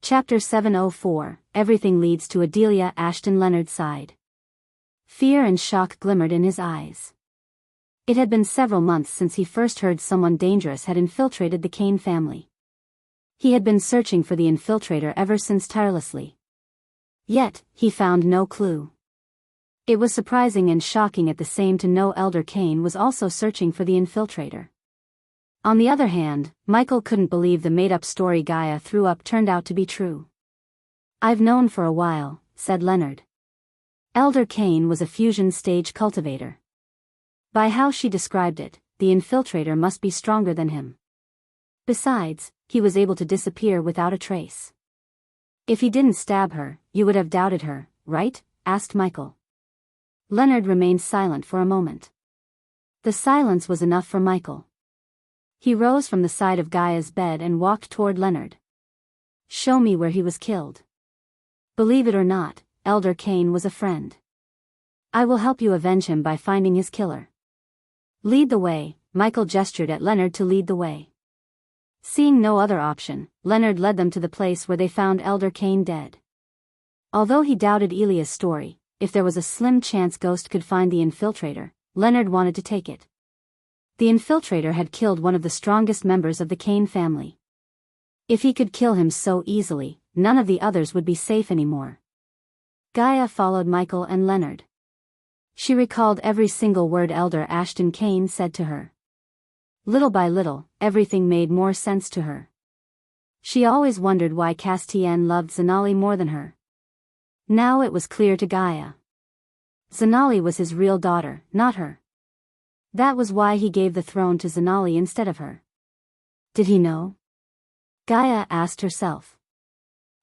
Chapter 704, Everything Leads to Adelia. Ashton Leonard sighed. Fear and shock glimmered in his eyes. It had been several months since he first heard someone dangerous had infiltrated the Kane family. He had been searching for the infiltrator ever since tirelessly. Yet, he found no clue. It was surprising and shocking at the same time to know Elder Kane was also searching for the infiltrator. On the other hand, Michael couldn't believe the made-up story Gaia threw up turned out to be true. "I've known for a while," said Leonard. Elder Kane was a fusion stage cultivator. By how she described it, the infiltrator must be stronger than him. Besides, he was able to disappear without a trace. "If he didn't stab her, you would have doubted her, right?" asked Michael. Leonard remained silent for a moment. The silence was enough for Michael. He rose from the side of Gaia's bed and walked toward Leonard. "Show me where he was killed." Believe it or not, Elder Kane was a friend. "I will help you avenge him by finding his killer." "Lead the way," Michael gestured at Leonard to lead the way. Seeing no other option, Leonard led them to the place where they found Elder Kane dead. Although he doubted Elia's story, if there was a slim chance Ghost could find the infiltrator, Leonard wanted to take it. The infiltrator had killed one of the strongest members of the Kane family. If he could kill him so easily, none of the others would be safe anymore. Gaia followed Michael and Leonard. She recalled every single word Elder Ashton Kane said to her. Little by little, everything made more sense to her. She always wondered why Castiel loved Zanali more than her. Now it was clear to Gaia. Zanali was his real daughter, not her. That was why he gave the throne to Zanali instead of her. Did he know? Gaia asked herself.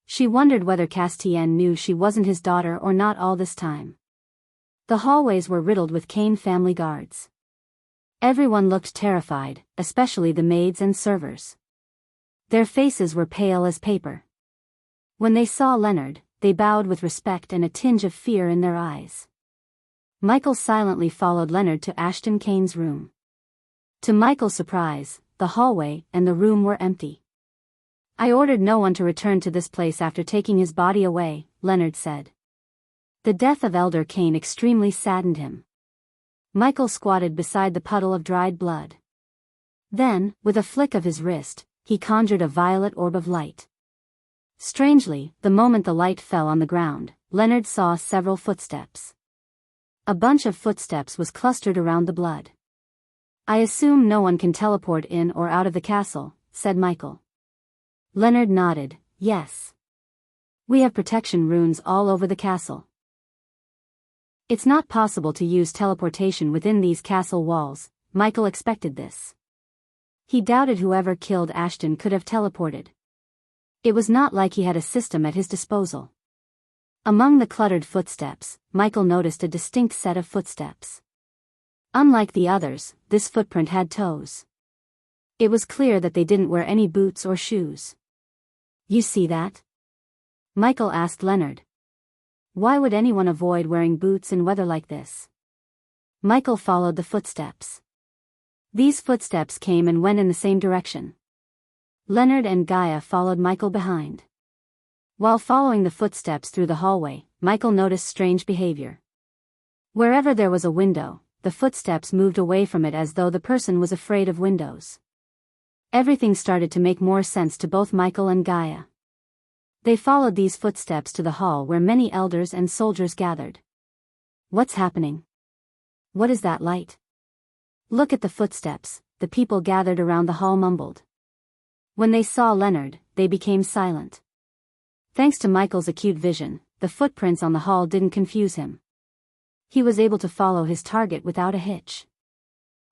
She wondered whether Castiel knew she wasn't his daughter or not all this time. The hallways were riddled with Kane family guards. Everyone looked terrified, especially the maids and servers. Their faces were pale as paper. When they saw Leonard, they bowed with respect and a tinge of fear in their eyes. Michael silently followed Leonard to Ashton Kane's room. To Michael's surprise, the hallway and the room were empty. "I ordered no one to return to this place after taking his body away," Leonard said. The death of Elder Kane extremely saddened him. Michael squatted beside the puddle of dried blood. Then, with a flick of his wrist, he conjured a violet orb of light. Strangely, the moment the light fell on the ground, Leonard saw several footsteps. A bunch of footsteps was clustered around the blood. "I assume no one can teleport in or out of the castle," said Michael. Leonard nodded, "Yes. We have protection runes all over the castle. It's not possible to use teleportation within these castle walls." Michael expected this. He doubted whoever killed Ashton could have teleported. It was not like he had a system at his disposal. Among the cluttered footsteps, Michael noticed a distinct set of footsteps. Unlike the others, this footprint had toes. It was clear that they didn't wear any boots or shoes. "You see that?" Michael asked Leonard. "Why would anyone avoid wearing boots in weather like this?" Michael followed the footsteps. These footsteps came and went in the same direction. Leonard and Gaia followed Michael behind. While following the footsteps through the hallway, Michael noticed strange behavior. Wherever there was a window, the footsteps moved away from it as though the person was afraid of windows. Everything started to make more sense to both Michael and Gaia. They followed these footsteps to the hall where many elders and soldiers gathered. "What's happening? What is that light?" "Look at the footsteps," the people gathered around the hall mumbled. When they saw Leonard, they became silent. Thanks to Michael's acute vision, the footprints on the hall didn't confuse him. He was able to follow his target without a hitch.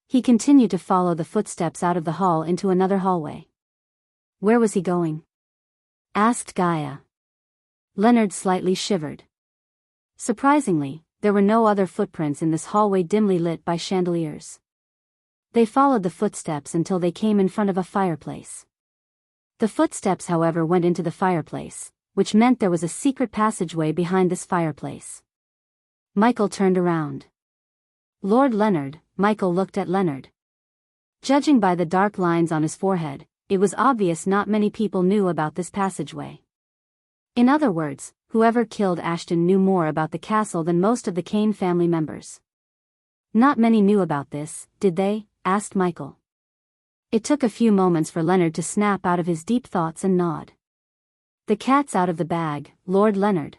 He continued to follow the footsteps out of the hall into another hallway. "Where was he going?" asked Gaia. Leonard slightly shivered. Surprisingly, there were no other footprints in this hallway dimly lit by chandeliers. They followed the footsteps until they came in front of a fireplace. The footsteps, however, went into the fireplace, which meant there was a secret passageway behind this fireplace. Michael turned around. "Lord Leonard," Michael looked at Leonard. Judging by the dark lines on his forehead, it was obvious not many people knew about this passageway. In other words, whoever killed Ashton knew more about the castle than most of the Kane family members. Not many knew about this, did they? Asked Michael. It took a few moments for Leonard to snap out of his deep thoughts and nod. The cat's out of the bag, Lord Leonard.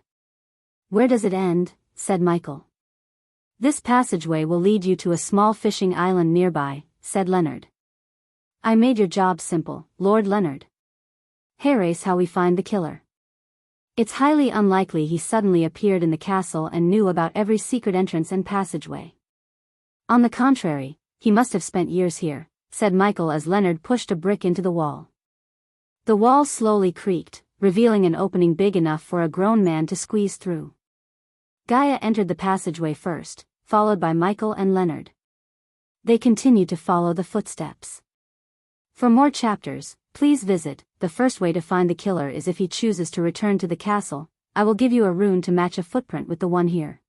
Where does it end? Said Michael. This passageway will lead you to a small fishing island nearby, said Leonard. I made your job simple, Lord Leonard. Here's how we find the killer. It's highly unlikely he suddenly appeared in the castle and knew about every secret entrance and passageway. On the contrary, he must have spent years here, said Michael as Leonard pushed a brick into the wall. The wall slowly creaked, revealing an opening big enough for a grown man to squeeze through. Gaia entered the passageway first, followed by Michael and Leonard. They continued to follow the footsteps. For more chapters, please visit. The first way to find the killer is if he chooses to return to the castle. I will give you a rune to match a footprint with the one here.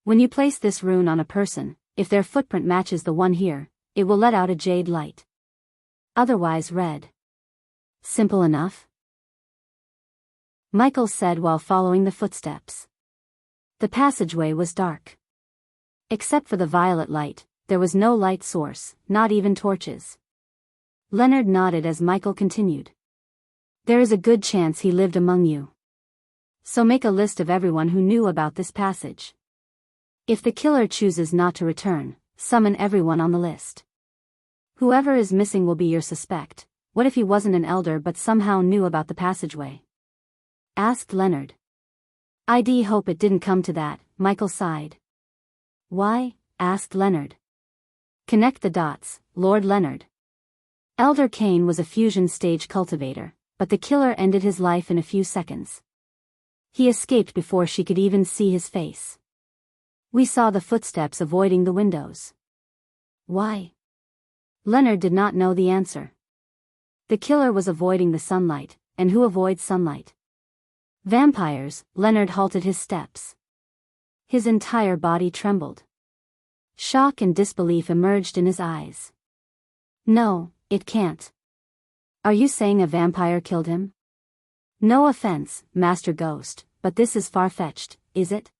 When you place this rune on a person, if their footprint matches the one here, it will let out a jade light. Otherwise red. Simple enough? Michael said while following the footsteps. The passageway was dark. Except for the violet light, there was no light source, not even torches. Leonard nodded as Michael continued. There is a good chance he lived among you. So make a list of everyone who knew about this passage. If the killer chooses not to return, summon everyone on the list. Whoever is missing will be your suspect. What if he wasn't an elder but somehow knew about the passageway? Asked Leonard. I'd hope it didn't come to that, Michael sighed. Why? Asked Leonard. Connect the dots, Lord Leonard. Elder Kane was a fusion stage cultivator, but the killer ended his life in a few seconds. He escaped before she could even see his face. We saw the footsteps avoiding the windows. Why? Leonard did not know the answer. The killer was avoiding the sunlight, and who avoids sunlight? Vampires. Leonard halted his steps. His entire body trembled. Shock and disbelief emerged in his eyes. No, it can't. Are you saying a vampire killed him? No offense, Master Ghost, but this is far-fetched, is it?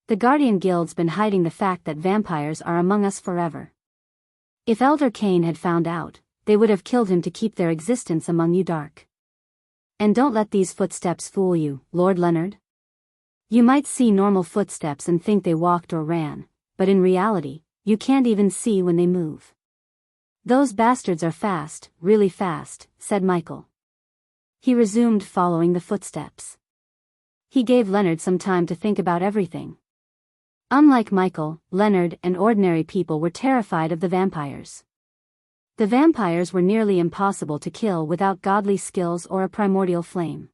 The Guardian Guild's been hiding the fact that vampires are among us forever. If Elder Kane had found out, they would have killed him to keep their existence among you dark. And don't let these footsteps fool you, Lord Leonard. You might see normal footsteps and think they walked or ran, but in reality, you can't even see when they move. Those bastards are fast, really fast, said Michael. He resumed following the footsteps. He gave Leonard some time to think about everything. Unlike Michael, Leonard and ordinary people were terrified of the vampires. The vampires were nearly impossible to kill without godly skills or a primordial flame.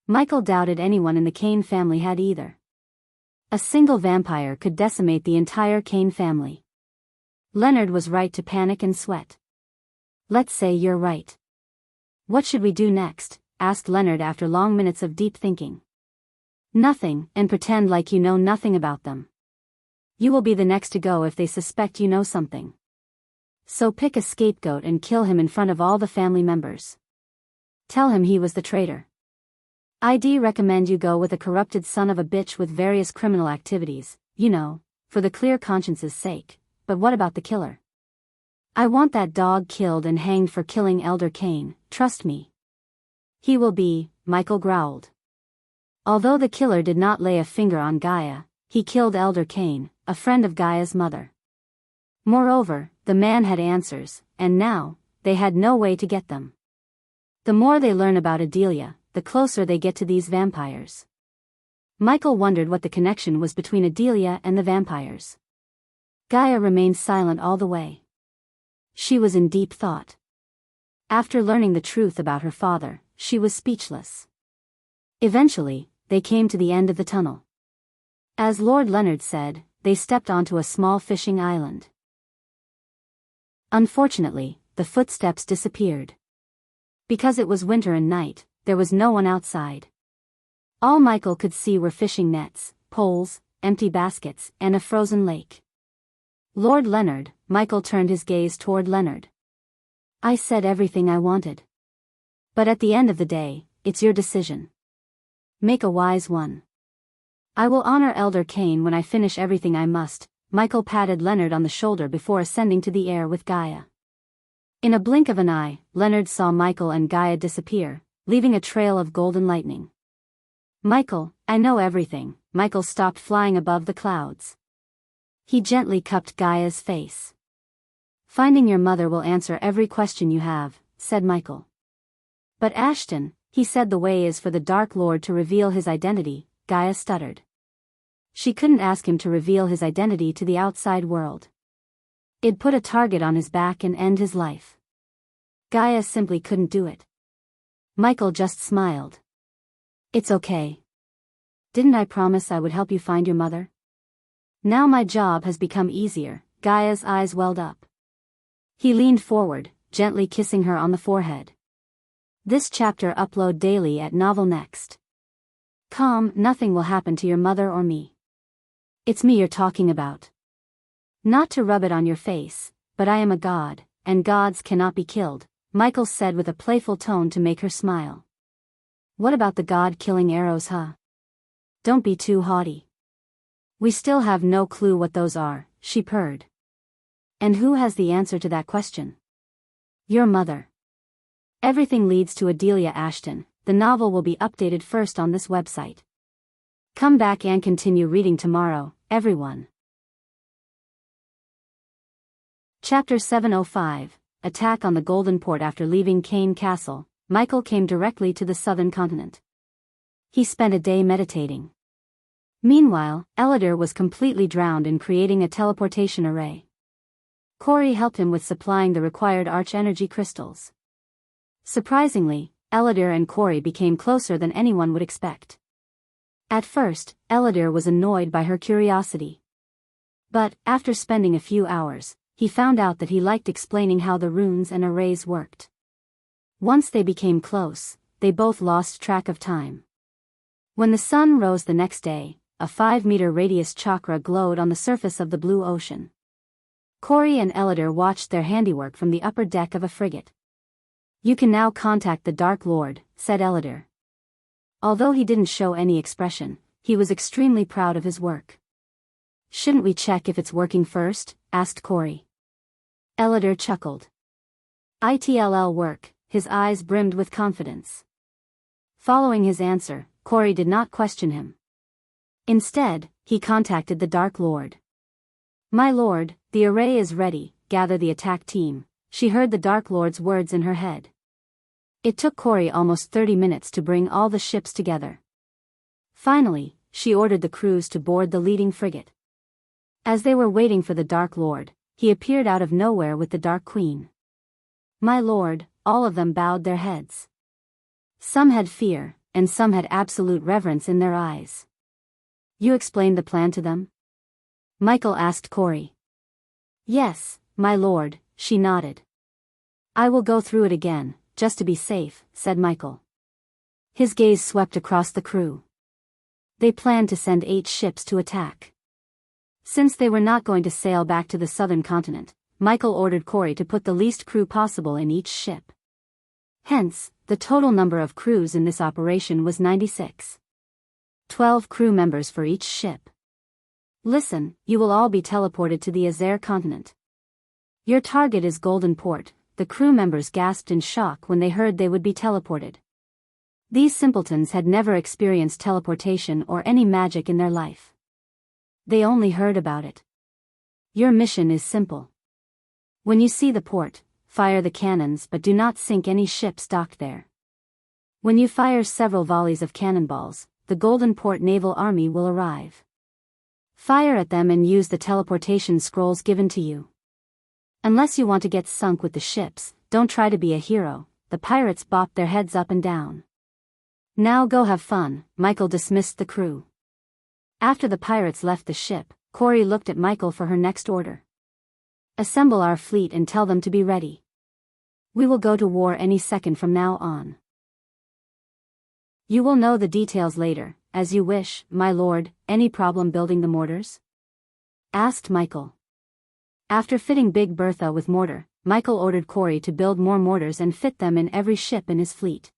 Michael doubted anyone in the Kane family had either. A single vampire could decimate the entire Kane family. Leonard was right to panic and sweat. Let's say you're right. What should we do next? Asked Leonard after long minutes of deep thinking. Nothing, and pretend like you know nothing about them. You will be the next to go if they suspect you know something. So pick a scapegoat and kill him in front of all the family members. Tell him he was the traitor. I'd recommend you go with a corrupted son of a bitch with various criminal activities, you know, for the clear conscience's sake. But what about the killer? I want that dog killed and hanged for killing Elder Kane, trust me. He will be, Michael growled. Although the killer did not lay a finger on Gaia, he killed Elder Kane, a friend of Gaia's mother. Moreover, the man had answers, and now, they had no way to get them. The more they learn about Adelia, the closer they get to these vampires. Michael wondered what the connection was between Adelia and the vampires. Gaia remained silent all the way. She was in deep thought. After learning the truth about her father, she was speechless. Eventually, they came to the end of the tunnel. As Lord Leonard said, they stepped onto a small fishing island. Unfortunately, the footsteps disappeared. Because it was winter and night, there was no one outside. All Michael could see were fishing nets, poles, empty baskets, and a frozen lake. Lord Leonard, Michael turned his gaze toward Leonard. I said everything I wanted. But at the end of the day, it's your decision. Make a wise one. I will honor Elder Kane when I finish everything I must. Michael patted Leonard on the shoulder before ascending to the air with Gaia. In a blink of an eye, Leonard saw Michael and Gaia disappear, leaving a trail of golden lightning. Michael, I know everything. Michael stopped flying above the clouds. He gently cupped Gaia's face. Finding your mother will answer every question you have, said Michael. But Ashton, he said the way is for the Dark Lord to reveal his identity, Gaia stuttered. She couldn't ask him to reveal his identity to the outside world. It'd put a target on his back and end his life. Gaia simply couldn't do it. Michael just smiled. It's okay. Didn't I promise I would help you find your mother? Now my job has become easier. Gaia's eyes welled up. He leaned forward, gently kissing her on the forehead. This chapter upload daily at Novel Next. Nothing will happen to your mother or me. It's me you're talking about. Not to rub it on your face, but I am a god, and gods cannot be killed, Michael said with a playful tone to make her smile. What about the god-killing arrows, huh? Don't be too haughty. We still have no clue what those are, she purred. And who has the answer to that question? Your mother. Everything leads to Adelia Ashton. The novel will be updated first on this website. Come back and continue reading tomorrow, everyone. Chapter 705, Attack on the Golden Port. After leaving Kane Castle, Michael came directly to the southern continent. He spent a day meditating. Meanwhile, Elidor was completely drowned in creating a teleportation array. Corey helped him with supplying the required arch-energy crystals. Surprisingly, Elidor and Corey became closer than anyone would expect. At first, Elidor was annoyed by her curiosity. But, after spending a few hours, he found out that he liked explaining how the runes and arrays worked. Once they became close, they both lost track of time. When the sun rose the next day, a 5-meter radius chakra glowed on the surface of the blue ocean. Corey and Elidor watched their handiwork from the upper deck of a frigate. You can now contact the Dark Lord, said Elidor. Although he didn't show any expression, he was extremely proud of his work. Shouldn't we check if it's working first? Asked Corey. Elidor chuckled. It'll work, his eyes brimmed with confidence. Following his answer, Corey did not question him. Instead, he contacted the Dark Lord. My lord, the array is ready, gather the attack team. She heard the Dark Lord's words in her head. It took Corey almost 30 minutes to bring all the ships together. Finally, she ordered the crews to board the leading frigate. As they were waiting for the Dark Lord, he appeared out of nowhere with the Dark Queen. My lord, all of them bowed their heads. Some had fear, and some had absolute reverence in their eyes. You explained the plan to them? Michael asked Corey. Yes, my lord, she nodded. I will go through it again, just to be safe, said Michael. His gaze swept across the crew. They planned to send 8 ships to attack. Since they were not going to sail back to the southern continent, Michael ordered Corey to put the least crew possible in each ship. Hence, the total number of crews in this operation was 96. 12 crew members for each ship. Listen, you will all be teleported to the Azer continent. Your target is Golden Port. The crew members gasped in shock when they heard they would be teleported. These simpletons had never experienced teleportation or any magic in their life. They only heard about it. Your mission is simple. When you see the port, fire the cannons but do not sink any ships docked there. When you fire several volleys of cannonballs, the Golden Port Naval Army will arrive. Fire at them and use the teleportation scrolls given to you. Unless you want to get sunk with the ships, don't try to be a hero. The pirates bopped their heads up and down. Now go have fun. Michael dismissed the crew. After the pirates left the ship, Corey looked at Michael for her next order. Assemble our fleet and tell them to be ready. We will go to war any second from now on. You will know the details later, as you wish, my lord. Any problem building the mortars? Asked Michael. After fitting Big Bertha with mortar, Michael ordered Corey to build more mortars and fit them in every ship in his fleet.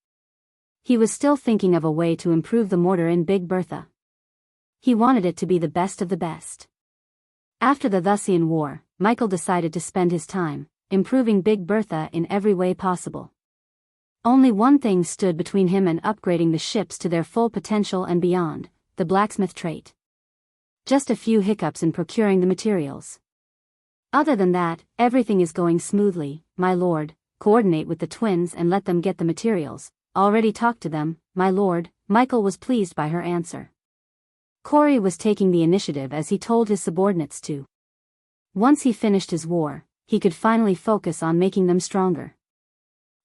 He was still thinking of a way to improve the mortar in Big Bertha. He wanted it to be the best of the best. After the Thusian War, Michael decided to spend his time improving Big Bertha in every way possible. Only one thing stood between him and upgrading the ships to their full potential and beyond: the blacksmith trait. Just a few hiccups in procuring the materials. Other than that, everything is going smoothly, my lord. Coordinate with the twins and let them get the materials. Already talked to them, my lord. Michael was pleased by her answer. Corey was taking the initiative as he told his subordinates to. Once he finished his war, he could finally focus on making them stronger.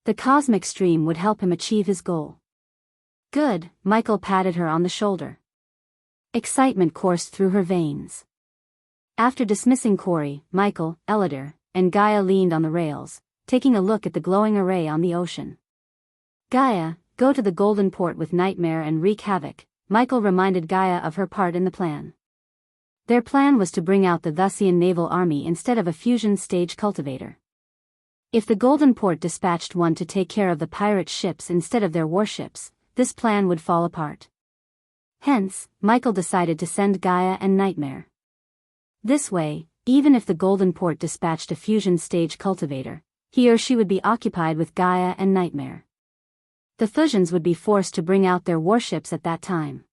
The cosmic stream would help him achieve his goal. Good, Michael patted her on the shoulder. Excitement coursed through her veins. After dismissing Corey, Michael, Elodor, and Gaia leaned on the rails, taking a look at the glowing array on the ocean. Gaia, go to the Golden Port with Nightmare and wreak havoc. Michael reminded Gaia of her part in the plan. Their plan was to bring out the Thusian naval army instead of a fusion stage cultivator. If the Golden Port dispatched one to take care of the pirate ships instead of their warships, this plan would fall apart. Hence, Michael decided to send Gaia and Nightmare. This way, even if the Golden Port dispatched a fusion stage cultivator, he or she would be occupied with Gaia and Nightmare. The Thusians would be forced to bring out their warships at that time.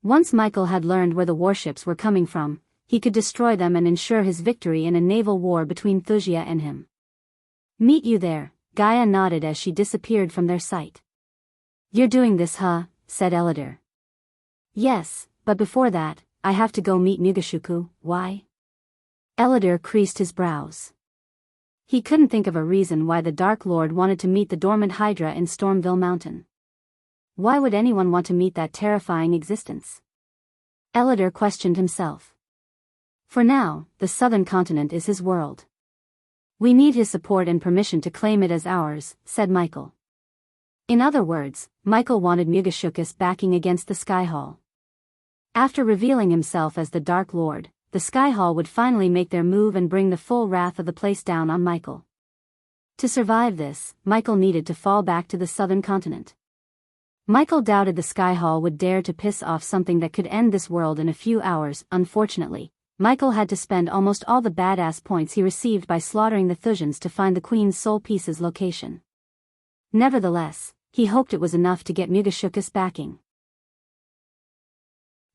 Once Michael had learned where the warships were coming from, he could destroy them and ensure his victory in a naval war between Thusia and him. Meet you there, Gaia nodded as she disappeared from their sight. You're doing this, huh? Said Elodor. Yes, but before that, I have to go meet Mugashuku. Why? Elodor creased his brows. He couldn't think of a reason why the Dark Lord wanted to meet the dormant Hydra in Stormville Mountain. Why would anyone want to meet that terrifying existence? Elodor questioned himself. For now, the southern continent is his world. We need his support and permission to claim it as ours, said Michael. In other words, Michael wanted Mugashukus backing against the Sky Hall. After revealing himself as the Dark Lord, the Sky Hall would finally make their move and bring the full wrath of the place down on Michael. To survive this, Michael needed to fall back to the southern continent. Michael doubted the Sky Hall would dare to piss off something that could end this world in a few hours. Unfortunately, Michael had to spend almost all the badass points he received by slaughtering the Thusians to find the Queen's soul piece's location. Nevertheless, he hoped it was enough to get Mugashukus backing.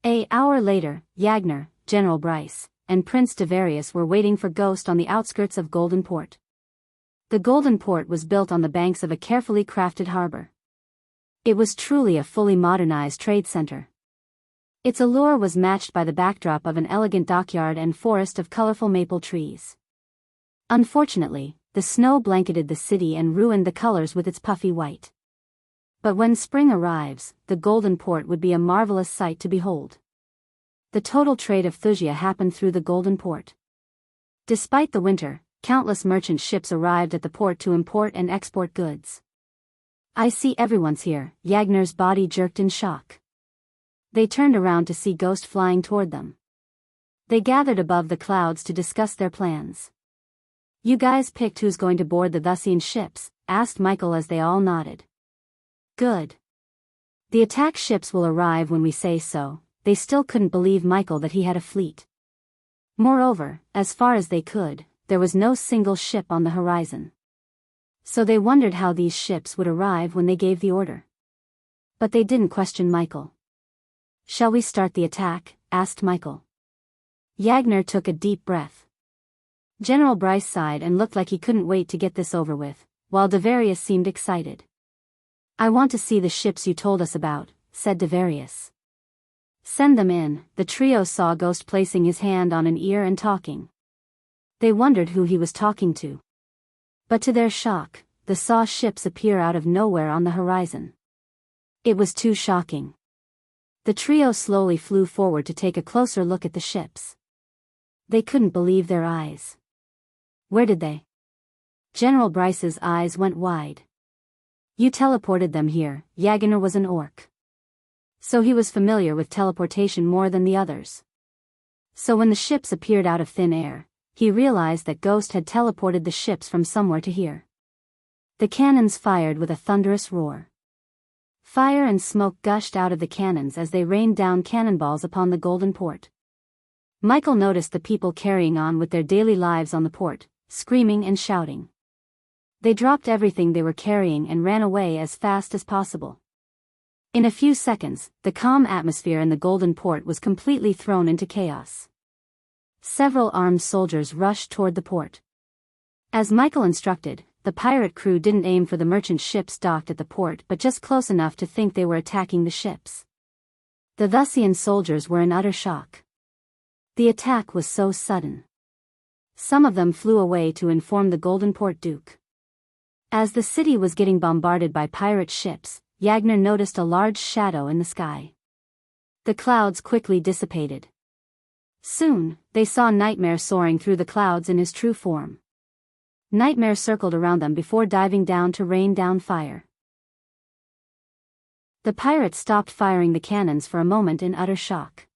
An hour later, Yagner, General Bryce, and Prince Devarius were waiting for Ghost on the outskirts of Golden Port. The Golden Port was built on the banks of a carefully crafted harbor. It was truly a fully modernized trade center. Its allure was matched by the backdrop of an elegant dockyard and forest of colorful maple trees. Unfortunately, the snow blanketed the city and ruined the colors with its puffy white. But when spring arrives, the Golden Port would be a marvelous sight to behold. The total trade of Thusia happened through the Golden Port. Despite the winter, countless merchant ships arrived at the port to import and export goods. I see everyone's here, Yagner's body jerked in shock. They turned around to see Ghost flying toward them. They gathered above the clouds to discuss their plans. You guys picked who's going to board the Thusian ships? Asked Michael as they all nodded. Good. The attack ships will arrive when we say so. They still couldn't believe Michael that he had a fleet. Moreover, as far as they could, there was no single ship on the horizon. So they wondered how these ships would arrive when they gave the order. But they didn't question Michael. Shall we start the attack? Asked Michael. Yagner took a deep breath. General Bryce sighed and looked like he couldn't wait to get this over with, while Devarius seemed excited. I want to see the ships you told us about, said Devarius. Send them in. The trio saw Ghost placing his hand on an ear and talking. They wondered who he was talking to. But to their shock, they saw ships appear out of nowhere on the horizon. It was too shocking. The trio slowly flew forward to take a closer look at the ships. They couldn't believe their eyes. Where did they? General Bryce's eyes went wide. You teleported them here. Yagner was an orc. So he was familiar with teleportation more than the others. So when the ships appeared out of thin air, he realized that Ghost had teleported the ships from somewhere to here. The cannons fired with a thunderous roar. Fire and smoke gushed out of the cannons as they rained down cannonballs upon the golden port. Michael noticed the people carrying on with their daily lives on the port, screaming and shouting. They dropped everything they were carrying and ran away as fast as possible. In a few seconds, the calm atmosphere in the golden port was completely thrown into chaos. Several armed soldiers rushed toward the port. As Michael instructed, the pirate crew didn't aim for the merchant ships docked at the port but just close enough to think they were attacking the ships. The Thusian soldiers were in utter shock. The attack was so sudden. Some of them flew away to inform the Golden Port Duke. As the city was getting bombarded by pirate ships, Yagner noticed a large shadow in the sky. The clouds quickly dissipated. Soon, they saw Nightmare soaring through the clouds in his true form. Nightmare circled around them before diving down to rain down fire. The pirates stopped firing the cannons for a moment in utter shock.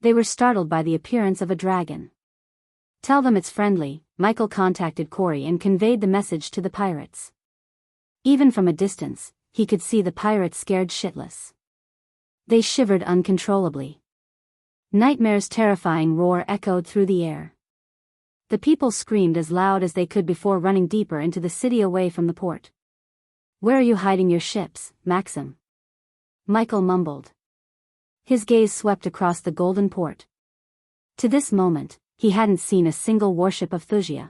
They were startled by the appearance of a dragon. "Tell them it's friendly," Michael contacted Corey and conveyed the message to the pirates. Even from a distance, he could see the pirates scared shitless. They shivered uncontrollably. Nightmare's terrifying roar echoed through the air. The people screamed as loud as they could before running deeper into the city away from the port. "Where are you hiding your ships, Maxim?" Michael mumbled. His gaze swept across the golden port. To this moment, he hadn't seen a single warship of Thusia.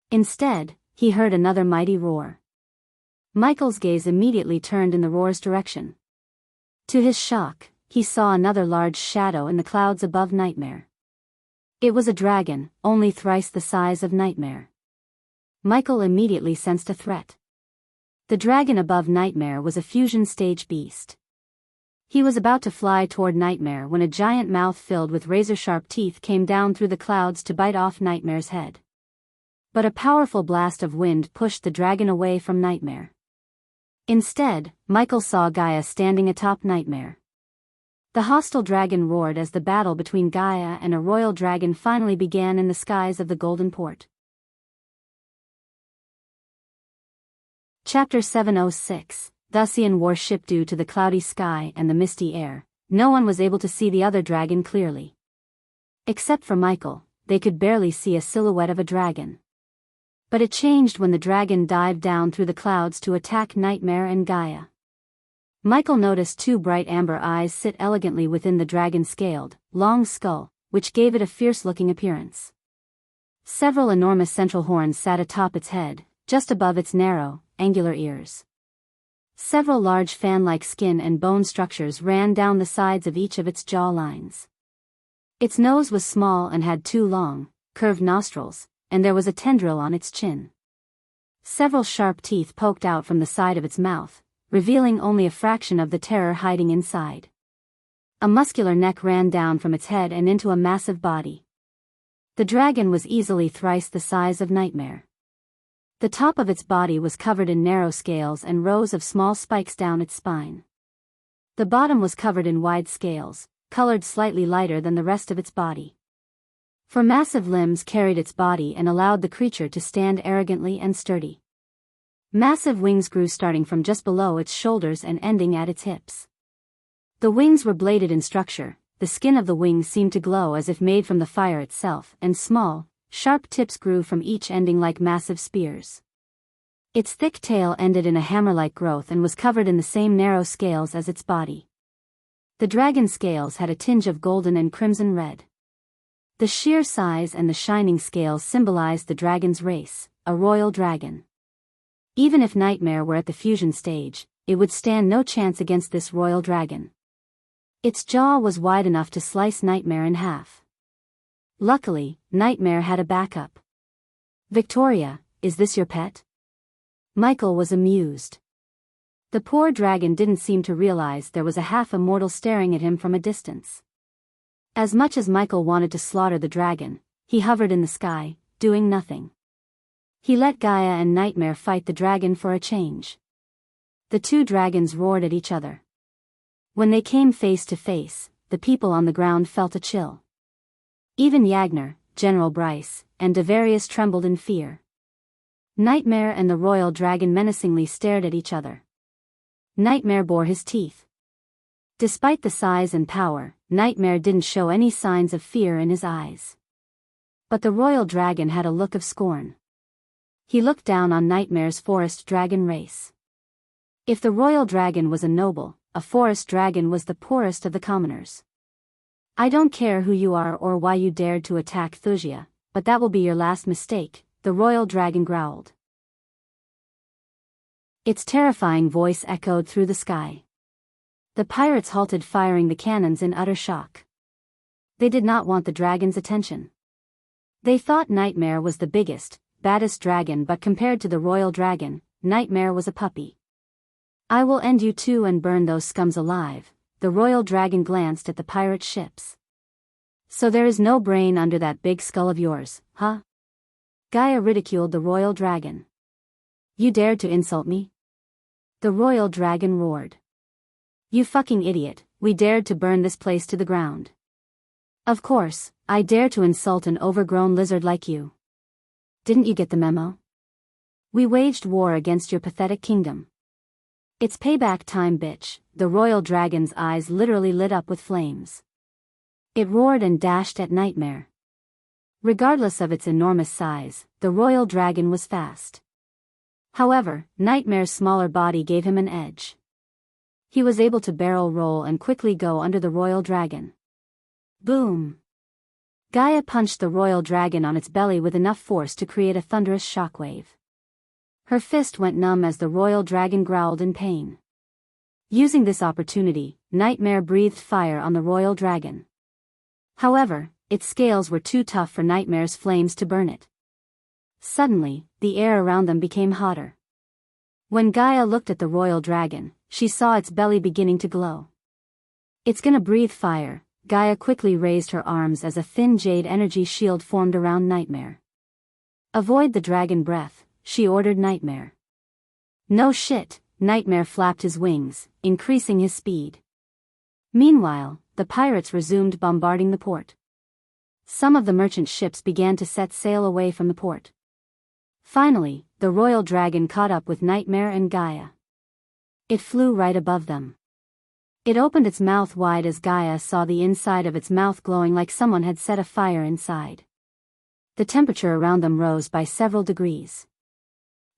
Instead, he heard another mighty roar. Michael's gaze immediately turned in the roar's direction. To his shock, he saw another large shadow in the clouds above Nightmare. It was a dragon, only thrice the size of Nightmare. Michael immediately sensed a threat. The dragon above Nightmare was a fusion stage beast. He was about to fly toward Nightmare when a giant mouth filled with razor-sharp teeth came down through the clouds to bite off Nightmare's head. But a powerful blast of wind pushed the dragon away from Nightmare. Instead, Michael saw Gaia standing atop Nightmare. The hostile dragon roared as the battle between Gaia and a royal dragon finally began in the skies of the Golden Port. Chapter 706, Thusian warship. Due to the cloudy sky and the misty air, no one was able to see the other dragon clearly. Except for Michael, they could barely see a silhouette of a dragon. But it changed when the dragon dived down through the clouds to attack Nightmare and Gaia. Michael noticed two bright amber eyes sit elegantly within the dragon's scaled, long skull, which gave it a fierce-looking appearance. Several enormous central horns sat atop its head, just above its narrow, angular ears. Several large fan-like skin and bone structures ran down the sides of each of its jaw lines. Its nose was small and had two long, curved nostrils, and there was a tendril on its chin. Several sharp teeth poked out from the side of its mouth, revealing only a fraction of the terror hiding inside. A muscular neck ran down from its head and into a massive body. The dragon was easily thrice the size of Nightmare. The top of its body was covered in narrow scales and rows of small spikes down its spine. The bottom was covered in wide scales, colored slightly lighter than the rest of its body. For massive limbs carried its body and allowed the creature to stand arrogantly and sturdy. Massive wings grew starting from just below its shoulders and ending at its hips. The wings were bladed in structure, the skin of the wings seemed to glow as if made from the fire itself, and small, sharp tips grew from each ending like massive spears. Its thick tail ended in a hammer-like growth and was covered in the same narrow scales as its body. The dragon's scales had a tinge of golden and crimson red. The sheer size and the shining scales symbolized the dragon's race, a royal dragon. Even if Nightmare were at the fusion stage, it would stand no chance against this royal dragon. Its jaw was wide enough to slice Nightmare in half. Luckily, Nightmare had a backup. "Victoria, is this your pet?" Michael was amused. The poor dragon didn't seem to realize there was a half-immortal staring at him from a distance. As much as Michael wanted to slaughter the dragon, he hovered in the sky, doing nothing. He let Gaia and Nightmare fight the dragon for a change. The two dragons roared at each other. When they came face to face, the people on the ground felt a chill. Even Yagner, General Bryce, and Devarius trembled in fear. Nightmare and the royal dragon menacingly stared at each other. Nightmare bore his teeth. Despite the size and power, Nightmare didn't show any signs of fear in his eyes. But the royal dragon had a look of scorn. He looked down on Nightmare's forest dragon race. If the royal dragon was a noble, a forest dragon was the poorest of the commoners. "I don't care who you are or why you dared to attack Thusia, but that will be your last mistake," the royal dragon growled. Its terrifying voice echoed through the sky. The pirates halted firing the cannons in utter shock. They did not want the dragon's attention. They thought Nightmare was the biggest, baddest dragon, but compared to the royal dragon, Nightmare was a puppy. "I will end you too and burn those scums alive," the royal dragon glanced at the pirate ships. "So there is no brain under that big skull of yours, huh?" Gaia ridiculed the royal dragon. "You dared to insult me?" The royal dragon roared. "You fucking idiot, we dared to burn this place to the ground. Of course, I dare to insult an overgrown lizard like you. Didn't you get the memo? We waged war against your pathetic kingdom. It's payback time, bitch." The royal dragon's eyes literally lit up with flames. It roared and dashed at Nightmare. Regardless of its enormous size, the royal dragon was fast. However, Nightmare's smaller body gave him an edge. He was able to barrel roll and quickly go under the royal dragon. Boom! Gaia punched the royal dragon on its belly with enough force to create a thunderous shockwave. Her fist went numb as the royal dragon growled in pain. Using this opportunity, Nightmare breathed fire on the royal dragon. However, its scales were too tough for Nightmare's flames to burn it. Suddenly, the air around them became hotter. When Gaia looked at the royal dragon, she saw its belly beginning to glow. "It's gonna breathe fire." Gaia quickly raised her arms as a thin jade energy shield formed around Nightmare. "Avoid the dragon breath," she ordered Nightmare. "No shit," Nightmare flapped his wings, increasing his speed. Meanwhile, the pirates resumed bombarding the port. Some of the merchant ships began to set sail away from the port. Finally, the royal dragon caught up with Nightmare and Gaia. It flew right above them. It opened its mouth wide as Gaia saw the inside of its mouth glowing like someone had set a fire inside. The temperature around them rose by several degrees.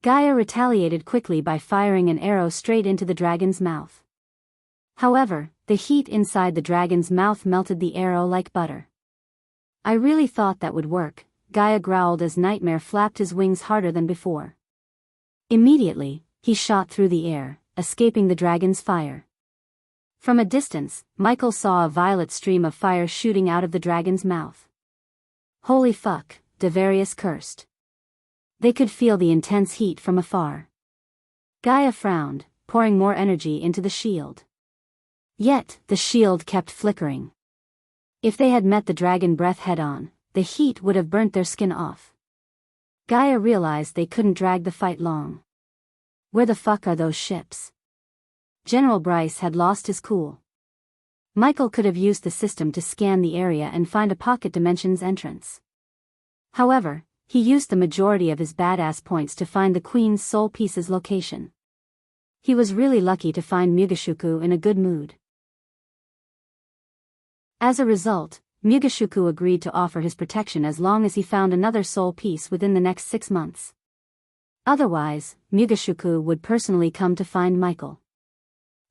Gaia retaliated quickly by firing an arrow straight into the dragon's mouth. However, the heat inside the dragon's mouth melted the arrow like butter. "I really thought that would work," Gaia growled as Nightmare flapped his wings harder than before. Immediately, he shot through the air, escaping the dragon's fire. From a distance, Michael saw a violet stream of fire shooting out of the dragon's mouth. "Holy fuck," Devarius cursed. They could feel the intense heat from afar. Gaia frowned, pouring more energy into the shield. Yet, the shield kept flickering. If they had met the dragon breath head-on, the heat would have burnt their skin off. Gaia realized they couldn't drag the fight long. Where the fuck are those ships? General Bryce had lost his cool. Michael could have used the system to scan the area and find a pocket dimensions entrance. However, he used the majority of his badass points to find the Queen's soul piece's location. He was really lucky to find Mugashuku in a good mood. As a result, Mugashuku agreed to offer his protection as long as he found another soul piece within the next 6 months. Otherwise, Mugashuku would personally come to find Michael.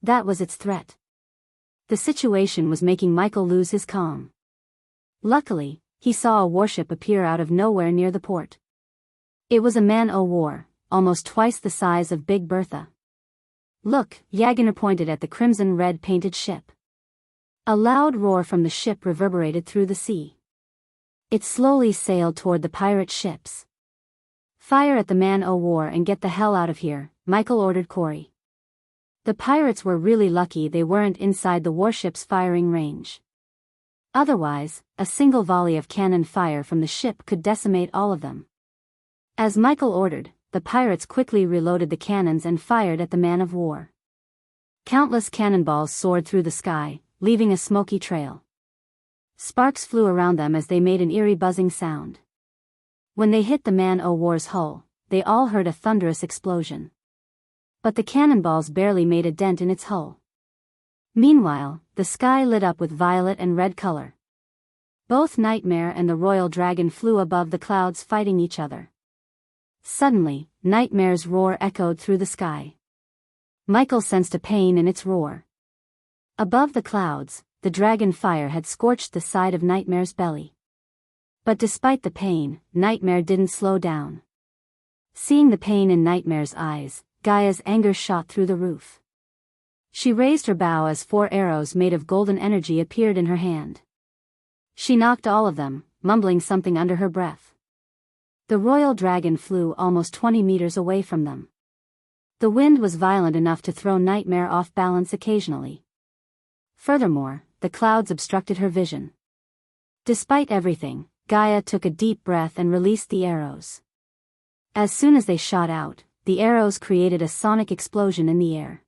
That was its threat. The situation was making Michael lose his calm. Luckily, he saw a warship appear out of nowhere near the port. It was a man-o-war, almost twice the size of Big Bertha. "Look," Yagner pointed at the crimson-red painted ship. A loud roar from the ship reverberated through the sea. It slowly sailed toward the pirate ships. "Fire at the man-o-war and get the hell out of here," Michael ordered Corey. The pirates were really lucky they weren't inside the warship's firing range. Otherwise, a single volley of cannon fire from the ship could decimate all of them. As Michael ordered, the pirates quickly reloaded the cannons and fired at the man-of-war. Countless cannonballs soared through the sky, leaving a smoky trail. Sparks flew around them as they made an eerie buzzing sound. When they hit the man-o-war's hull, they all heard a thunderous explosion. but the cannonballs barely made a dent in its hull. Meanwhile, the sky lit up with violet and red color. Both Nightmare and the Royal Dragon flew above the clouds fighting each other. Suddenly, Nightmare's roar echoed through the sky. Michael sensed a pain in its roar. Above the clouds, the dragon fire had scorched the side of Nightmare's belly. But despite the pain, Nightmare didn't slow down. Seeing the pain in Nightmare's eyes, Gaia's anger shot through the roof. She raised her bow as 4 arrows made of golden energy appeared in her hand. She knocked all of them, mumbling something under her breath. The royal dragon flew almost 20 meters away from them. The wind was violent enough to throw Nightmare off balance occasionally. Furthermore, the clouds obstructed her vision. Despite everything, Gaia took a deep breath and released the arrows. As soon as they shot out, the arrows created a sonic explosion in the air.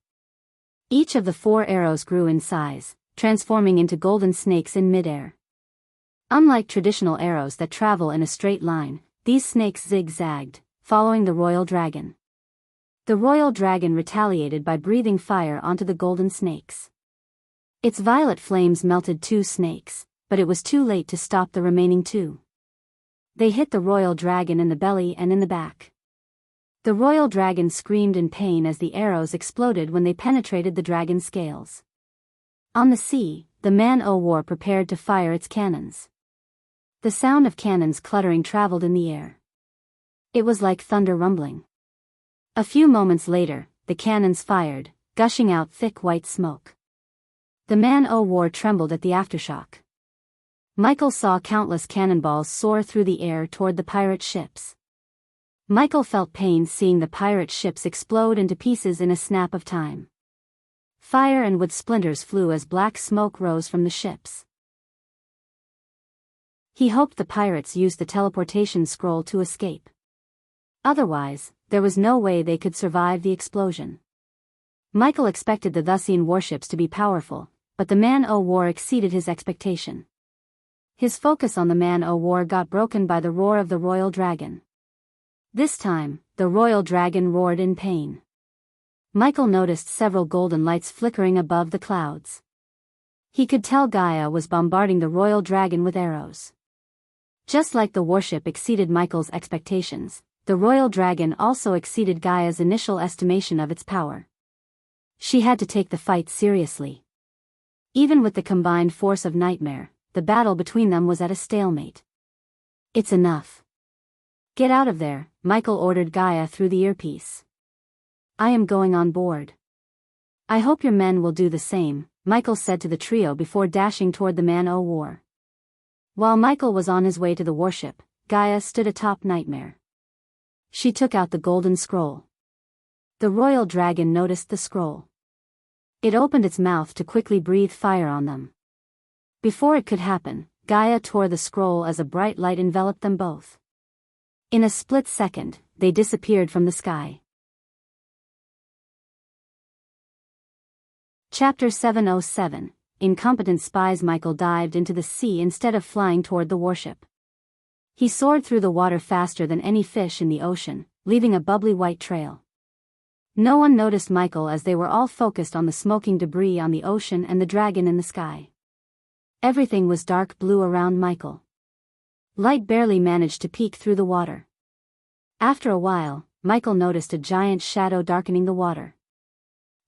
Each of the 4 arrows grew in size, transforming into golden snakes in midair. Unlike traditional arrows that travel in a straight line, these snakes zigzagged, following the royal dragon. The royal dragon retaliated by breathing fire onto the golden snakes. Its violet flames melted 2 snakes, but it was too late to stop the remaining 2. They hit the royal dragon in the belly and in the back. The royal dragon screamed in pain as the arrows exploded when they penetrated the dragon's scales. On the sea, the man-o-war prepared to fire its cannons. The sound of cannons cluttering traveled in the air. It was like thunder rumbling. A few moments later, the cannons fired, gushing out thick white smoke. The man-o-war trembled at the aftershock. Michael saw countless cannonballs soar through the air toward the pirate ships. Michael felt pain seeing the pirate ships explode into pieces in a snap of time. Fire and wood splinters flew as black smoke rose from the ships. He hoped the pirates used the teleportation scroll to escape. Otherwise, there was no way they could survive the explosion. Michael expected the Thusian warships to be powerful, but the man-o-war exceeded his expectation. His focus on the man-o-war got broken by the roar of the royal dragon. This time, the royal dragon roared in pain. Michael noticed several golden lights flickering above the clouds. He could tell Gaia was bombarding the royal dragon with arrows. Just like the warship exceeded Michael's expectations, the royal dragon also exceeded Gaia's initial estimation of its power. She had to take the fight seriously. Even with the combined force of Nightmare, the battle between them was at a stalemate. "It's enough. Get out of there," Michael ordered Gaia through the earpiece. "I am going on board." "I hope your men will do the same," Michael said to the trio before dashing toward the man-o-war. While Michael was on his way to the warship, Gaia stood atop Nightmare. She took out the golden scroll. The royal dragon noticed the scroll. It opened its mouth to quickly breathe fire on them. Before it could happen, Gaia tore the scroll as a bright light enveloped them both. In a split second, they disappeared from the sky. Chapter 707. Incompetent spies. Michael dived into the sea instead of flying toward the warship. He soared through the water faster than any fish in the ocean, leaving a bubbly white trail. No one noticed Michael as they were all focused on the smoking debris on the ocean and the dragon in the sky. Everything was dark blue around Michael. Light barely managed to peek through the water. After a while, Michael noticed a giant shadow darkening the water.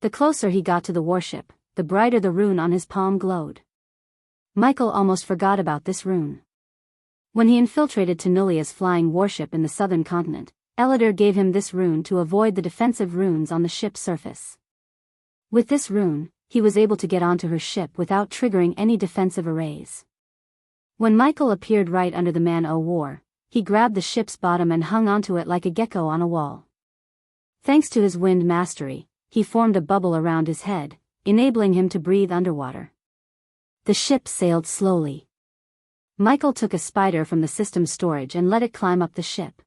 The closer he got to the warship, the brighter the rune on his palm glowed. Michael almost forgot about this rune. When he infiltrated Tenulia's flying warship in the southern continent, Elidor gave him this rune to avoid the defensive runes on the ship's surface. With this rune, he was able to get onto her ship without triggering any defensive arrays. When Michael appeared right under the man-o-war, he grabbed the ship's bottom and hung onto it like a gecko on a wall. Thanks to his wind mastery, he formed a bubble around his head, enabling him to breathe underwater. The ship sailed slowly. Michael took a spider from the system storage and let it climb up the ship.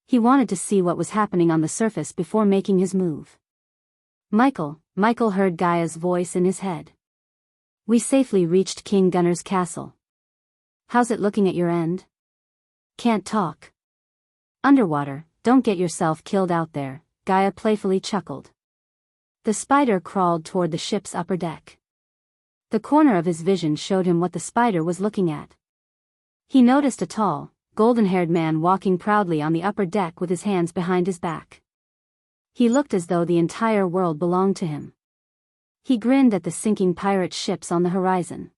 He wanted to see what was happening on the surface before making his move. Michael heard Gaia's voice in his head. "We safely reached King Gunnar's castle. How's it looking at your end? Can't talk. Underwater, don't get yourself killed out there," Gaia playfully chuckled. The spider crawled toward the ship's upper deck. The corner of his vision showed him what the spider was looking at. He noticed a tall, golden-haired man walking proudly on the upper deck with his hands behind his back. He looked as though the entire world belonged to him. He grinned at the sinking pirate ships on the horizon.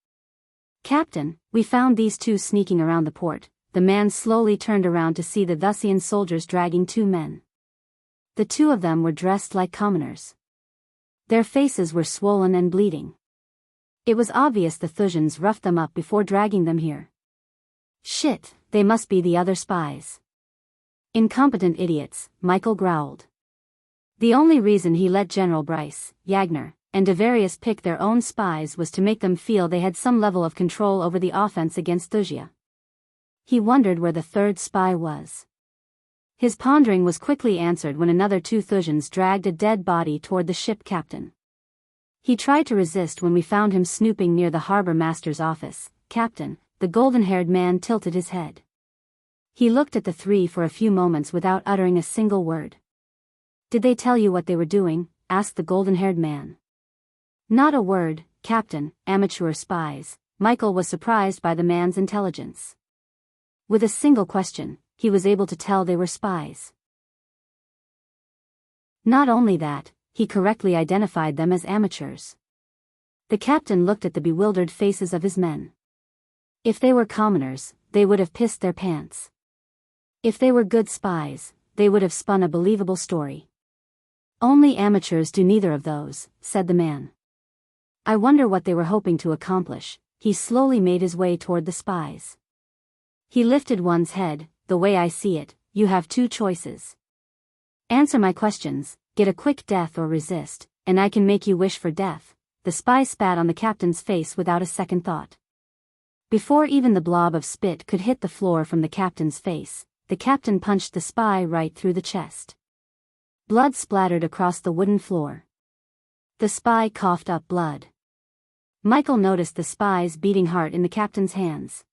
"Captain, we found these two sneaking around the port." The man slowly turned around to see the Thusian soldiers dragging two men. The two of them were dressed like commoners. Their faces were swollen and bleeding. It was obvious the Thusians roughed them up before dragging them here. "Shit, they must be the other spies." "Incompetent idiots," Michael growled. The only reason he let General Bryce, Yagner, and Devarius pick their own spies was to make them feel they had some level of control over the offense against Thusia. He wondered where the third spy was. His pondering was quickly answered when another two Thusians dragged a dead body toward the ship captain. "He tried to resist when we found him snooping near the harbor master's office, Captain." The golden-haired man tilted his head. He looked at the three for a few moments without uttering a single word. "Did they tell you what they were doing?" asked the golden-haired man. "Not a word, Captain, amateur spies." Michael was surprised by the man's intelligence. With a single question, he was able to tell they were spies. Not only that, he correctly identified them as amateurs. The captain looked at the bewildered faces of his men. If they were commoners, they would have pissed their pants. If they were good spies, they would have spun a believable story. "Only amateurs do neither of those," said the man. "I wonder what they were hoping to accomplish." He slowly made his way toward the spies. He lifted one's head. "The way I see it, you have two choices. Answer my questions, get a quick death or resist, and I can make you wish for death." The spy spat on the captain's face without a second thought. Before even the blob of spit could hit the floor from the captain's face, the captain punched the spy right through the chest. Blood splattered across the wooden floor. The spy coughed up blood. Michael noticed the spy's beating heart in the captain's hands.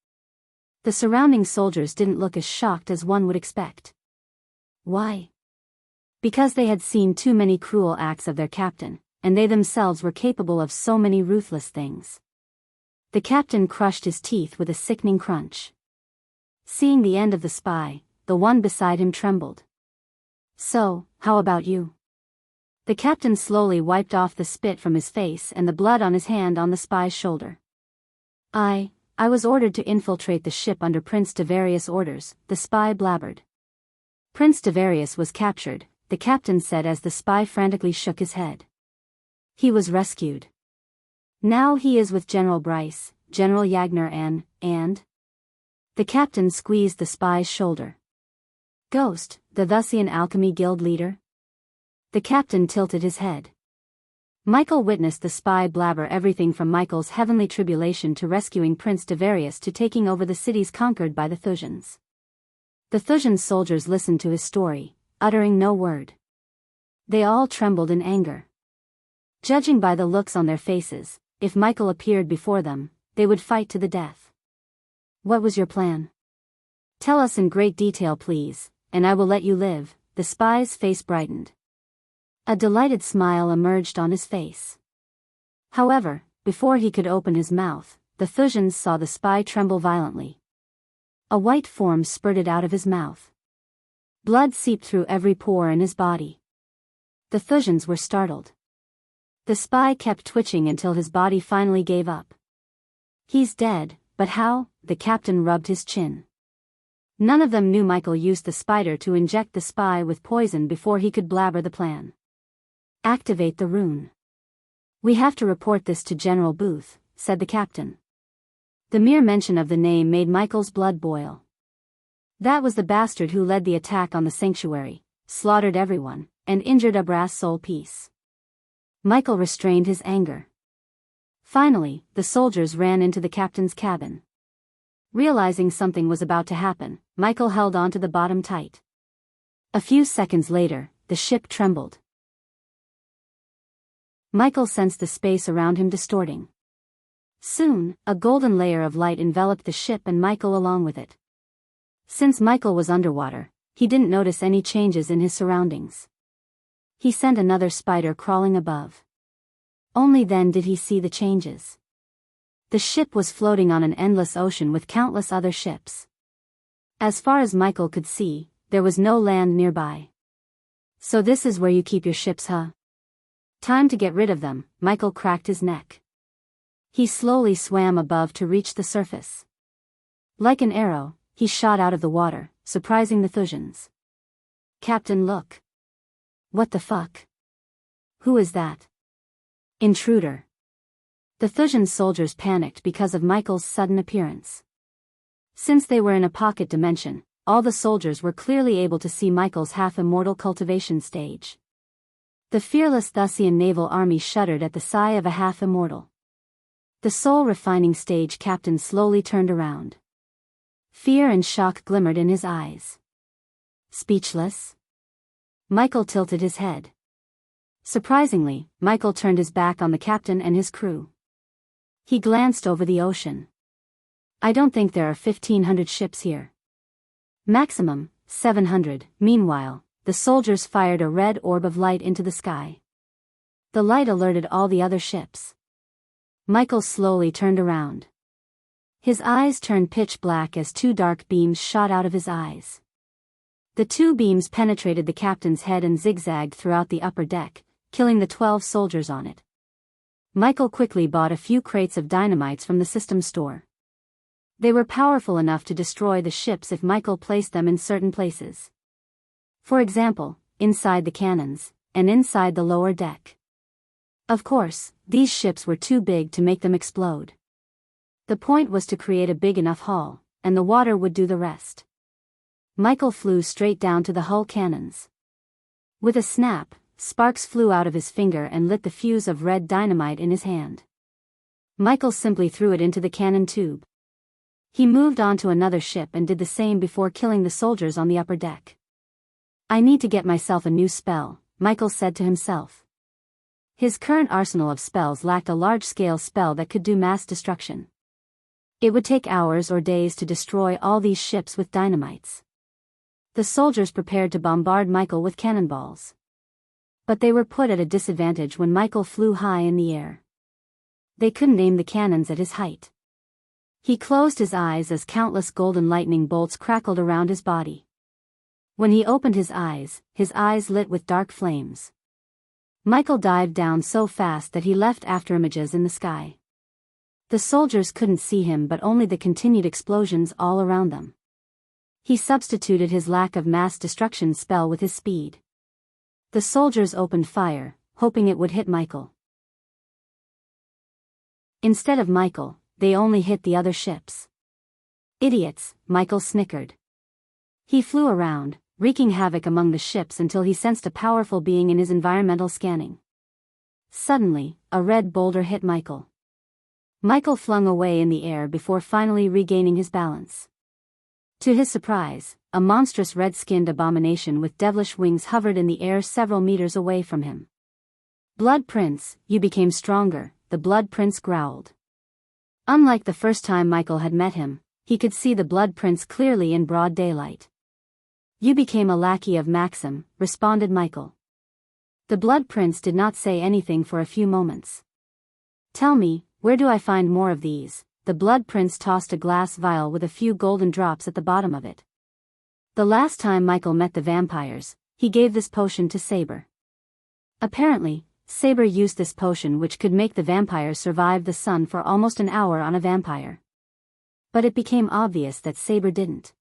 The surrounding soldiers didn't look as shocked as one would expect. Why? Because they had seen too many cruel acts of their captain, and they themselves were capable of so many ruthless things. The captain crushed his teeth with a sickening crunch. Seeing the end of the spy, the one beside him trembled. "So, how about you?" The captain slowly wiped off the spit from his face and the blood on his hand on the spy's shoulder. I was ordered to infiltrate the ship under Prince Devarius' orders," the spy blabbered. "Prince Devarius was captured," the captain said as the spy frantically shook his head. "He was rescued. Now he is with General Bryce, General Yagner and... The captain squeezed the spy's shoulder. "Ghost, the Thusian Alchemy Guild leader?" The captain tilted his head. Michael witnessed the spy blabber everything from Michael's heavenly tribulation to rescuing Prince Devarius to taking over the cities conquered by the Thusians. The Thusian soldiers listened to his story, uttering no word. They all trembled in anger. Judging by the looks on their faces, if Michael appeared before them, they would fight to the death. "What was your plan? Tell us in great detail please, and I will let you live." The spy's face brightened. A delighted smile emerged on his face. However, before he could open his mouth, the Thusians saw the spy tremble violently. A white form spurted out of his mouth. Blood seeped through every pore in his body. The Thusians were startled. The spy kept twitching until his body finally gave up. "He's dead, but how?" The captain rubbed his chin. None of them knew Michael used the spider to inject the spy with poison before he could blabber the plan. "Activate the rune. We have to report this to General Booth," said the captain. The mere mention of the name made Michael's blood boil. That was the bastard who led the attack on the sanctuary, slaughtered everyone, and injured a brass soul piece. Michael restrained his anger. Finally, the soldiers ran into the captain's cabin. Realizing something was about to happen, Michael held onto the bottom tight. A few seconds later, the ship trembled. Michael sensed the space around him distorting. Soon, a golden layer of light enveloped the ship and Michael along with it. Since Michael was underwater, he didn't notice any changes in his surroundings. He sent another spider crawling above. Only then did he see the changes. The ship was floating on an endless ocean with countless other ships. As far as Michael could see, there was no land nearby. So this is where you keep your ships, huh? Time to get rid of them. Michael cracked his neck. He slowly swam above to reach the surface. Like an arrow, he shot out of the water, surprising the Thujans. Captain, look. What the fuck? Who is that? Intruder. The Thujan soldiers panicked because of Michael's sudden appearance. Since they were in a pocket dimension, all the soldiers were clearly able to see Michael's half-immortal cultivation stage. The fearless Thusian naval army shuddered at the sigh of a half-immortal. The soul-refining stage captain slowly turned around. Fear and shock glimmered in his eyes. Speechless? Michael tilted his head. Surprisingly, Michael turned his back on the captain and his crew. He glanced over the ocean. I don't think there are 1,500 ships here. Maximum, 700. Meanwhile, the soldiers fired a red orb of light into the sky. The light alerted all the other ships. Michael slowly turned around. His eyes turned pitch black as two dark beams shot out of his eyes. The two beams penetrated the captain's head and zigzagged throughout the upper deck, killing the 12 soldiers on it. Michael quickly bought a few crates of dynamites from the system store. They were powerful enough to destroy the ships if Michael placed them in certain places. For example, inside the cannons, and inside the lower deck. Of course, these ships were too big to make them explode. The point was to create a big enough hull, and the water would do the rest. Michael flew straight down to the hull cannons. With a snap, sparks flew out of his finger and lit the fuse of red dynamite in his hand. Michael simply threw it into the cannon tube. He moved on to another ship and did the same before killing the soldiers on the upper deck. I need to get myself a new spell, Michael said to himself. His current arsenal of spells lacked a large-scale spell that could do mass destruction. It would take hours or days to destroy all these ships with dynamites. The soldiers prepared to bombard Michael with cannonballs. But they were put at a disadvantage when Michael flew high in the air. They couldn't aim the cannons at his height. He closed his eyes as countless golden lightning bolts crackled around his body. When he opened his eyes lit with dark flames. Michael dived down so fast that he left afterimages in the sky. The soldiers couldn't see him but only the continued explosions all around them. He substituted his lack of mass destruction spell with his speed. The soldiers opened fire, hoping it would hit Michael. Instead of Michael, they only hit the other ships. Idiots, Michael snickered. He flew around, wreaking havoc among the ships until he sensed a powerful being in his environmental scanning. Suddenly, a red boulder hit Michael. Michael flung away in the air before finally regaining his balance. To his surprise, a monstrous red-skinned abomination with devilish wings hovered in the air several meters away from him. Blood Prince, you became stronger, the Blood Prince growled. Unlike the first time Michael had met him, he could see the Blood Prince clearly in broad daylight. You became a lackey of Maxim, responded Michael. The Blood Prince did not say anything for a few moments. Tell me, where do I find more of these? The Blood Prince tossed a glass vial with a few golden drops at the bottom of it. The last time Michael met the vampires, he gave this potion to Saber. Apparently, Saber used this potion which could make the vampires survive the sun for almost an hour on a vampire. But it became obvious that Saber didn't.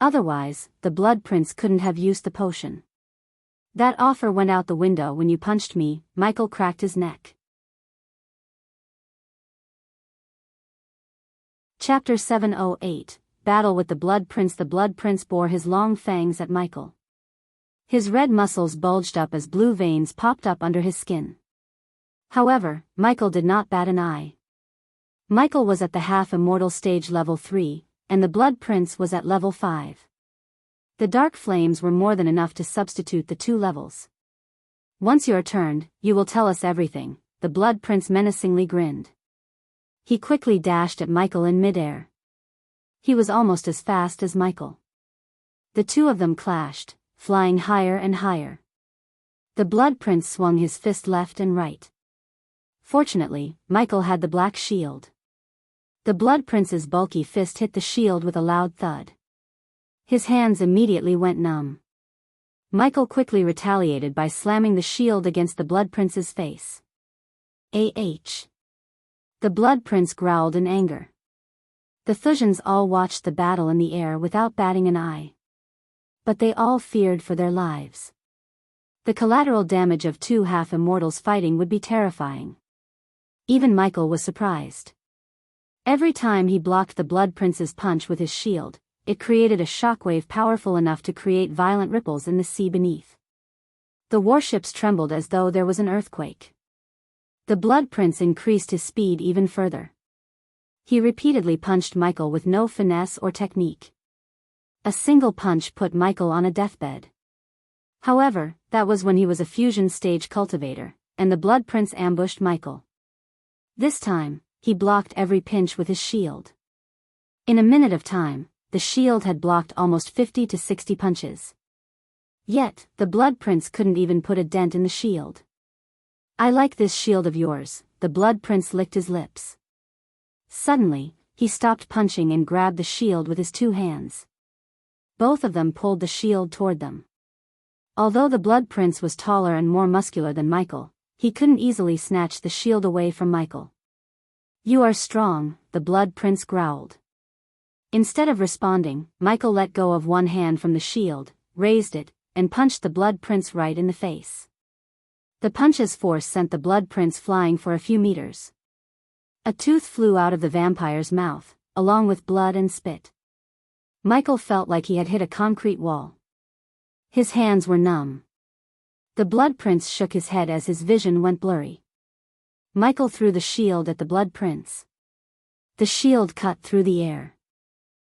Otherwise, the Blood Prince couldn't have used the potion. That offer went out the window when you punched me, Michael cracked his neck. Chapter 708, Battle with the Blood Prince. The Blood Prince bore his long fangs at Michael. His red muscles bulged up as blue veins popped up under his skin. However, Michael did not bat an eye. Michael was at the half-immortal stage level 3, and the Blood Prince was at level 5. The dark flames were more than enough to substitute the two levels. Once you're turned, you will tell us everything, the Blood Prince menacingly grinned. He quickly dashed at Michael in midair. He was almost as fast as Michael. The two of them clashed, flying higher and higher. The Blood Prince swung his fist left and right. Fortunately, Michael had the black shield. The Blood Prince's bulky fist hit the shield with a loud thud. His hands immediately went numb. Michael quickly retaliated by slamming the shield against the Blood Prince's face. The Blood Prince growled in anger. The Thujans all watched the battle in the air without batting an eye. But they all feared for their lives. The collateral damage of two half-immortals fighting would be terrifying. Even Michael was surprised. Every time he blocked the Blood Prince's punch with his shield, it created a shockwave powerful enough to create violent ripples in the sea beneath. The warships trembled as though there was an earthquake. The Blood Prince increased his speed even further. He repeatedly punched Michael with no finesse or technique. A single punch put Michael on a deathbed. However, that was when he was a fusion stage cultivator, and the Blood Prince ambushed Michael. This time, he blocked every pinch with his shield. In a minute of time, the shield had blocked almost 50 to 60 punches. Yet, the Blood Prince couldn't even put a dent in the shield. "I like this shield of yours," the Blood Prince licked his lips. Suddenly, he stopped punching and grabbed the shield with his two hands. Both of them pulled the shield toward them. Although the Blood Prince was taller and more muscular than Michael, he couldn't easily snatch the shield away from Michael. "You are strong," the Blood Prince growled. Instead of responding, Michael let go of one hand from the shield, raised it, and punched the Blood Prince right in the face. The punch's force sent the Blood Prince flying for a few meters. A tooth flew out of the vampire's mouth, along with blood and spit. Michael felt like he had hit a concrete wall. His hands were numb. The Blood Prince shook his head as his vision went blurry. Michael threw the shield at the Blood Prince. The shield cut through the air.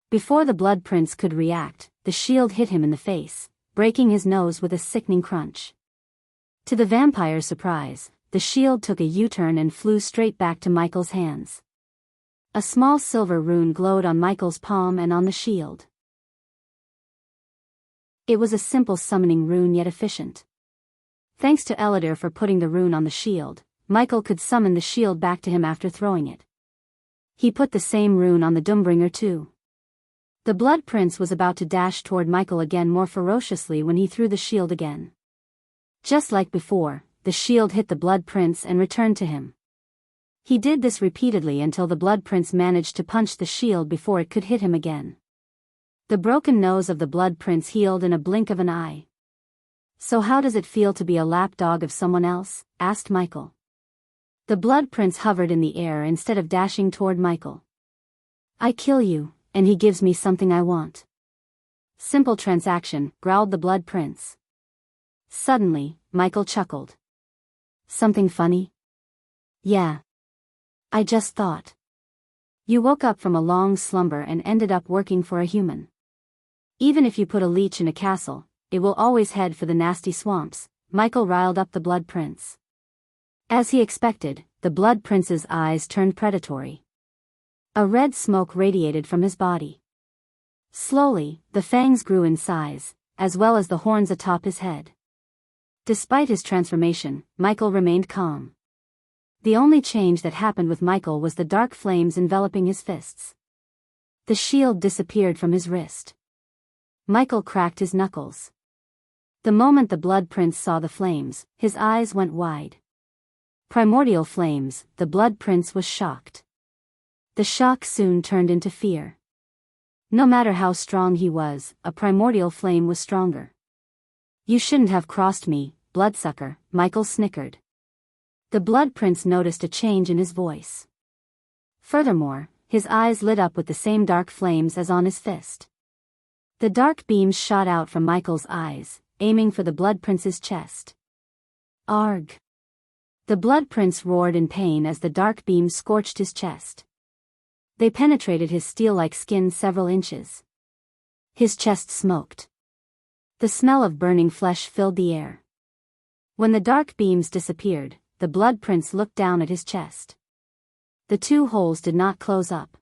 Before the Blood Prince could react, the shield hit him in the face, breaking his nose with a sickening crunch. To the vampire's surprise, the shield took a U-turn and flew straight back to Michael's hands. A small silver rune glowed on Michael's palm and on the shield. It was a simple summoning rune yet efficient. Thanks to Eladir for putting the rune on the shield, Michael could summon the shield back to him after throwing it. He put the same rune on the Doombringer too. The Blood Prince was about to dash toward Michael again more ferociously when he threw the shield again. Just like before, the shield hit the Blood Prince and returned to him. He did this repeatedly until the Blood Prince managed to punch the shield before it could hit him again. The broken nose of the Blood Prince healed in a blink of an eye. "So how does it feel to be a lapdog of someone else?" asked Michael. The Blood Prince hovered in the air instead of dashing toward Michael. "I kill you, and he gives me something I want." "Simple transaction," growled the Blood Prince. Suddenly, Michael chuckled. "Something funny?" "Yeah. I just thought. You woke up from a long slumber and ended up working for a human. Even if you put a leech in a castle, it will always head for the nasty swamps." Michael riled up the Blood Prince. As he expected, the Blood Prince's eyes turned predatory. A red smoke radiated from his body. Slowly, the fangs grew in size, as well as the horns atop his head. Despite his transformation, Michael remained calm. The only change that happened with Michael was the dark flames enveloping his fists. The shield disappeared from his wrist. Michael cracked his knuckles. The moment the Blood Prince saw the flames, his eyes went wide. Primordial flames, the Blood Prince was shocked. The shock soon turned into fear. No matter how strong he was, a primordial flame was stronger. "You shouldn't have crossed me, bloodsucker," Michael snickered. The Blood Prince noticed a change in his voice. Furthermore, his eyes lit up with the same dark flames as on his fist. The dark beams shot out from Michael's eyes, aiming for the Blood Prince's chest. "Arg!" The Blood Prince roared in pain as the dark beams scorched his chest. They penetrated his steel-like skin several inches. His chest smoked. The smell of burning flesh filled the air. When the dark beams disappeared, the Blood Prince looked down at his chest. The two holes did not close up.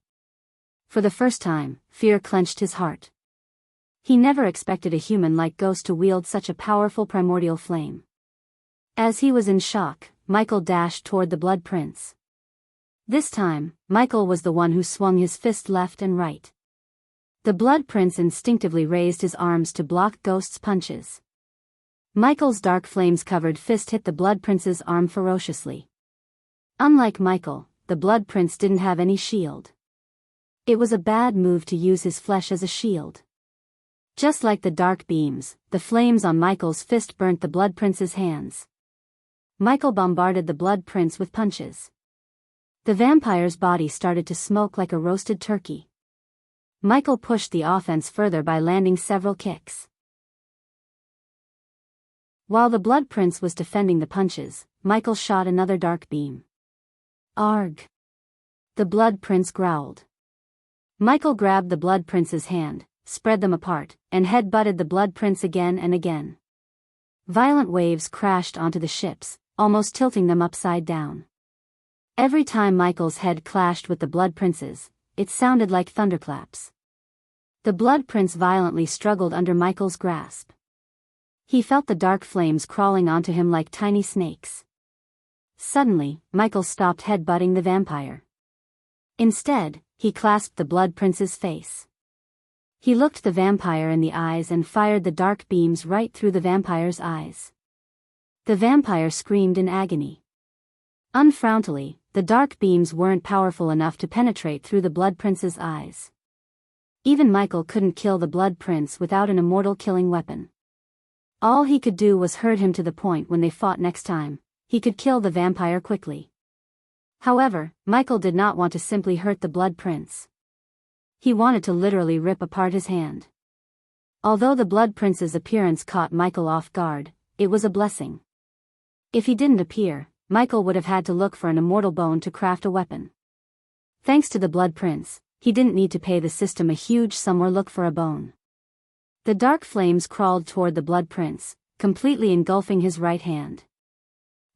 For the first time, fear clenched his heart. He never expected a human like Ghost to wield such a powerful primordial flame. As he was in shock, Michael dashed toward the Blood Prince. This time, Michael was the one who swung his fist left and right. The Blood Prince instinctively raised his arms to block Ghost's punches. Michael's dark flames-covered fist hit the Blood Prince's arm ferociously. Unlike Michael, the Blood Prince didn't have any shield. It was a bad move to use his flesh as a shield. Just like the dark beams, the flames on Michael's fist burnt the Blood Prince's hands. Michael bombarded the Blood Prince with punches. The vampire's body started to smoke like a roasted turkey. Michael pushed the offense further by landing several kicks. While the Blood Prince was defending the punches, Michael shot another dark beam. Arg! The Blood Prince growled. Michael grabbed the Blood Prince's hand, spread them apart, and head-butted the Blood Prince again and again. Violent waves crashed onto the ships, almost tilting them upside down. Every time Michael's head clashed with the Blood Prince's, it sounded like thunderclaps. The Blood Prince violently struggled under Michael's grasp. He felt the dark flames crawling onto him like tiny snakes. Suddenly, Michael stopped head-butting the vampire. Instead, he clasped the Blood Prince's face. He looked the vampire in the eyes and fired the dark beams right through the vampire's eyes. The vampire screamed in agony. Unfrontally, the dark beams weren't powerful enough to penetrate through the Blood Prince's eyes. Even Michael couldn't kill the Blood Prince without an immortal killing weapon. All he could do was hurt him to the point when they fought next time, he could kill the vampire quickly. However, Michael did not want to simply hurt the Blood Prince. He wanted to literally rip apart his hand. Although the Blood Prince's appearance caught Michael off guard, it was a blessing. If he didn't appear, Michael would have had to look for an immortal bone to craft a weapon. Thanks to the Blood Prince, he didn't need to pay the system a huge sum or look for a bone. The dark flames crawled toward the Blood Prince, completely engulfing his right hand.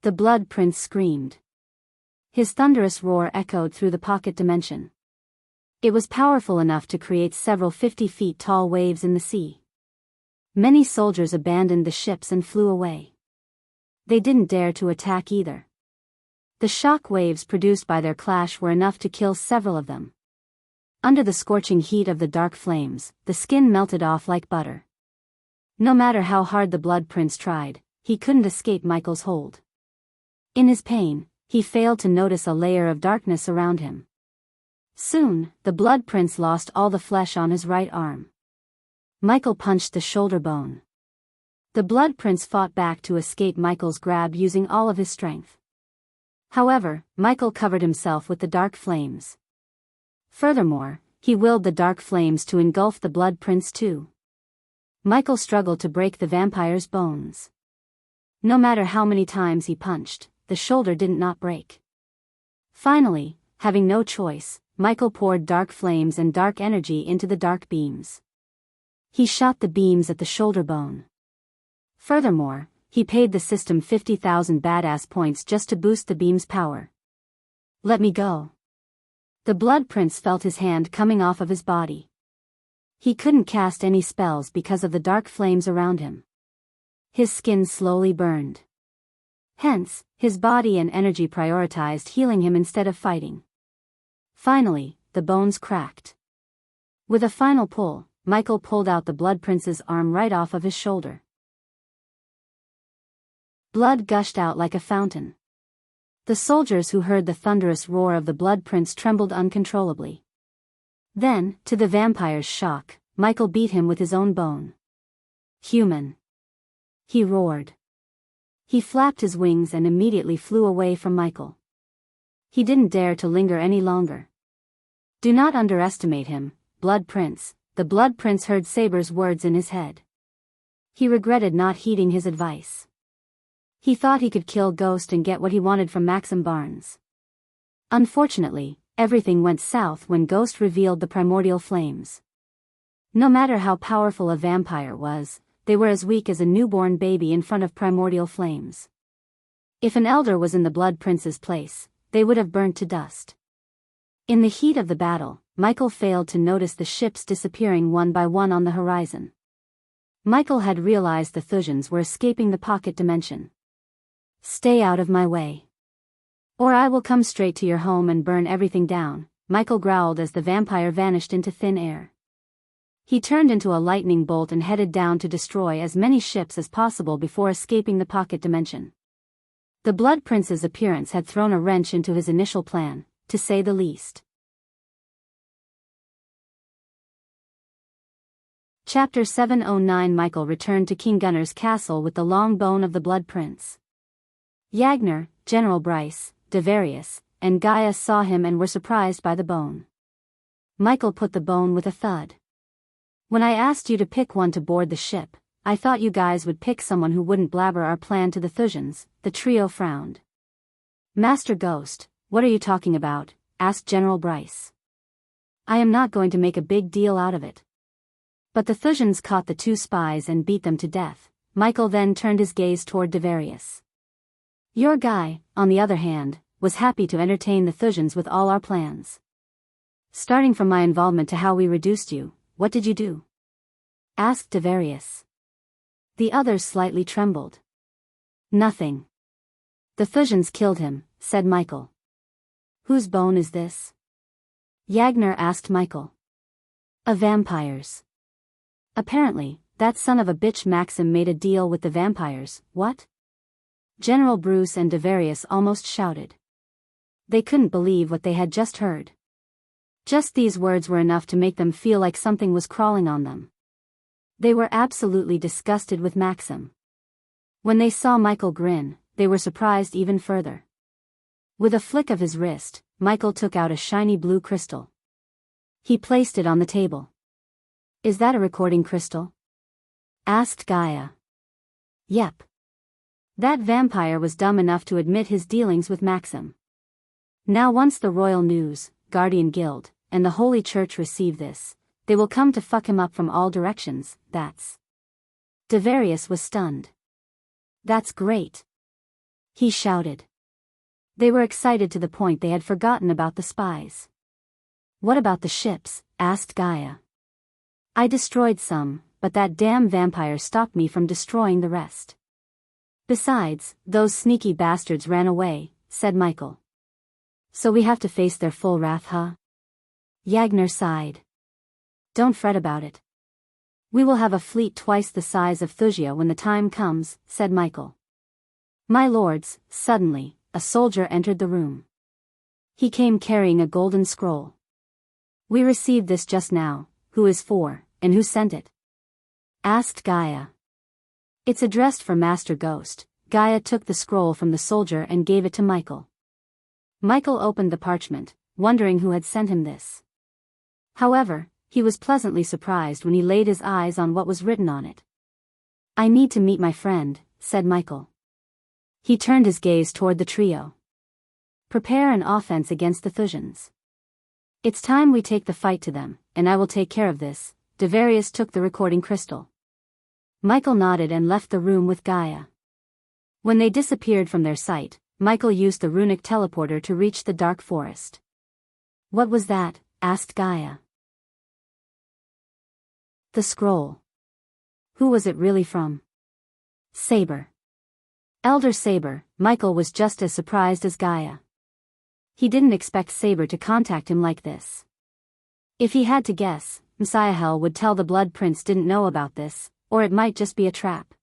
The Blood Prince screamed. His thunderous roar echoed through the pocket dimension. It was powerful enough to create several 50-feet-tall waves in the sea. Many soldiers abandoned the ships and flew away. They didn't dare to attack either. The shock waves produced by their clash were enough to kill several of them. Under the scorching heat of the dark flames, the skin melted off like butter. No matter how hard the Blood Prince tried, he couldn't escape Michael's hold. In his pain, he failed to notice a layer of darkness around him. Soon, the Blood Prince lost all the flesh on his right arm. Michael punched the shoulder bone. The Blood Prince fought back to escape Michael's grab using all of his strength. However, Michael covered himself with the dark flames. Furthermore, he willed the dark flames to engulf the Blood Prince too. Michael struggled to break the vampire's bones. No matter how many times he punched, the shoulder didn't not break. Finally, having no choice, Michael poured dark flames and dark energy into the dark beams. He shot the beams at the shoulder bone. Furthermore, he paid the system 50,000 badass points just to boost the beam's power. Let me go. The Blood Prince felt his hand coming off of his body. He couldn't cast any spells because of the dark flames around him. His skin slowly burned. Hence, his body and energy prioritized healing him instead of fighting. Finally, the bones cracked. With a final pull, Michael pulled out the Blood Prince's arm right off of his shoulder. Blood gushed out like a fountain. The soldiers who heard the thunderous roar of the Blood Prince trembled uncontrollably. Then, to the vampire's shock, Michael beat him with his own bone. Human! He roared. He flapped his wings and immediately flew away from Michael. He didn't dare to linger any longer. Do not underestimate him, Blood Prince. The Blood Prince heard Saber's words in his head. He regretted not heeding his advice. He thought he could kill Ghost and get what he wanted from Maxim Barnes. Unfortunately, everything went south when Ghost revealed the primordial flames. No matter how powerful a vampire was, they were as weak as a newborn baby in front of primordial flames. If an elder was in the Blood Prince's place, they would have burnt to dust. In the heat of the battle, Michael failed to notice the ships disappearing one by one on the horizon. Michael had realized the Thusians were escaping the pocket dimension. Stay out of my way. Or I will come straight to your home and burn everything down, Michael growled as the vampire vanished into thin air. He turned into a lightning bolt and headed down to destroy as many ships as possible before escaping the pocket dimension. The Blood Prince's appearance had thrown a wrench into his initial plan, to say the least. Chapter 709 Michael returned to King Gunnar's castle with the long bone of the Blood Prince. Yagner, General Bryce, Devarius, and Gaia saw him and were surprised by the bone. Michael put the bone with a thud. When I asked you to pick one to board the ship, I thought you guys would pick someone who wouldn't blabber our plan to the Thusians, the trio frowned. Master Ghost, what are you talking about? Asked General Bryce. I am not going to make a big deal out of it. But the Thusians caught the two spies and beat them to death. Michael then turned his gaze toward Devarius. Your guy, on the other hand, was happy to entertain the Thusians with all our plans. Starting from my involvement to how we reduced you, what did you do? Asked Devarius. The others slightly trembled. Nothing. The Thusians killed him, said Michael. Whose bone is this? Yagner asked Michael. A vampire's. Apparently, that son of a bitch Maxim made a deal with the vampires, what? General Bruce and Devarius almost shouted. They couldn't believe what they had just heard. Just these words were enough to make them feel like something was crawling on them. They were absolutely disgusted with Maxim. When they saw Michael grin, they were surprised even further. With a flick of his wrist, Michael took out a shiny blue crystal. He placed it on the table. Is that a recording crystal? Asked Gaia. Yep. That vampire was dumb enough to admit his dealings with Maxim. Now once the Royal News, Guardian Guild, and the Holy Church receive this, they will come to fuck him up from all directions, that's. Devarius was stunned. That's great. He shouted. They were excited to the point they had forgotten about the spies. What about the ships? Asked Gaia. I destroyed some, but that damn vampire stopped me from destroying the rest. Besides, those sneaky bastards ran away, said Michael. So we have to face their full wrath, huh? Yagner sighed. Don't fret about it. We will have a fleet twice the size of Thusia when the time comes, said Michael. My lords, suddenly, a soldier entered the room. He came carrying a golden scroll. We received this just now. Who is for, and who sent it? Asked Gaia. It's addressed for Master Ghost. Gaia took the scroll from the soldier and gave it to Michael. Michael opened the parchment, wondering who had sent him this. However, he was pleasantly surprised when he laid his eyes on what was written on it. I need to meet my friend, said Michael. He turned his gaze toward the trio. Prepare an offense against the Thusians. It's time we take the fight to them, and I will take care of this. Devarius took the recording crystal. Michael nodded and left the room with Gaia. When they disappeared from their sight, Michael used the runic teleporter to reach the dark forest. What was that? Asked Gaia. The scroll. Who was it really from? Saber. Elder Saber. Michael was just as surprised as Gaia. He didn't expect Saber to contact him like this. If he had to guess, Messiahel would tell the Blood Prince didn't know about this, or it might just be a trap.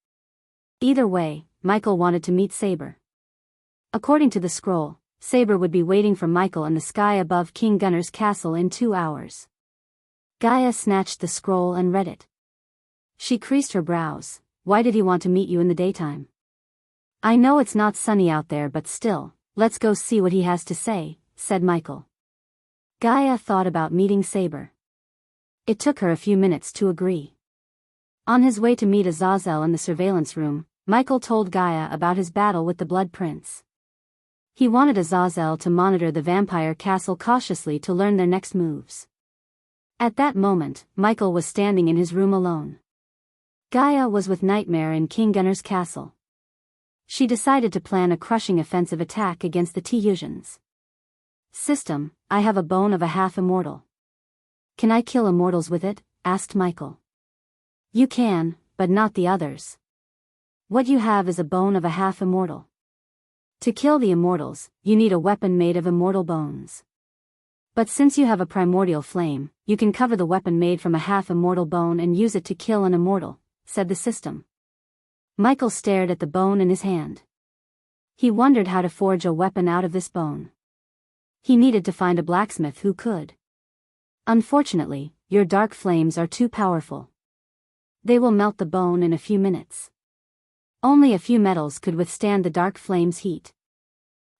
Either way, Michael wanted to meet Saber. According to the scroll, Saber would be waiting for Michael in the sky above King Gunnar's castle in 2 hours. Gaia snatched the scroll and read it. She creased her brows. Why did he want to meet you in the daytime? I know it's not sunny out there, but still, let's go see what he has to say, said Michael. Gaia thought about meeting Saber. It took her a few minutes to agree. On his way to meet Azazel in the surveillance room, Michael told Gaia about his battle with the Blood Prince. He wanted Azazel to monitor the vampire castle cautiously to learn their next moves. At that moment, Michael was standing in his room alone. Gaia was with Nightmare in King Gunnar's castle. She decided to plan a crushing offensive attack against the Thusians. System, I have a bone of a half-immortal. Can I kill immortals with it? Asked Michael. You can, but not the others. What you have is a bone of a half-immortal. To kill the immortals, you need a weapon made of immortal bones. But since you have a primordial flame, you can cover the weapon made from a half-immortal bone and use it to kill an immortal, said the system. Michael stared at the bone in his hand. He wondered how to forge a weapon out of this bone. He needed to find a blacksmith who could. Unfortunately, your dark flames are too powerful. They will melt the bone in a few minutes. Only a few metals could withstand the dark flame's heat.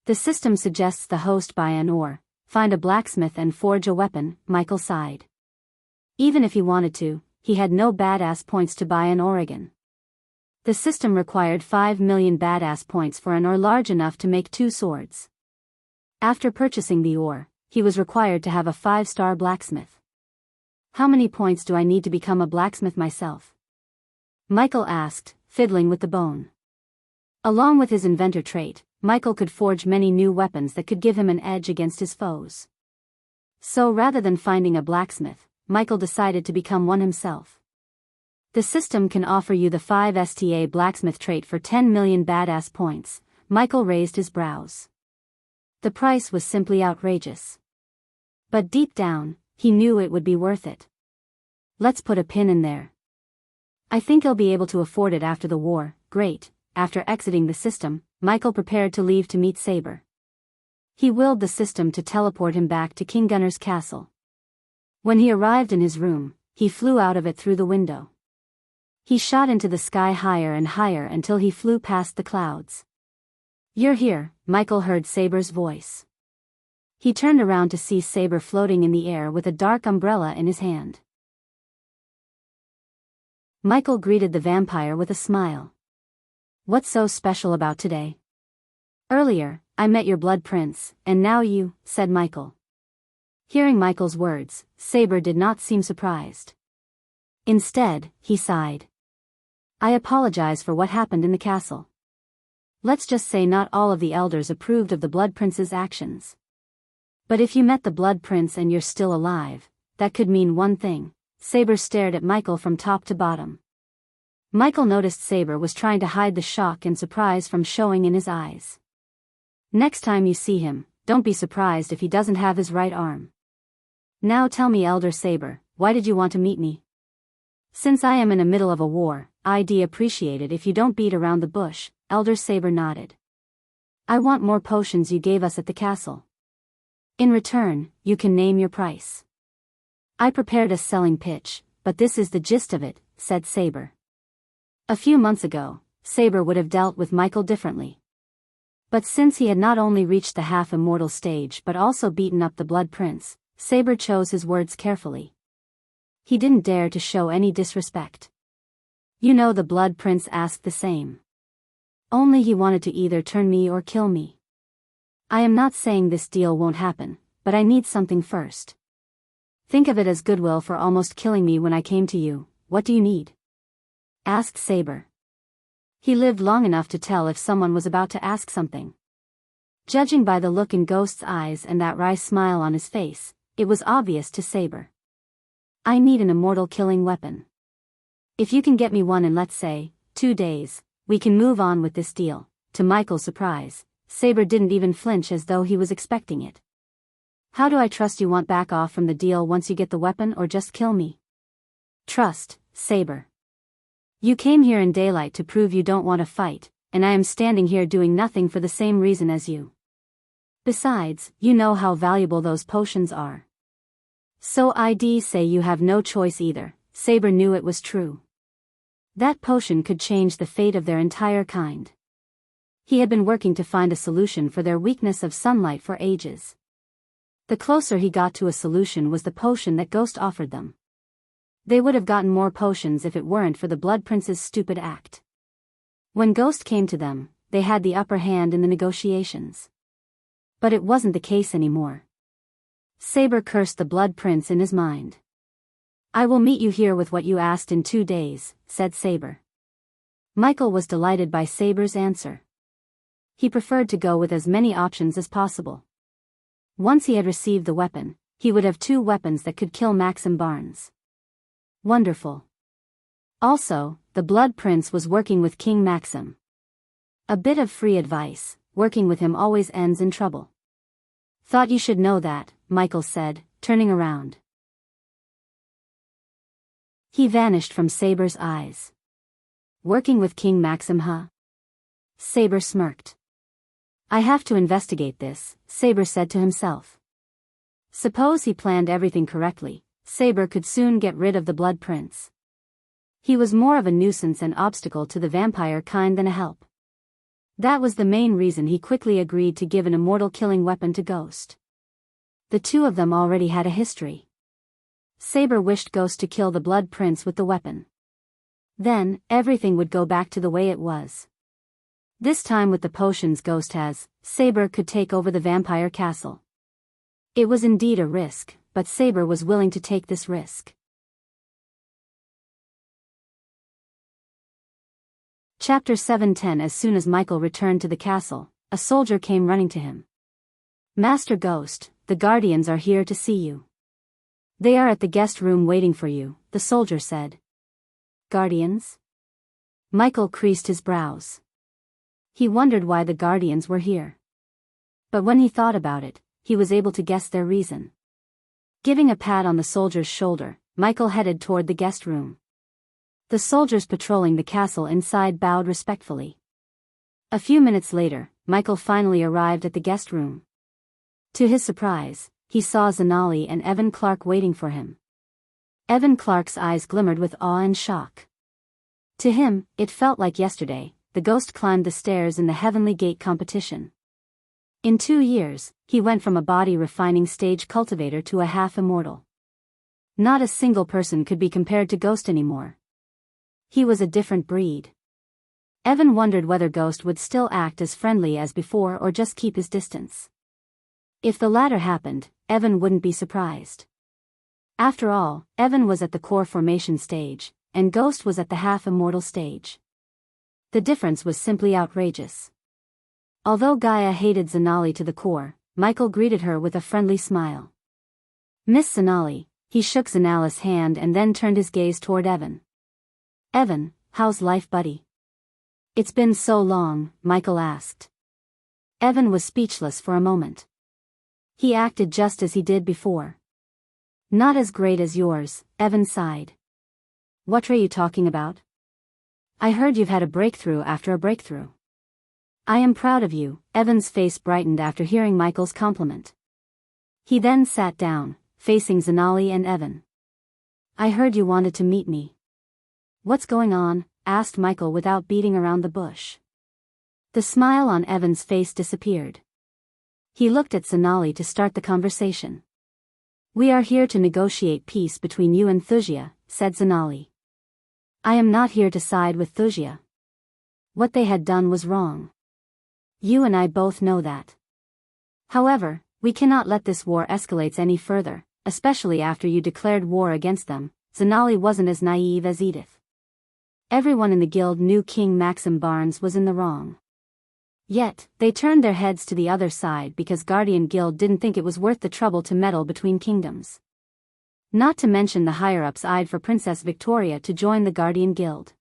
The system suggests the host buy an ore, find a blacksmith and forge a weapon, Michael sighed. Even if he wanted to, he had no badass points to buy an Oregon. The system required 5 million badass points for an ore large enough to make 2 swords. After purchasing the ore, he was required to have a 5-star blacksmith. How many points do I need to become a blacksmith myself? Michael asked, fiddling with the bone. Along with his inventor trait, Michael could forge many new weapons that could give him an edge against his foes. So rather than finding a blacksmith, Michael decided to become one himself. The system can offer you the 5-sta blacksmith trait for 10 million badass points. Michael raised his brows. The price was simply outrageous. But deep down, he knew it would be worth it. Let's put a pin in there. I think he'll be able to afford it after the war. Great. After exiting the system, Michael prepared to leave to meet Saber. He willed the system to teleport him back to King Gunnar's castle. When he arrived in his room, he flew out of it through the window. He shot into the sky higher and higher until he flew past the clouds. "You're here," Michael heard Saber's voice. He turned around to see Saber floating in the air with a dark umbrella in his hand. Michael greeted the vampire with a smile. "What's so special about today?" "Earlier, I met your blood prince, and now you," said Michael. Hearing Michael's words, Saber did not seem surprised. Instead, he sighed. "I apologize for what happened in the castle. Let's just say not all of the elders approved of the blood prince's actions. But if you met the blood prince and you're still alive, that could mean one thing." Saber stared at Michael from top to bottom. Michael noticed Saber was trying to hide the shock and surprise from showing in his eyes. "Next time you see him, don't be surprised if he doesn't have his right arm. Now tell me, Elder Saber, why did you want to meet me?" "Since I am in the middle of a war, I'd appreciate it if you don't beat around the bush," Elder Saber nodded. "I want more potions you gave us at the castle. In return, you can name your price." "I prepared a selling pitch, but this is the gist of it," said Saber. A few months ago, Saber would have dealt with Michael differently. But since he had not only reached the half-immortal stage but also beaten up the Blood Prince, Saber chose his words carefully. He didn't dare to show any disrespect. "You know the Blood Prince asked the same. Only he wanted to either turn me or kill me. I am not saying this deal won't happen, but I need something first. Think of it as goodwill for almost killing me when I came to you. What do you need?" asked Saber. He lived long enough to tell if someone was about to ask something. Judging by the look in Ghost's eyes and that wry smile on his face, it was obvious to Saber. "I need an immortal killing weapon. If you can get me one in, let's say, 2 days, we can move on with this deal." To Michael's surprise, Saber didn't even flinch as though he was expecting it. "How do I trust you won't back off from the deal once you get the weapon or just kill me?" "Trust, Saber. You came here in daylight to prove you don't want to fight, and I am standing here doing nothing for the same reason as you. Besides, you know how valuable those potions are. So I'd say you have no choice either." Saber knew it was true. That potion could change the fate of their entire kind. He had been working to find a solution for their weakness of sunlight for ages. The closer he got to a solution was the potion that Ghost offered them. They would have gotten more potions if it weren't for the Blood Prince's stupid act. When Ghost came to them, they had the upper hand in the negotiations. But it wasn't the case anymore. Saber cursed the Blood Prince in his mind. "I will meet you here with what you asked in 2 days, said Saber. Michael was delighted by Saber's answer. He preferred to go with as many options as possible. Once he had received the weapon, he would have 2 weapons that could kill Maxim Barnes. Wonderful. Also, the Blood Prince was working with King Maxim. A bit of free advice: working with him always ends in trouble. Thought you should know that, Michael said, turning around. He vanished from Saber's eyes. Working with King Maxim, huh? Saber smirked. I have to investigate this, Saber said to himself. Suppose he planned everything correctly, Saber could soon get rid of the Blood Prince. He was more of a nuisance and obstacle to the vampire kind than a help. That was the main reason he quickly agreed to give an immortal killing weapon to Ghost. The two of them already had a history. Saber wished Ghost to kill the Blood Prince with the weapon. Then, everything would go back to the way it was. This time with the potions Ghost has, Saber could take over the vampire castle. It was indeed a risk, but Saber was willing to take this risk. Chapter 7:10. As soon as Michael returned to the castle, a soldier came running to him. Master Ghost, the Guardians are here to see you. They are at the guest room waiting for you, the soldier said. Guardians? Michael creased his brows. He wondered why the Guardians were here. But when he thought about it, he was able to guess their reason. Giving a pat on the soldier's shoulder, Michael headed toward the guest room. The soldiers patrolling the castle inside bowed respectfully. A few minutes later, Michael finally arrived at the guest room. To his surprise, he saw Zanali and Evan Clark waiting for him. Evan Clark's eyes glimmered with awe and shock. To him, it felt like yesterday, the Ghost climbed the stairs in the Heavenly Gate competition. In 2 years, he went from a body-refining stage cultivator to a half-immortal. Not a single person could be compared to Ghost anymore. He was a different breed. Evan wondered whether Ghost would still act as friendly as before or just keep his distance. If the latter happened, Evan wouldn't be surprised. After all, Evan was at the core formation stage, and Ghost was at the half-immortal stage. The difference was simply outrageous. Although Gaia hated Zanali to the core, Michael greeted her with a friendly smile. Miss Zanali, he shook Zanali's hand and then turned his gaze toward Evan. Evan, how's life, buddy? It's been so long, Michael asked. Evan was speechless for a moment. He acted just as he did before. Not as great as yours, Evan sighed. What are you talking about? I heard you've had a breakthrough after a breakthrough. I am proud of you, Evan's face brightened after hearing Michael's compliment. He then sat down, facing Zanali and Evan. I heard you wanted to meet me. What's going on? Asked Michael without beating around the bush. The smile on Evan's face disappeared. He looked at Zanali to start the conversation. We are here to negotiate peace between you and Thusia, said Zanali. I am not here to side with Thusia. What they had done was wrong. You and I both know that. However, we cannot let this war escalate any further, especially after you declared war against them. Zanali wasn't as naive as Edith. Everyone in the guild knew King Maxim Barnes was in the wrong. Yet, they turned their heads to the other side because Guardian Guild didn't think it was worth the trouble to meddle between kingdoms. Not to mention the higher-ups eyed for Princess Victoria to join the Guardian Guild.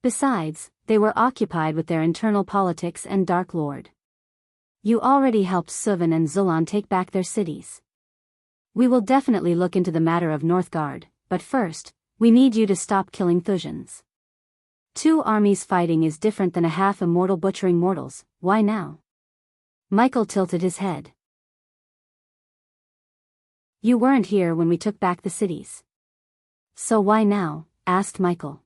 Besides, they were occupied with their internal politics and Dark Lord. You already helped Suvan and Zulon take back their cities. We will definitely look into the matter of Northgard, but first, we need you to stop killing Thusians. 2 armies fighting is different than a half-immortal butchering mortals. Why now? Michael tilted his head. You weren't here when we took back the cities. So why now? Asked Michael.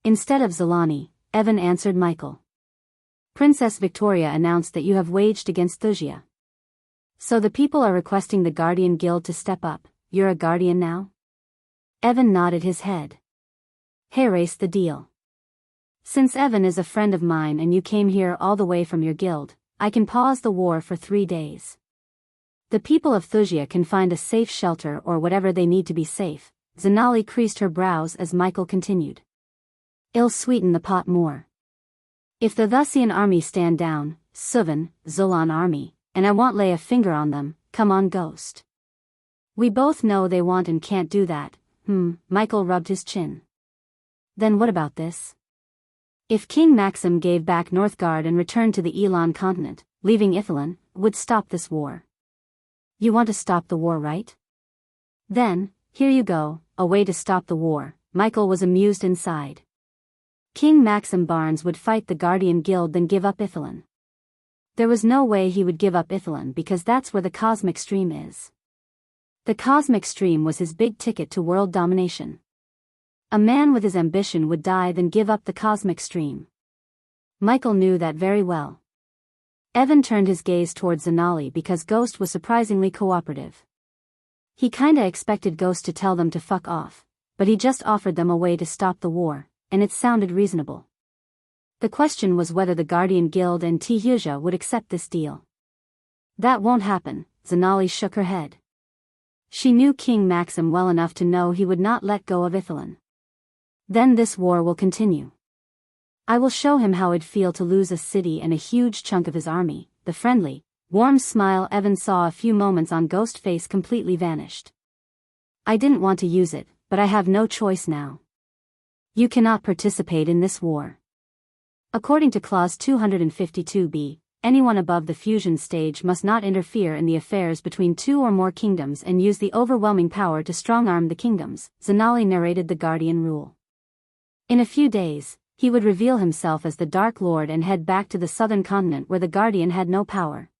Instead of Zelani, Evan answered Michael. Princess Victoria announced that you have waged against Thusia. So the people are requesting the Guardian Guild to step up. You're a guardian now? Evan nodded his head. Erase the deal. Since Evan is a friend of mine and you came here all the way from your guild, I can pause the war for 3 days. The people of Thusia can find a safe shelter or whatever they need to be safe. Zanali creased her brows as Michael continued. It'll sweeten the pot more. If the Thusian army stand down, Suvan, Zulon army, and I won't lay a finger on them, come on Ghost. We both know they want and can't do that. Michael rubbed his chin. Then what about this? If King Maxim gave back Northgard and returned to the Elon continent, leaving Ithilien, would stop this war. You want to stop the war, right? Then, here you go, a way to stop the war. Michael was amused inside. King Maxim Barnes would fight the Guardian Guild then give up Ithilien. There was no way he would give up Ithilien because that's where the cosmic stream is. The cosmic stream was his big ticket to world domination. A man with his ambition would die then give up the cosmic stream. Michael knew that very well. Evan turned his gaze towards Zanali because Ghost was surprisingly cooperative. He kinda expected Ghost to tell them to fuck off, but he just offered them a way to stop the war, and it sounded reasonable. The question was whether the Guardian Guild and Tihuja would accept this deal. That won't happen, Zanali shook her head. She knew King Maxim well enough to know he would not let go of Ithilien. Then this war will continue. I will show him how it'd feel to lose a city and a huge chunk of his army. The friendly, warm smile Evan saw a few moments on Ghost's face completely vanished. I didn't want to use it, but I have no choice now. You cannot participate in this war. According to Clause 252b, anyone above the fusion stage must not interfere in the affairs between two or more kingdoms and use the overwhelming power to strong-arm the kingdoms. Zanali narrated the Guardian rule. In a few days, he would reveal himself as the Dark Lord and head back to the southern continent where the Guardian had no power.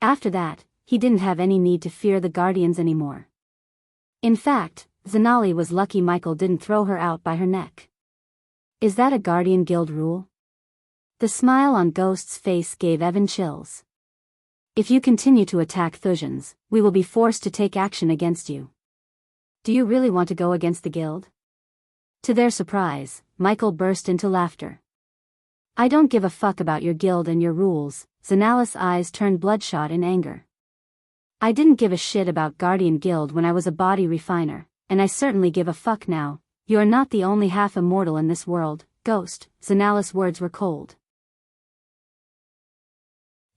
After that, he didn't have any need to fear the Guardians anymore. In fact, Zanali was lucky Michael didn't throw her out by her neck. Is that a Guardian Guild rule? The smile on Ghost's face gave Evan chills. If you continue to attack Thusians, we will be forced to take action against you. Do you really want to go against the guild? To their surprise, Michael burst into laughter. I don't give a fuck about your guild and your rules. Zanali's eyes turned bloodshot in anger. I didn't give a shit about Guardian Guild when I was a body refiner, and I certainly give a fuck now. You are not the only half immortal in this world, Ghost. Zanali's words were cold.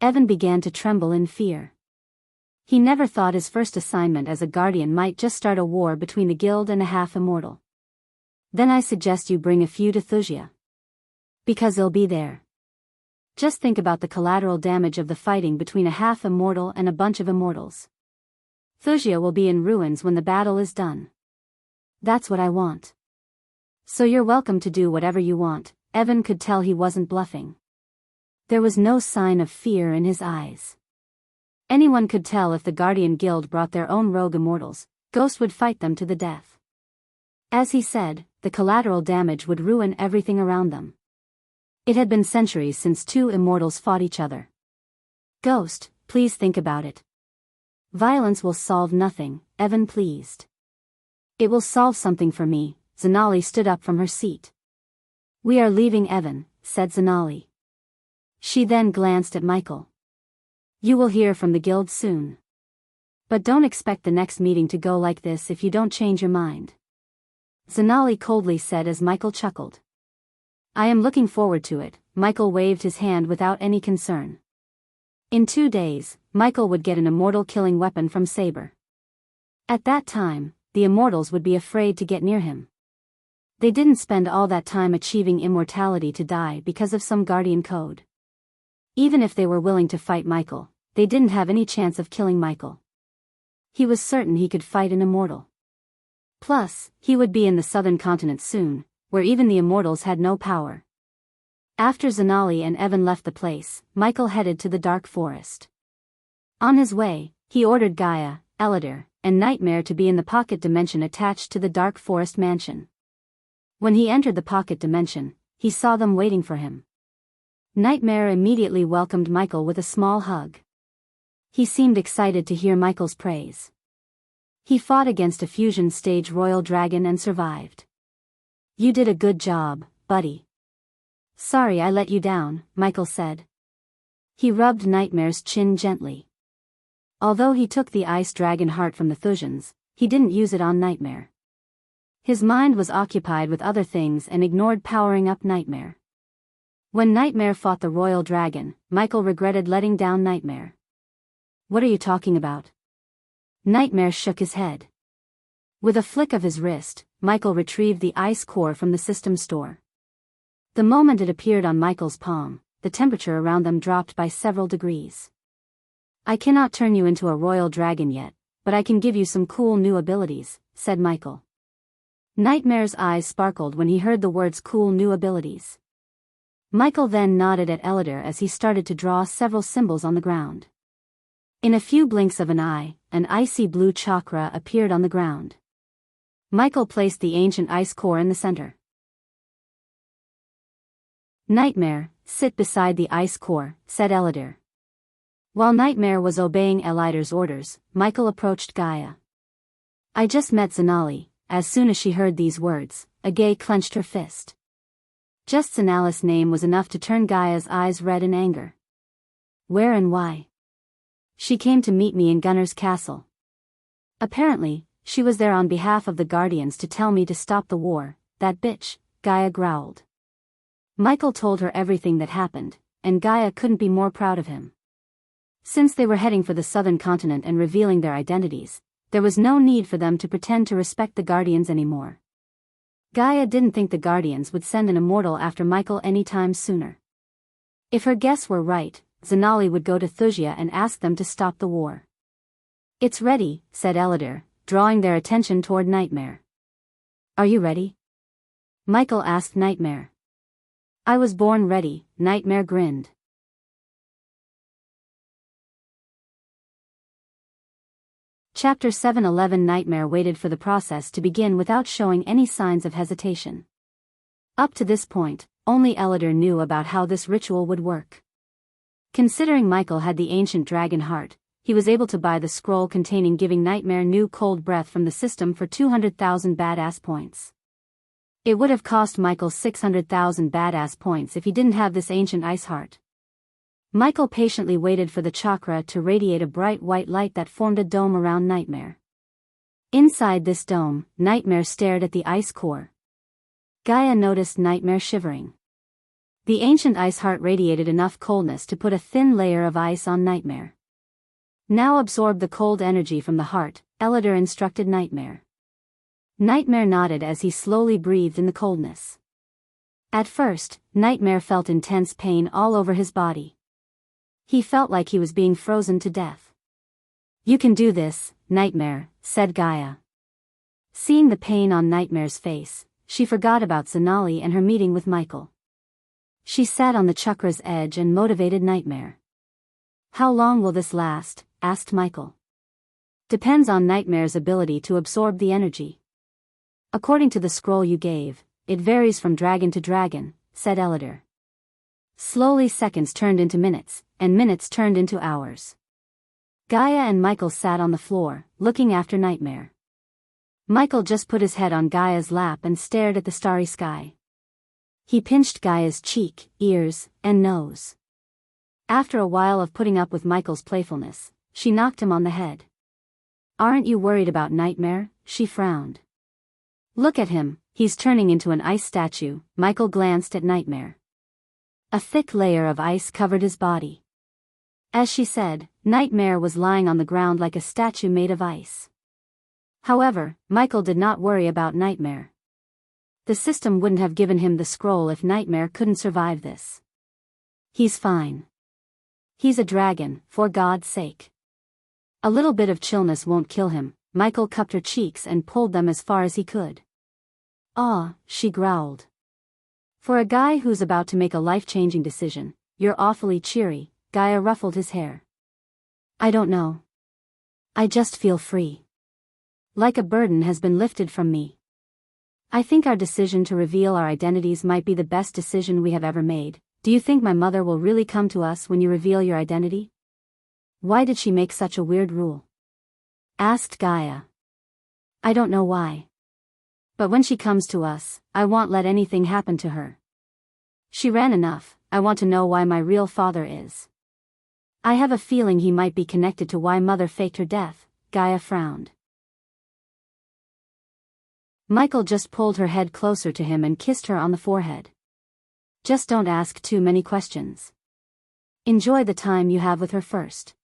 Evan began to tremble in fear. He never thought his first assignment as a guardian might just start a war between the guild and a half-immortal. Then I suggest you bring a few to Thusia. Because they'll be there. Just think about the collateral damage of the fighting between a half-immortal and a bunch of immortals. Thusia will be in ruins when the battle is done. That's what I want. So you're welcome to do whatever you want. Evan could tell he wasn't bluffing. There was no sign of fear in his eyes. Anyone could tell if the Guardian Guild brought their own rogue immortals, Ghost would fight them to the death. As he said, the collateral damage would ruin everything around them. It had been centuries since two immortals fought each other. Ghost, please think about it. Violence will solve nothing, Evan pleased. It will solve something for me. Zanali stood up from her seat. We are leaving, Evan, said Zanali. She then glanced at Michael. You will hear from the guild soon. But don't expect the next meeting to go like this if you don't change your mind. Zanali coldly said as Michael chuckled. I am looking forward to it. Michael waved his hand without any concern. In 2 days, Michael would get an immortal killing weapon from Saber. At that time, the immortals would be afraid to get near him. They didn't spend all that time achieving immortality to die because of some guardian code. Even if they were willing to fight Michael, they didn't have any chance of killing Michael. He was certain he could fight an immortal. Plus, he would be in the southern continent soon, where even the immortals had no power. After Zanali and Evan left the place, Michael headed to the dark forest. On his way, he ordered Gaia, Eladir, and Nightmare to be in the pocket dimension attached to the dark forest mansion. When he entered the pocket dimension, he saw them waiting for him. Nightmare immediately welcomed Michael with a small hug. He seemed excited to hear Michael's praise. He fought against a fusion stage royal dragon and survived. You did a good job, buddy. Sorry I let you down, Michael said. He rubbed Nightmare's chin gently. Although he took the ice dragon heart from the Thusians, he didn't use it on Nightmare. His mind was occupied with other things and ignored powering up Nightmare. When Nightmare fought the royal dragon, Michael regretted letting down Nightmare. What are you talking about? Nightmare shook his head. With a flick of his wrist, Michael retrieved the ice core from the system store. The moment it appeared on Michael's palm, the temperature around them dropped by several degrees. "I cannot turn you into a royal dragon yet, but I can give you some cool new abilities," said Michael. Nightmare's eyes sparkled when he heard the words cool new abilities. Michael then nodded at Ellider as he started to draw several symbols on the ground. In a few blinks of an eye, an icy blue chakra appeared on the ground. Michael placed the ancient ice core in the center. "Nightmare, sit beside the ice core," said Ellider. While Nightmare was obeying Ellider's orders, Michael approached Gaia. "I just met Zanali." As soon as she heard these words, Agay clenched her fist. Just Zanali's name was enough to turn Gaia's eyes red in anger. "Where and why?" "She came to meet me in Gunner's castle. Apparently, she was there on behalf of the Guardians to tell me to stop the war." "That bitch," Gaia growled. Michael told her everything that happened, and Gaia couldn't be more proud of him. Since they were heading for the southern continent and revealing their identities, there was no need for them to pretend to respect the Guardians anymore. Gaia didn't think the Guardians would send an immortal after Michael any time sooner. If her guess were right, Zanali would go to Thusia and ask them to stop the war. "It's ready," said Ellider, drawing their attention toward Nightmare. "Are you ready?" Michael asked Nightmare. "I was born ready," Nightmare grinned. Chapter 7:11 Nightmare waited for the process to begin without showing any signs of hesitation. Up to this point, only Ellider knew about how this ritual would work. Considering Michael had the ancient dragon heart, he was able to buy the scroll containing giving Nightmare new cold breath from the system for 200,000 badass points. It would have cost Michael 600,000 badass points if he didn't have this ancient ice heart. Michael patiently waited for the chakra to radiate a bright white light that formed a dome around Nightmare. Inside this dome, Nightmare stared at the ice core. Gaia noticed Nightmare shivering. The ancient ice heart radiated enough coldness to put a thin layer of ice on Nightmare. "Now absorb the cold energy from the heart," Ellider instructed Nightmare. Nightmare nodded as he slowly breathed in the coldness. At first, Nightmare felt intense pain all over his body. He felt like he was being frozen to death. "You can do this, Nightmare," said Gaia. Seeing the pain on Nightmare's face, she forgot about Zanali and her meeting with Michael. She sat on the chakra's edge and motivated Nightmare. "How long will this last?" asked Michael. "Depends on Nightmare's ability to absorb the energy. According to the scroll you gave, it varies from dragon to dragon," said Ellider. Slowly seconds turned into minutes, and minutes turned into hours. Gaia and Michael sat on the floor, looking after Nightmare. Michael just put his head on Gaia's lap and stared at the starry sky. He pinched Gaia's cheek, ears, and nose. After a while of putting up with Michael's playfulness, she knocked him on the head. "Aren't you worried about Nightmare?" she frowned. "Look at him, he's turning into an ice statue." Michael glanced at Nightmare. A thick layer of ice covered his body. As she said, Nightmare was lying on the ground like a statue made of ice. However, Michael did not worry about Nightmare. The system wouldn't have given him the scroll if Nightmare couldn't survive this. "He's fine. He's a dragon, for God's sake. A little bit of chillness won't kill him." Michael cupped her cheeks and pulled them as far as he could. "Aw," she growled. "For a guy who's about to make a life-changing decision, you're awfully cheery." Gaia ruffled his hair. "I don't know. I just feel free. Like a burden has been lifted from me. I think our decision to reveal our identities might be the best decision we have ever made." "Do you think my mother will really come to us when you reveal your identity? Why did she make such a weird rule?" asked Gaia. "I don't know why. But when she comes to us, I won't let anything happen to her. She ran enough. I want to know why my real father is. I have a feeling he might be connected to why Mother faked her death." Gaia frowned. Michael just pulled her head closer to him and kissed her on the forehead. "Just don't ask too many questions. Enjoy the time you have with her first.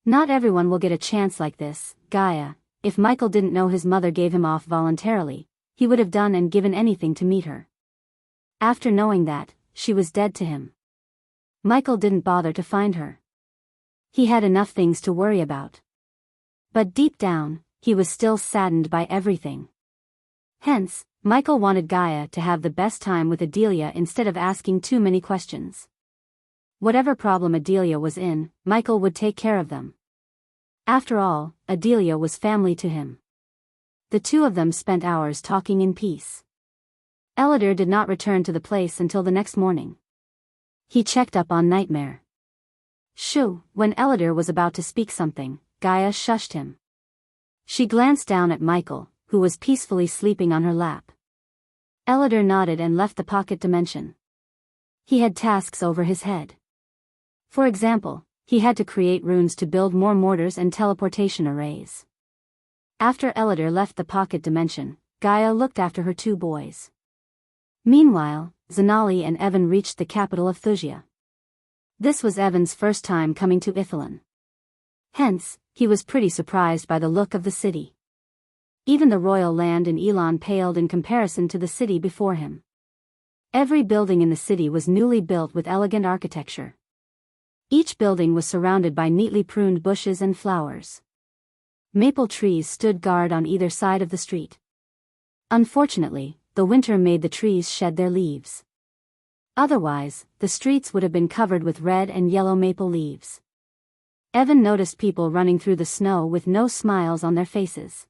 Not everyone will get a chance like this." Gaia, if Michael didn't know his mother gave him off voluntarily, he would have done and given anything to meet her. After knowing that, she was dead to him. Michael didn't bother to find her. He had enough things to worry about. But deep down, he was still saddened by everything. Hence, Michael wanted Gaia to have the best time with Adelia instead of asking too many questions. Whatever problem Adelia was in, Michael would take care of them. After all, Adelia was family to him. The two of them spent hours talking in peace. Ellider did not return to the place until the next morning. He checked up on Nightmare. Shoo, when Ellider was about to speak something, Gaia shushed him. She glanced down at Michael, who was peacefully sleeping on her lap. Ellider nodded and left the pocket dimension. He had tasks over his head. For example, he had to create runes to build more mortars and teleportation arrays. After Ellider left the pocket dimension, Gaia looked after her two boys. Meanwhile, Zanali and Evan reached the capital of Thusia. This was Evan's first time coming to Ithilien. Hence, he was pretty surprised by the look of the city. Even the royal land in Elon paled in comparison to the city before him. Every building in the city was newly built with elegant architecture. Each building was surrounded by neatly pruned bushes and flowers. Maple trees stood guard on either side of the street. Unfortunately, the winter made the trees shed their leaves. Otherwise, the streets would have been covered with red and yellow maple leaves. Evan noticed people running through the snow with no smiles on their faces.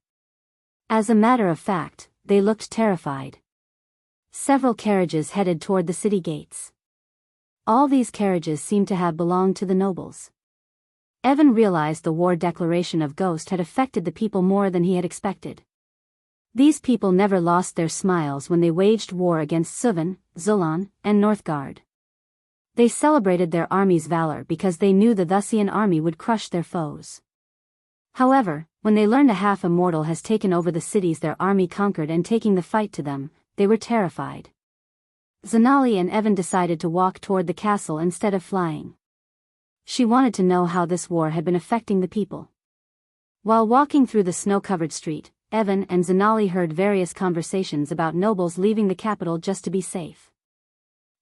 As a matter of fact, they looked terrified. Several carriages headed toward the city gates. All these carriages seemed to have belonged to the nobles. Evan realized the war declaration of Ghost had affected the people more than he had expected. These people never lost their smiles when they waged war against Suvan, Zulon, and Northgard. They celebrated their army's valor because they knew the Thusian army would crush their foes. However, when they learned a half-immortal has taken over the cities their army conquered and taking the fight to them, they were terrified. Zanali and Evan decided to walk toward the castle instead of flying. She wanted to know how this war had been affecting the people. While walking through the snow-covered street, Evan and Zanali heard various conversations about nobles leaving the capital just to be safe.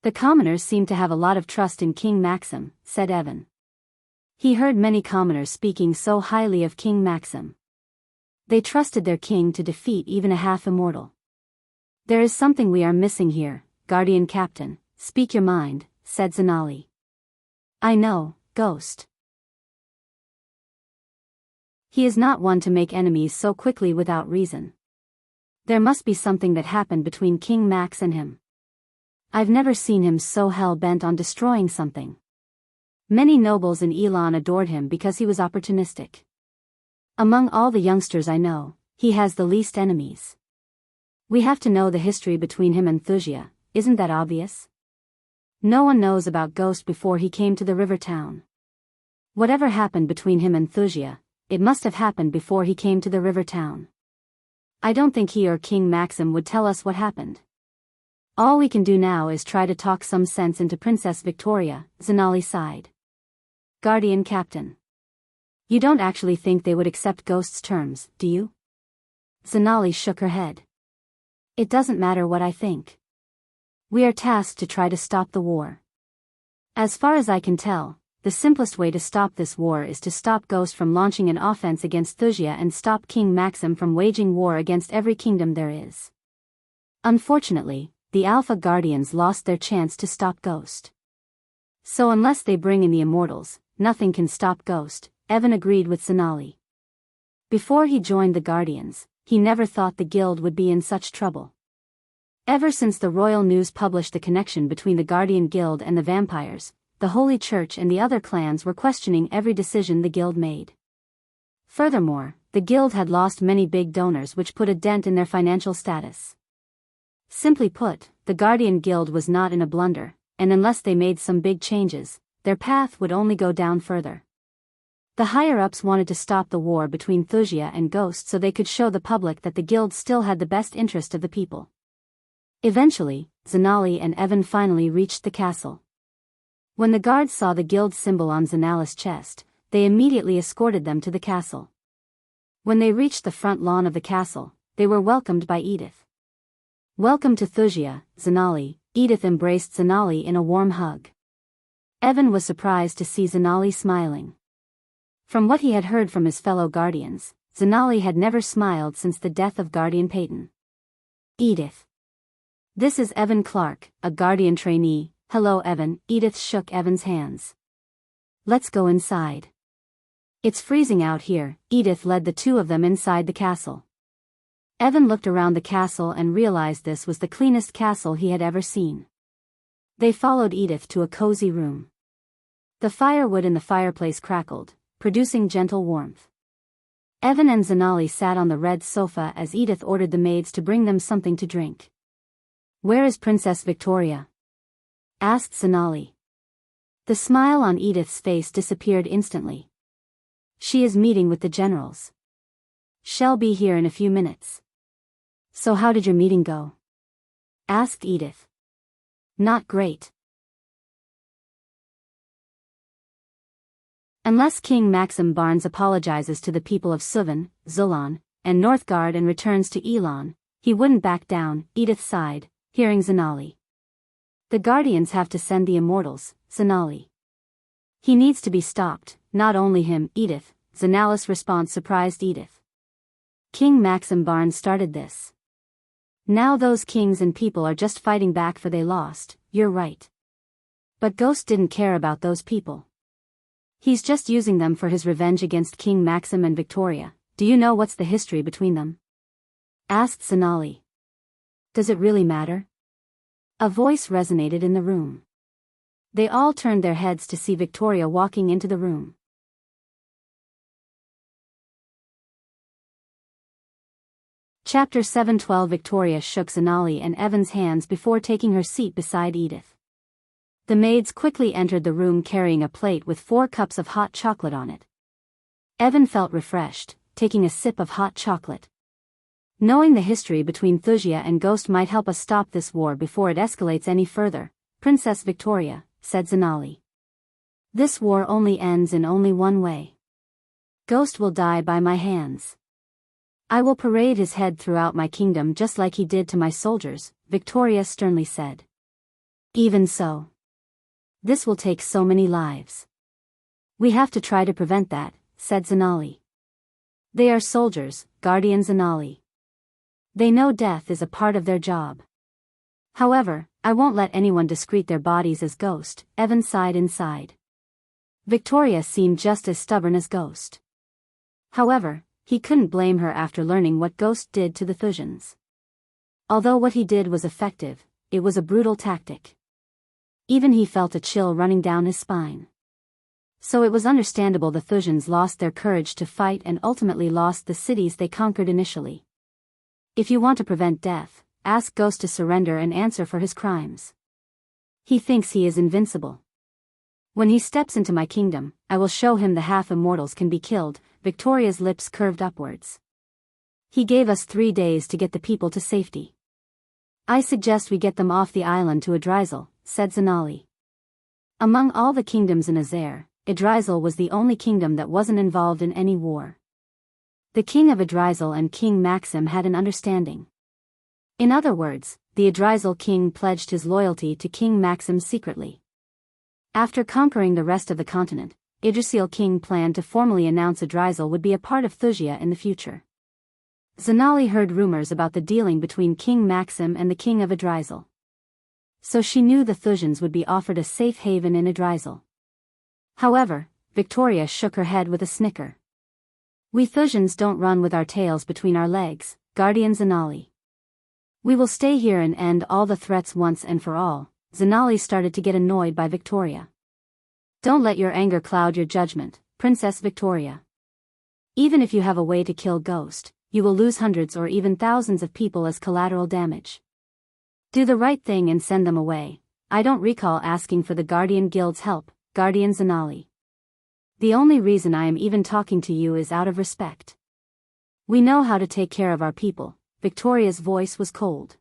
The commoners seemed to have a lot of trust in King Maxim, said Evan. He heard many commoners speaking so highly of King Maxim. They trusted their king to defeat even a half-immortal. There is something we are missing here, Guardian Captain, speak your mind, said Zanali. I know, Ghost. He is not one to make enemies so quickly without reason. There must be something that happened between King Max and him. I've never seen him so hell-bent on destroying something. Many nobles in Elon adored him because he was opportunistic. Among all the youngsters I know, he has the least enemies. We have to know the history between him and Thusia, isn't that obvious? No one knows about Ghost before he came to the river town. Whatever happened between him and Thusia, it must have happened before he came to the river town. I don't think he or King Maxim would tell us what happened. All we can do now is try to talk some sense into Princess Victoria, Zanali sighed. Guardian Captain. You don't actually think they would accept Ghost's terms, do you? Zanali shook her head. It doesn't matter what I think. We are tasked to try to stop the war. As far as I can tell, the simplest way to stop this war is to stop Ghost from launching an offense against Thusia and stop King Maxim from waging war against every kingdom there is. Unfortunately, the Alpha Guardians lost their chance to stop Ghost. So unless they bring in the Immortals, nothing can stop Ghost, Evan agreed with Zanali. Before he joined the Guardians, he never thought the guild would be in such trouble. Ever since the Royal News published the connection between the Guardian Guild and the vampires, the Holy Church and the other clans were questioning every decision the guild made. Furthermore, the guild had lost many big donors which put a dent in their financial status. Simply put, the Guardian Guild was not in a blunder, and unless they made some big changes, their path would only go down further. The higher-ups wanted to stop the war between Thusia and Ghost so they could show the public that the guild still had the best interest of the people. Eventually, Zanali and Evan finally reached the castle. When the guards saw the guild symbol on Zanali's chest, they immediately escorted them to the castle. When they reached the front lawn of the castle, they were welcomed by Edith. Welcome to Thusia, Zanali, Edith embraced Zanali in a warm hug. Evan was surprised to see Zanali smiling. From what he had heard from his fellow guardians, Zanali had never smiled since the death of Guardian Peyton. Edith. This is Evan Clark, a Guardian trainee. Hello Evan. Edith shook Evan's hands. Let's go inside. It's freezing out here. Edith led the two of them inside the castle. Evan looked around the castle and realized this was the cleanest castle he had ever seen. They followed Edith to a cozy room. The firewood in the fireplace crackled, producing gentle warmth. Evan and Zanali sat on the red sofa as Edith ordered the maids to bring them something to drink. Where is Princess Victoria? Asked Zanali. The smile on Edith's face disappeared instantly. She is meeting with the generals. She'll be here in a few minutes. So how did your meeting go? Asked Edith. Not great. Unless King Maxim Barnes apologizes to the people of Suvan, Zulon, and Northgard and returns to Elon, he wouldn't back down. Edith sighed, hearing Zanali. The Guardians have to send the Immortals, Zanali. He needs to be stopped, not only him. Edith. Zanali's response surprised Edith. King Maxim Barnes started this. Now those kings and people are just fighting back for they lost. You're right. But Ghost didn't care about those people. He's just using them for his revenge against King Maxim and Victoria. Do you know what's the history between them? Asked Zanali. Does it really matter? A voice resonated in the room. They all turned their heads to see Victoria walking into the room. Chapter 712. Victoria shook Zanali and Evan's hands before taking her seat beside Edith. The maids quickly entered the room carrying a plate with 4 cups of hot chocolate on it. Evan felt refreshed, taking a sip of hot chocolate. Knowing the history between Thusia and Ghost might help us stop this war before it escalates any further, Princess Victoria, said Zanali. This war only ends in only one way. Ghost will die by my hands. I will parade his head throughout my kingdom just like he did to my soldiers, Victoria sternly said. Even so. This will take so many lives. We have to try to prevent that, said Zanali. They are soldiers, Guardian Zanali. They know death is a part of their job. However, I won't let anyone discreet their bodies as Ghost. Evan sighed inside. Victoria seemed just as stubborn as Ghost. However, he couldn't blame her after learning what Ghost did to the Thusians. Although what he did was effective, it was a brutal tactic. Even he felt a chill running down his spine. So it was understandable the Thusians lost their courage to fight and ultimately lost the cities they conquered initially. If you want to prevent death, ask Ghost to surrender and answer for his crimes. He thinks he is invincible. When he steps into my kingdom, I will show him the half-immortals can be killed. Victoria's lips curved upwards. He gave us 3 days to get the people to safety. I suggest we get them off the island to Idrizel, said Zanali. Among all the kingdoms in Azair, Idrizel was the only kingdom that wasn't involved in any war. The king of Idrizel and King Maxim had an understanding. In other words, the Idrizel king pledged his loyalty to King Maxim secretly. After conquering the rest of the continent, Idrisil king planned to formally announce Idrizel would be a part of Thusia in the future. Zanali heard rumors about the dealing between King Maxim and the king of Idrizel. So she knew the Thusians would be offered a safe haven in Idrizel. However, Victoria shook her head with a snicker. We Thusians don't run with our tails between our legs, Guardian Zanali. We will stay here and end all the threats once and for all. Zanali started to get annoyed by Victoria. Don't let your anger cloud your judgment, Princess Victoria. Even if you have a way to kill Ghost, you will lose hundreds or even thousands of people as collateral damage. Do the right thing and send them away. I don't recall asking for the Guardian Guild's help, Guardian Zanali. The only reason I am even talking to you is out of respect. We know how to take care of our people. Victoria's voice was cold.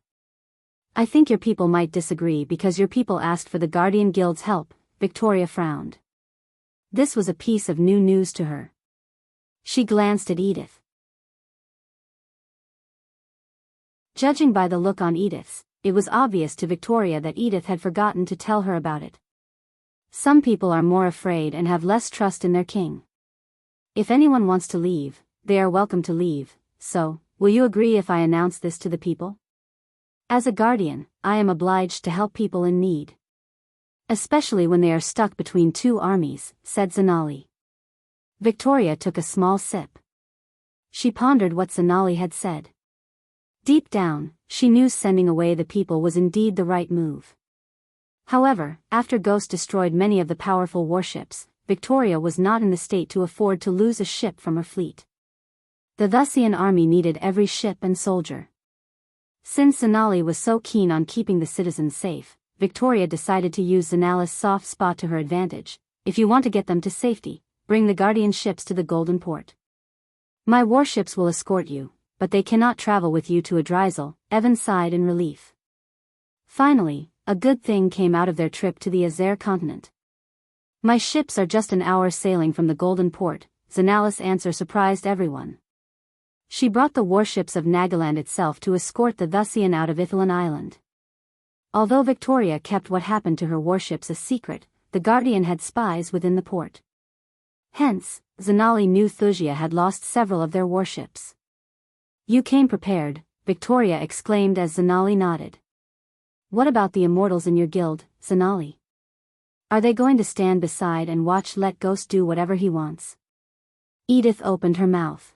I think your people might disagree because your people asked for the Guardian Guild's help. Victoria frowned. This was a piece of new news to her. She glanced at Edith. Judging by the look on Edith's it was obvious to Victoria that Edith had forgotten to tell her about it. Some people are more afraid and have less trust in their king. If anyone wants to leave, they are welcome to leave, so, will you agree if I announce this to the people? As a guardian, I am obliged to help people in need. Especially when they are stuck between two armies, said Zanali. Victoria took a small sip. She pondered what Zanali had said. Deep down, she knew sending away the people was indeed the right move. However, after Ghost destroyed many of the powerful warships, Victoria was not in the state to afford to lose a ship from her fleet. The Thusian army needed every ship and soldier. Since Zanali was so keen on keeping the citizens safe, Victoria decided to use Zanali's soft spot to her advantage. If you want to get them to safety, bring the Guardian ships to the Golden Port. My warships will escort you, but they cannot travel with you to Adrizel, Evan sighed in relief. Finally, a good thing came out of their trip to the Azer continent. My ships are just an hour sailing from the Golden Port, Zanali's answer surprised everyone. She brought the warships of Nagaland itself to escort the Thusian out of Ithalan Island. Although Victoria kept what happened to her warships a secret, the Guardian had spies within the port. Hence, Zanali knew Thusia had lost several of their warships. You came prepared, Victoria exclaimed as Zanali nodded. What about the immortals in your guild, Zanali? Are they going to stand beside and watch let Ghost do whatever he wants? Edith opened her mouth.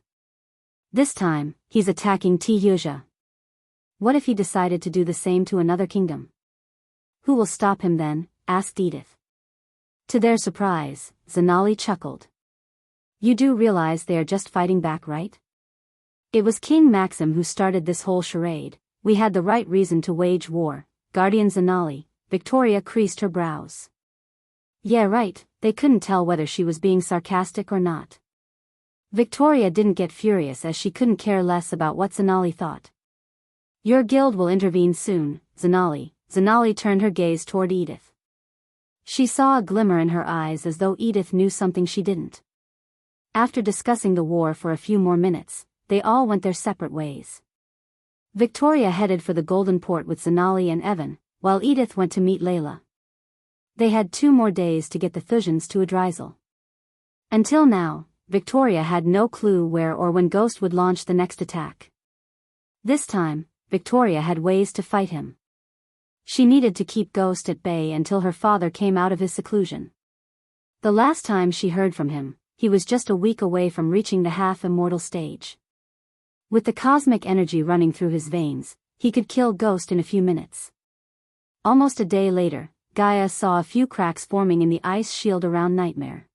This time, he's attacking Tihuja. What if he decided to do the same to another kingdom? Who will stop him then? Asked Edith. To their surprise, Zanali chuckled. You do realize they are just fighting back, right? It was King Maxim who started this whole charade. We had the right reason to wage war, Guardian Zanali. Victoria creased her brows. Yeah, right, they couldn't tell whether she was being sarcastic or not. Victoria didn't get furious as she couldn't care less about what Zanali thought. Your guild will intervene soon, Zanali. Zanali turned her gaze toward Edith. She saw a glimmer in her eyes as though Edith knew something she didn't. After discussing the war for a few more minutes, they all went their separate ways. Victoria headed for the Golden Port with Zanali and Evan, while Edith went to meet Layla. They had 2 more days to get the Thusians to Adrizel. Until now, Victoria had no clue where or when Ghost would launch the next attack. This time, Victoria had ways to fight him. She needed to keep Ghost at bay until her father came out of his seclusion. The last time she heard from him, he was just a week away from reaching the half-immortal stage. With the cosmic energy running through his veins, he could kill Ghost in a few minutes. Almost a day later, Gaia saw a few cracks forming in the ice shield around Nightmare.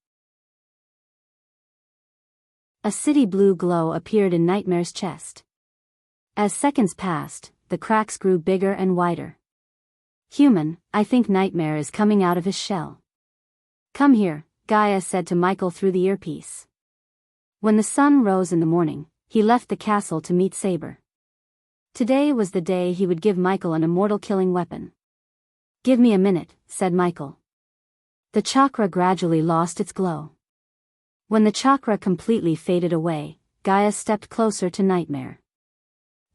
A city blue glow appeared in Nightmare's chest. As seconds passed, the cracks grew bigger and wider. Human, I think Nightmare is coming out of his shell. Come here, Gaia said to Michael through the earpiece. When the sun rose in the morning, he left the castle to meet Saber. Today was the day he would give Michael an immortal killing weapon. Give me a minute, said Michael. The chakra gradually lost its glow. When the chakra completely faded away, Gaia stepped closer to Nightmare.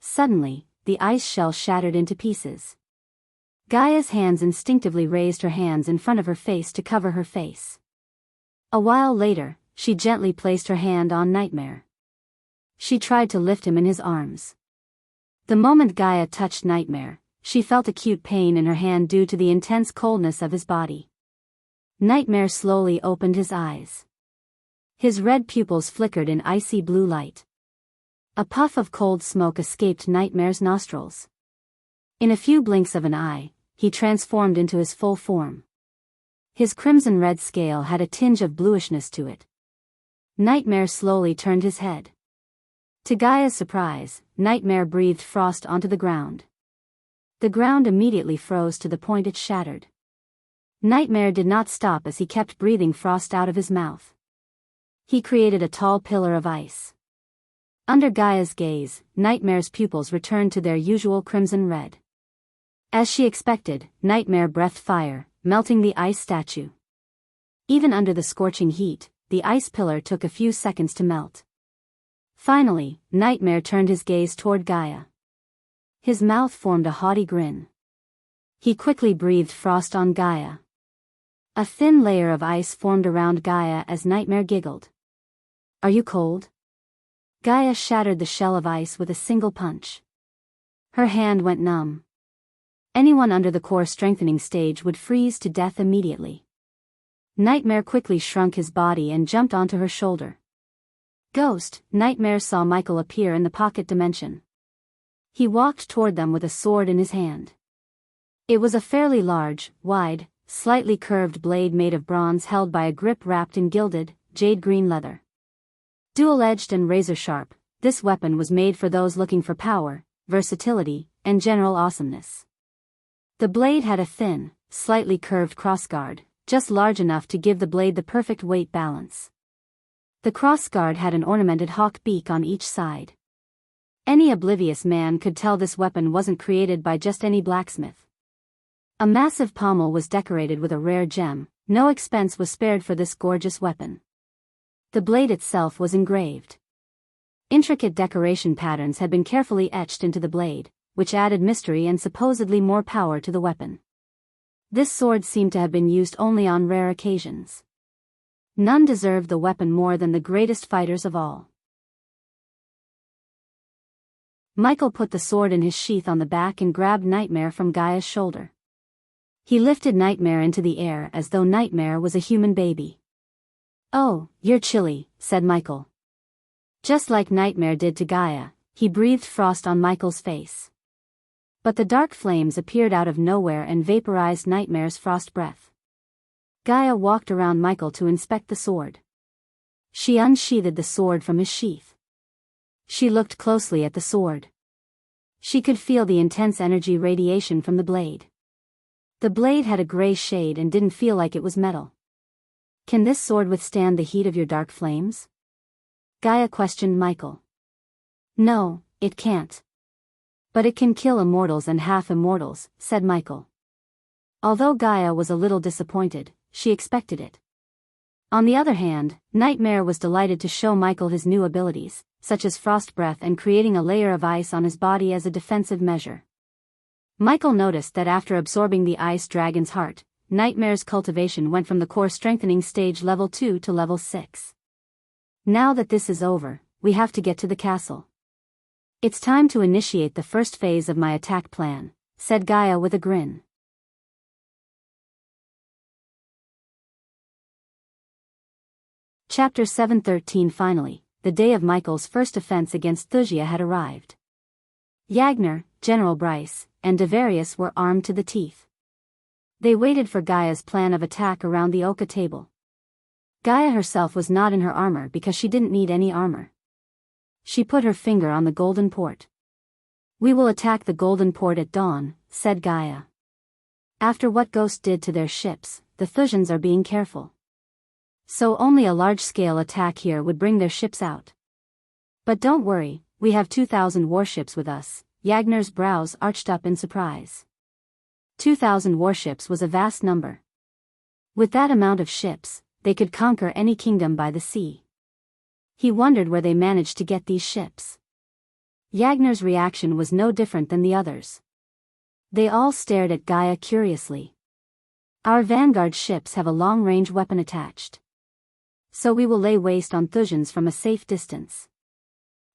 Suddenly, the ice shell shattered into pieces. Gaia's hands instinctively raised her hands in front of her face to cover her face. A while later, she gently placed her hand on Nightmare. She tried to lift him in his arms. The moment Gaia touched Nightmare, she felt acute pain in her hand due to the intense coldness of his body. Nightmare slowly opened his eyes. His red pupils flickered in icy blue light. A puff of cold smoke escaped Nightmare's nostrils. In a few blinks of an eye, he transformed into his full form. His crimson-red scale had a tinge of bluishness to it. Nightmare slowly turned his head. To Gaia's surprise, Nightmare breathed frost onto the ground. The ground immediately froze to the point it shattered. Nightmare did not stop as he kept breathing frost out of his mouth. He created a tall pillar of ice. Under Gaia's gaze, Nightmare's pupils returned to their usual crimson red. As she expected, Nightmare breathed fire, melting the ice statue. Even under the scorching heat, the ice pillar took a few seconds to melt. Finally, Nightmare turned his gaze toward Gaia. His mouth formed a haughty grin. He quickly breathed frost on Gaia. A thin layer of ice formed around Gaia as Nightmare giggled. "Are you cold?" Gaia shattered the shell of ice with a single punch. Her hand went numb. Anyone under the core strengthening stage would freeze to death immediately. Nightmare quickly shrunk his body and jumped onto her shoulder. "Ghost," Nightmare saw Michael appear in the pocket dimension. He walked toward them with a sword in his hand. It was a fairly large, wide, slightly curved blade made of bronze held by a grip wrapped in gilded, jade-green leather. Dual-edged and razor-sharp, this weapon was made for those looking for power, versatility, and general awesomeness. The blade had a thin, slightly curved crossguard, just large enough to give the blade the perfect weight balance. The crossguard had an ornamented hawk beak on each side. Any oblivious man could tell this weapon wasn't created by just any blacksmith. A massive pommel was decorated with a rare gem. No expense was spared for this gorgeous weapon. The blade itself was engraved. Intricate decoration patterns had been carefully etched into the blade, which added mystery and supposedly more power to the weapon. This sword seemed to have been used only on rare occasions. None deserved the weapon more than the greatest fighters of all. Michael put the sword in his sheath on the back and grabbed Nightmare from Gaia's shoulder. He lifted Nightmare into the air as though Nightmare was a human baby. "Oh, you're chilly," said Michael. Just like Nightmare did to Gaia, he breathed frost on Michael's face. But the dark flames appeared out of nowhere and vaporized Nightmare's frost breath. Gaia walked around Michael to inspect the sword. She unsheathed the sword from his sheath. She looked closely at the sword. She could feel the intense energy radiation from the blade. The blade had a gray shade and didn't feel like it was metal. "Can this sword withstand the heat of your dark flames?" Gaia questioned Michael. "No, it can't. But it can kill immortals and half-immortals," said Michael. Although Gaia was a little disappointed, she expected it. On the other hand, Nightmare was delighted to show Michael his new abilities, such as frost breath and creating a layer of ice on his body as a defensive measure. Michael noticed that after absorbing the ice dragon's heart, Nightmare's cultivation went from the core strengthening stage level 2 to level 6. "Now that this is over, we have to get to the castle. It's time to initiate the first phase of my attack plan," said Gaia with a grin. Chapter 713. Finally, the day of Michael's first offense against Thusia had arrived. Yagner, General Bryce, and Devarius were armed to the teeth. They waited for Gaia's plan of attack around the Oka table. Gaia herself was not in her armor because she didn't need any armor. She put her finger on the golden port. "We will attack the golden port at dawn," said Gaia. "After what Ghost did to their ships, the Thusians are being careful. So only a large-scale attack here would bring their ships out. But don't worry, we have 2,000 warships with us." Yagner's brows arched up in surprise. 2,000 warships was a vast number. With that amount of ships, they could conquer any kingdom by the sea. He wondered where they managed to get these ships. Yagner's reaction was no different than the others. They all stared at Gaia curiously. "Our vanguard ships have a long-range weapon attached. So we will lay waste on Thusians from a safe distance.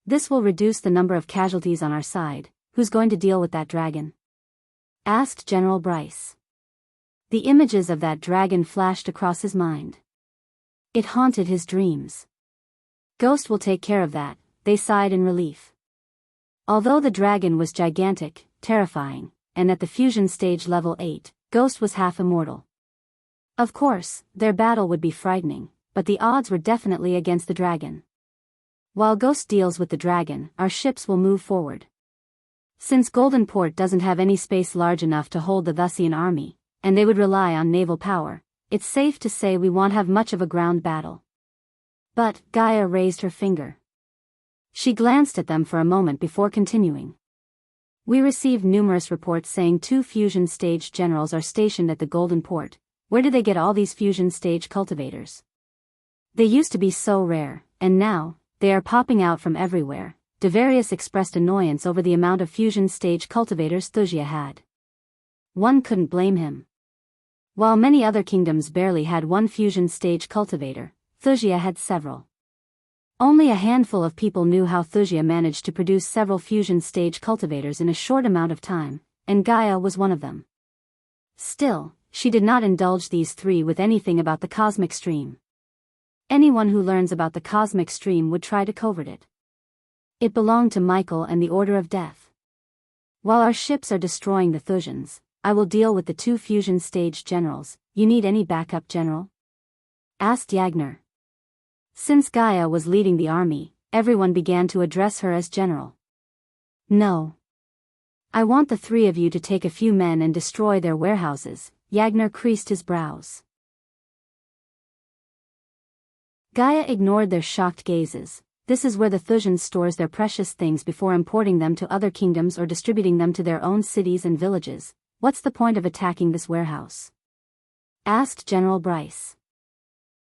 This will reduce the number of casualties on our side." "Who's going to deal with that dragon?" asked General Bryce. The images of that dragon flashed across his mind. It haunted his dreams. "Ghost will take care of that," they sighed in relief. Although the dragon was gigantic, terrifying, and at the fusion stage level 8, Ghost was half immortal. Of course, their battle would be frightening, but the odds were definitely against the dragon. While Ghost deals with the dragon, our ships will move forward. Since Golden Port doesn't have any space large enough to hold the Thusian army, and they would rely on naval power, it's safe to say we won't have much of a ground battle. But, Gaia raised her finger. She glanced at them for a moment before continuing. "We received numerous reports saying 2 fusion stage generals are stationed at the Golden Port. Where do they get all these fusion stage cultivators? They used to be so rare, and now, they are popping out from everywhere," Devarius expressed annoyance over the amount of fusion stage cultivators Thusia had. One couldn't blame him. While many other kingdoms barely had one fusion stage cultivator, Thusia had several. Only a handful of people knew how Thusia managed to produce several fusion stage cultivators in a short amount of time, and Gaia was one of them. Still, she did not indulge these three with anything about the cosmic stream. Anyone who learns about the cosmic stream would try to covert it. It belonged to Michael and the Order of Death. While our ships are destroying the Thusians, I will deal with the two fusion stage generals. You need any backup, General? Asked Yagner. Since Gaia was leading the army, everyone began to address her as General. No. I want the three of you to take a few men and destroy their warehouses. Yagner creased his brows. Gaia ignored their shocked gazes. This is where the Thusians stores their precious things before importing them to other kingdoms or distributing them to their own cities and villages. What's the point of attacking this warehouse? Asked General Bryce.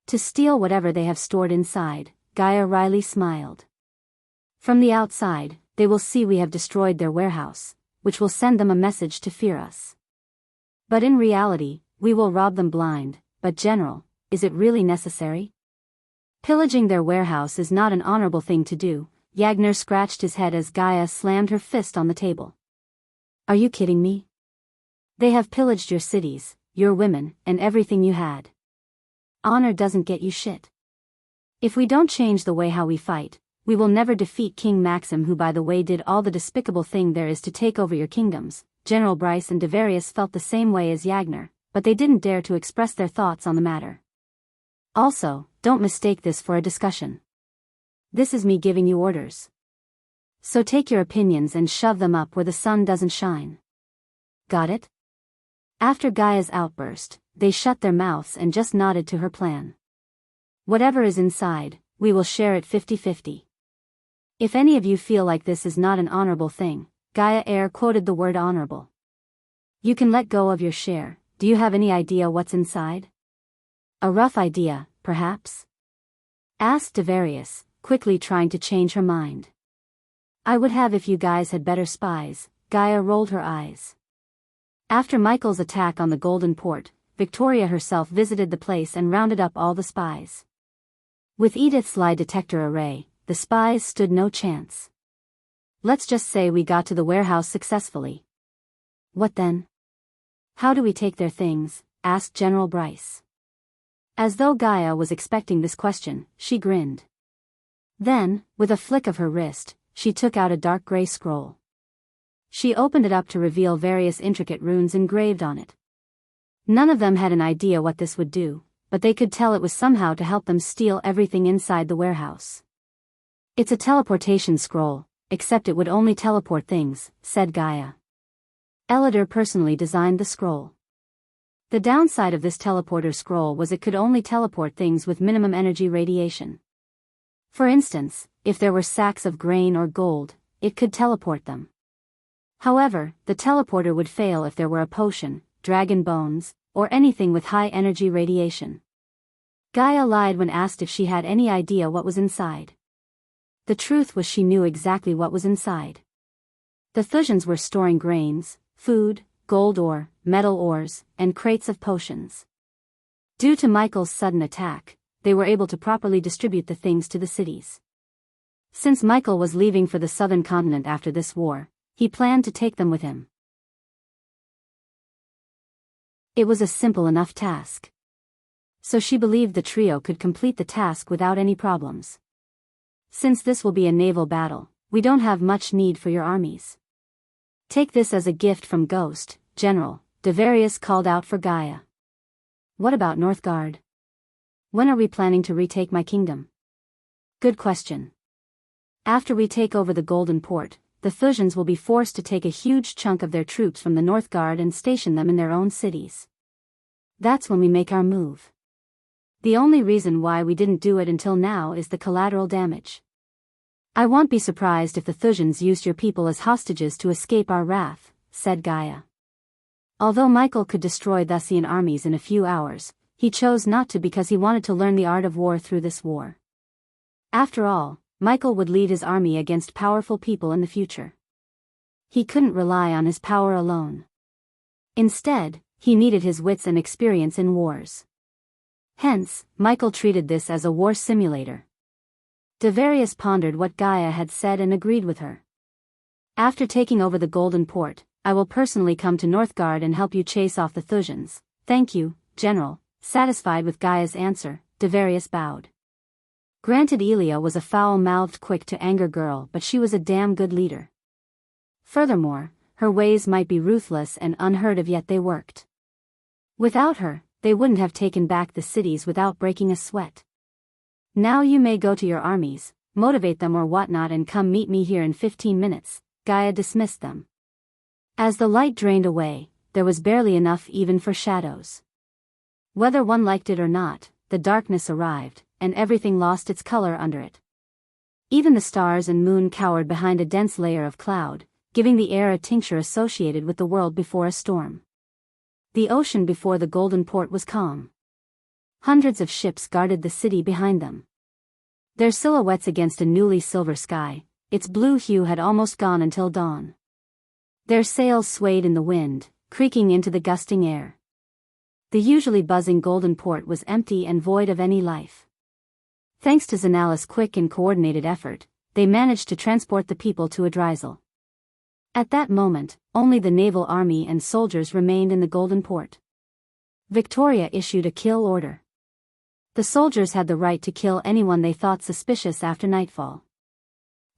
To steal whatever they have stored inside, Gaia wryly smiled. From the outside, they will see we have destroyed their warehouse, which will send them a message to fear us. But in reality, we will rob them blind. But General, is it really necessary? Pillaging their warehouse is not an honorable thing to do. Yagner scratched his head as Gaia slammed her fist on the table. Are you kidding me? They have pillaged your cities, your women, and everything you had. Honor doesn't get you shit. If we don't change the way how we fight, we will never defeat King Maxim, who by the way did all the despicable thing there is to take over your kingdoms. General Bryce and Devarius felt the same way as Yagner, but they didn't dare to express their thoughts on the matter. Also, don't mistake this for a discussion. This is me giving you orders. So take your opinions and shove them up where the sun doesn't shine. Got it? After Gaia's outburst, they shut their mouths and just nodded to her plan. Whatever is inside, we will share it 50-50. If any of you feel like this is not an honorable thing, Gaia air quoted the word honorable. You can let go of your share. Do you have any idea what's inside? A rough idea, perhaps? Asked Devarius, quickly trying to change her mind. I would have if you guys had better spies. Gaia rolled her eyes. After Michael's attack on the Golden Port, Victoria herself visited the place and rounded up all the spies. With Edith's lie detector array, the spies stood no chance. Let's just say we got to the warehouse successfully. What then? How do we take their things? Asked General Bryce. As though Gaia was expecting this question, she grinned. Then, with a flick of her wrist, she took out a dark gray scroll. She opened it up to reveal various intricate runes engraved on it. None of them had an idea what this would do, but they could tell it was somehow to help them steal everything inside the warehouse. It's a teleportation scroll, except it would only teleport things, said Gaia. Elidor personally designed the scroll. The downside of this teleporter scroll was it could only teleport things with minimum energy radiation. For instance, if there were sacks of grain or gold, it could teleport them. However, the teleporter would fail if there were a potion, dragon bones, or anything with high energy radiation. Gaia lied when asked if she had any idea what was inside. The truth was she knew exactly what was inside. The Thusians were storing grains, food, gold ore, metal ores, and crates of potions. Due to Michael's sudden attack, they were able to properly distribute the things to the cities. Since Michael was leaving for the southern continent after this war, he planned to take them with him. It was a simple enough task. So she believed the trio could complete the task without any problems. Since this will be a naval battle, we don't have much need for your armies. Take this as a gift from Ghost, General. Devarius called out for Gaia. What about Northgard? When are we planning to retake my kingdom? Good question. After we take over the Golden Port, the Thusians will be forced to take a huge chunk of their troops from the Northgard and station them in their own cities. That's when we make our move. The only reason why we didn't do it until now is the collateral damage. I won't be surprised if the Thusians used your people as hostages to escape our wrath, said Gaia. Although Michael could destroy Thusian armies in a few hours, he chose not to because he wanted to learn the art of war through this war. After all, Michael would lead his army against powerful people in the future. He couldn't rely on his power alone. Instead, he needed his wits and experience in wars. Hence, Michael treated this as a war simulator. Devarius pondered what Gaia had said and agreed with her. After taking over the Golden Port, I will personally come to Northgard and help you chase off the Thujans. Thank you, General. Satisfied with Gaia's answer, Devarius bowed. Granted, Elia was a foul-mouthed, quick-to-anger girl, but she was a damn good leader. Furthermore, her ways might be ruthless and unheard of, yet they worked. Without her, they wouldn't have taken back the cities without breaking a sweat. Now you may go to your armies, motivate them or whatnot, and come meet me here in 15 minutes, Gaia dismissed them. As the light drained away, there was barely enough even for shadows. Whether one liked it or not, the darkness arrived, and everything lost its color under it. Even the stars and moon cowered behind a dense layer of cloud, giving the air a tincture associated with the world before a storm. The ocean before the Golden Port was calm. Hundreds of ships guarded the city behind them. Their silhouettes against a newly silver sky, its blue hue had almost gone until dawn. Their sails swayed in the wind, creaking into the gusting air. The usually buzzing Golden Port was empty and void of any life. Thanks to Zanala's quick and coordinated effort, they managed to transport the people to Adrisel. At that moment, only the naval army and soldiers remained in the Golden Port. Victoria issued a kill order. The soldiers had the right to kill anyone they thought suspicious after nightfall.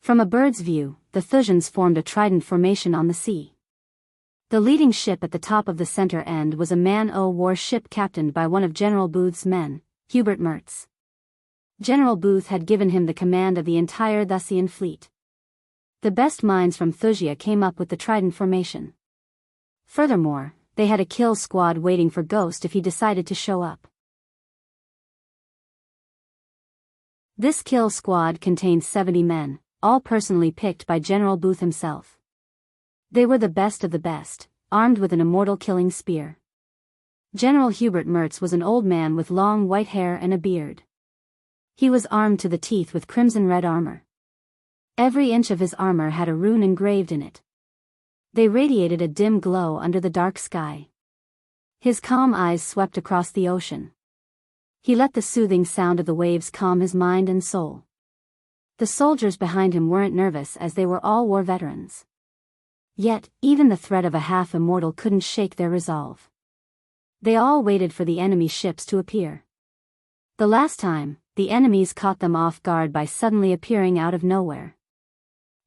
From a bird's view, the Thujans formed a trident formation on the sea. The leading ship at the top of the center end was a man-o-war ship captained by one of General Booth's men, Hubert Mertz. General Booth had given him the command of the entire Thusian fleet. The best minds from Thusia came up with the trident formation. Furthermore, they had a kill squad waiting for Ghost if he decided to show up. This kill squad contained 70 men, all personally picked by General Booth himself. They were the best of the best, armed with an immortal killing spear. General Hubert Mertz was an old man with long white hair and a beard. He was armed to the teeth with crimson-red armor. Every inch of his armor had a rune engraved in it. They radiated a dim glow under the dark sky. His calm eyes swept across the ocean. He let the soothing sound of the waves calm his mind and soul. The soldiers behind him weren't nervous as they were all war veterans. Yet, even the threat of a half-immortal couldn't shake their resolve. They all waited for the enemy ships to appear. The last time, the enemies caught them off guard by suddenly appearing out of nowhere.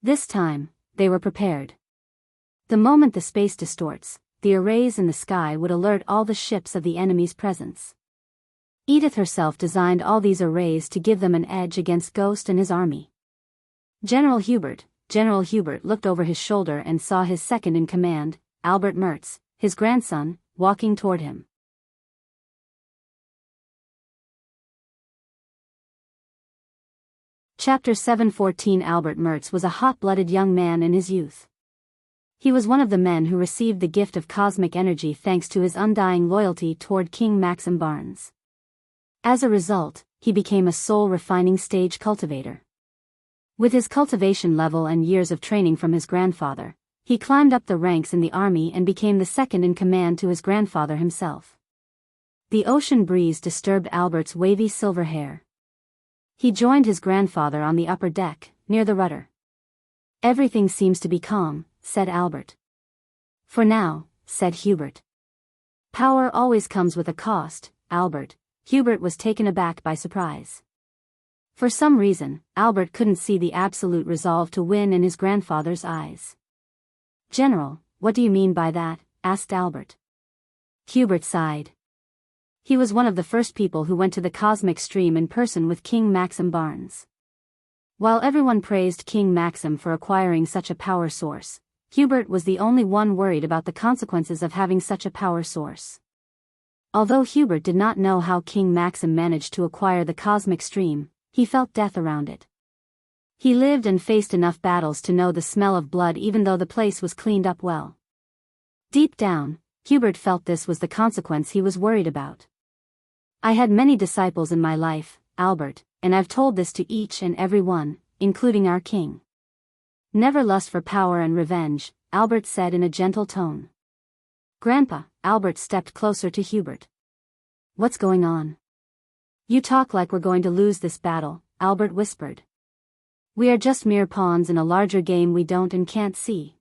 This time, they were prepared. The moment the space distorts, the arrays in the sky would alert all the ships of the enemy's presence. Edith herself designed all these arrays to give them an edge against Ghost and his army. General Hubert looked over his shoulder and saw his second-in-command, Albert Mertz, his grandson, walking toward him. Chapter 714. Albert Mertz was a hot-blooded young man in his youth. He was one of the men who received the gift of cosmic energy thanks to his undying loyalty toward King Maxim Barnes. As a result, he became a soul-refining stage cultivator. With his cultivation level and years of training from his grandfather, he climbed up the ranks in the army and became the second-in-command to his grandfather himself. The ocean breeze disturbed Albert's wavy silver hair. He joined his grandfather on the upper deck, near the rudder. "Everything seems to be calm," said Albert. "For now," said Hubert. "Power always comes with a cost, Albert." Hubert was taken aback by surprise. For some reason, Albert couldn't see the absolute resolve to win in his grandfather's eyes. "General, what do you mean by that?" asked Albert. Hubert sighed. He was one of the first people who went to the cosmic stream in person with King Maxim Barnes. While everyone praised King Maxim for acquiring such a power source, Hubert was the only one worried about the consequences of having such a power source. Although Hubert did not know how King Maxim managed to acquire the cosmic stream, he felt death around it. He lived and faced enough battles to know the smell of blood even though the place was cleaned up well. Deep down, Hubert felt this was the consequence he was worried about. "I had many disciples in my life, Albert, and I've told this to each and every one, including our king. Never lust for power and revenge, Albert said in a gentle tone. Grandpa, Albert stepped closer to Hubert. What's going on? You talk like we're going to lose this battle, Albert whispered. We are just mere pawns in a larger game we don't and can't see.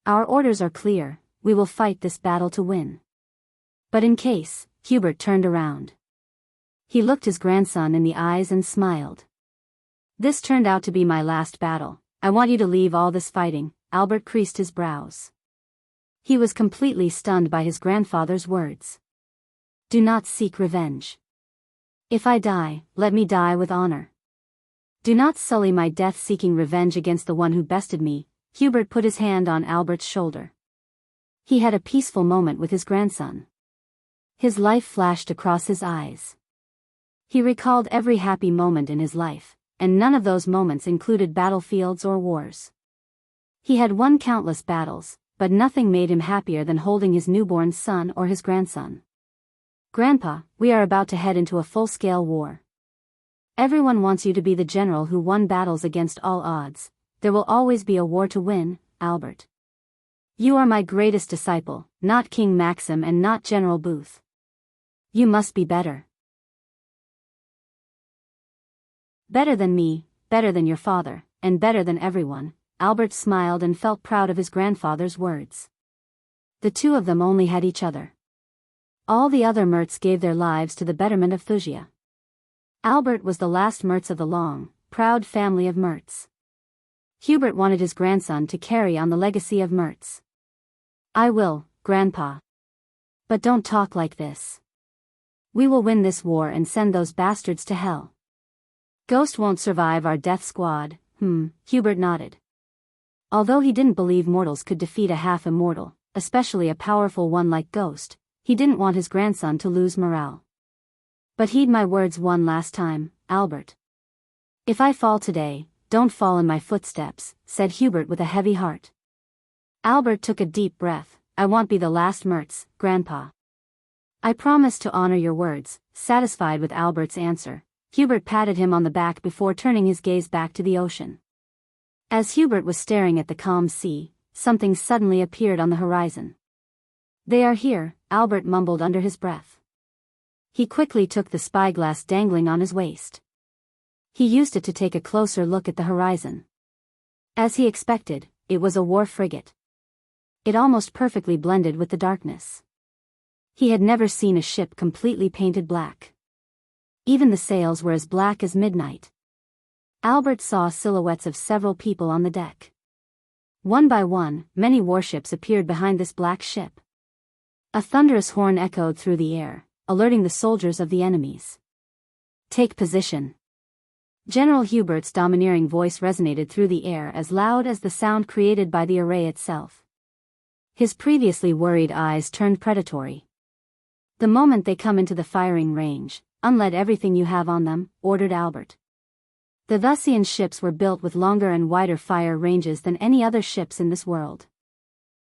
Our orders are clear, we will fight this battle to win. But in case, Hubert turned around. He looked his grandson in the eyes and smiled. This turned out to be my last battle. I want you to leave all this fighting, Albert creased his brows. He was completely stunned by his grandfather's words. Do not seek revenge. If I die, let me die with honor. Do not sully my death seeking revenge against the one who bested me. Hubert put his hand on Albert's shoulder. He had a peaceful moment with his grandson. His life flashed across his eyes. He recalled every happy moment in his life, and none of those moments included battlefields or wars. He had won countless battles, but nothing made him happier than holding his newborn son or his grandson. Grandpa, we are about to head into a full-scale war. Everyone wants you to be the general who won battles against all odds. There will always be a war to win, Albert. You are my greatest disciple, not King Maxim and not General Booth. You must be better. Better than me, better than your father, and better than everyone. Albert smiled and felt proud of his grandfather's words. The two of them only had each other. All the other Merts gave their lives to the betterment of Thusia. Albert was the last Mertz of the long, proud family of Mertz. Hubert wanted his grandson to carry on the legacy of Mertz. I will, Grandpa. But don't talk like this. We will win this war and send those bastards to hell. Ghost won't survive our death squad. Hubert nodded. Although he didn't believe mortals could defeat a half-immortal, especially a powerful one like Ghost, he didn't want his grandson to lose morale. But heed my words one last time, Albert. If I fall today, don't fall in my footsteps, said Hubert with a heavy heart. Albert took a deep breath. I won't be the last Mertz, Grandpa. I promise to honor your words. Satisfied with Albert's answer, Hubert patted him on the back before turning his gaze back to the ocean. As Hubert was staring at the calm sea, something suddenly appeared on the horizon. They are here, Albert mumbled under his breath. He quickly took the spyglass dangling on his waist. He used it to take a closer look at the horizon. As he expected, it was a war frigate. It almost perfectly blended with the darkness. He had never seen a ship completely painted black. Even the sails were as black as midnight. Albert saw silhouettes of several people on the deck. One by one, many warships appeared behind this black ship. A thunderous horn echoed through the air, alerting the soldiers of the enemies. Take position. General Hubert's domineering voice resonated through the air as loud as the sound created by the array itself. His previously worried eyes turned predatory. The moment they come into the firing range, unload everything you have on them, ordered Albert. The Thusian ships were built with longer and wider fire ranges than any other ships in this world.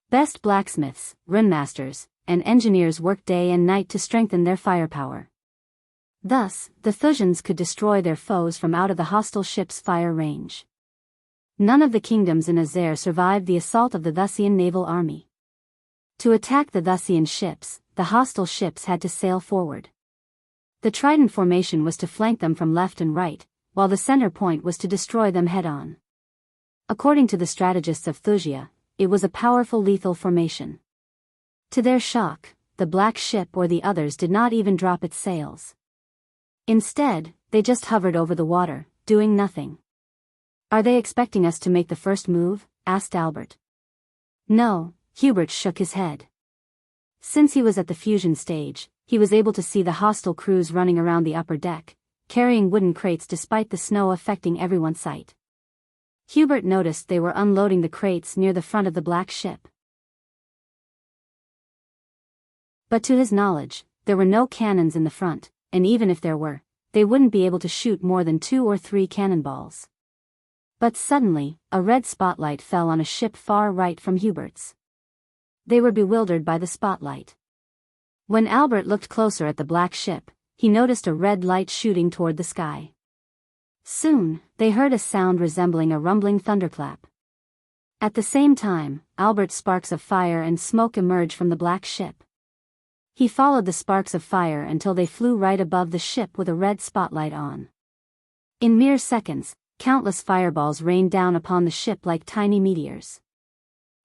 Best blacksmiths, runmasters, and engineers worked day and night to strengthen their firepower. Thus, the Thusians could destroy their foes from out of the hostile ship's fire range. None of the kingdoms in Azer survived the assault of the Thusian naval army. To attack the Thusian ships, the hostile ships had to sail forward. The trident formation was to flank them from left and right, while the center point was to destroy them head-on. According to the strategists of Thusia, it was a powerful lethal formation. To their shock, the black ship or the others did not even drop its sails. Instead, they just hovered over the water, doing nothing. Are they expecting us to make the first move? Asked Albert. No, Hubert shook his head. Since he was at the fusion stage, he was able to see the hostile crews running around the upper deck, carrying wooden crates despite the snow affecting everyone's sight. Hubert noticed they were unloading the crates near the front of the black ship. But to his knowledge, there were no cannons in the front, and even if there were, they wouldn't be able to shoot more than 2 or 3 cannonballs. But suddenly, a red spotlight fell on a ship far right from Hubert's. They were bewildered by the spotlight. When Albert looked closer at the black ship, he noticed a red light shooting toward the sky. Soon, they heard a sound resembling a rumbling thunderclap. At the same time, Albert's sparks of fire and smoke emerged from the black ship. He followed the sparks of fire until they flew right above the ship with a red spotlight on. In mere seconds, countless fireballs rained down upon the ship like tiny meteors.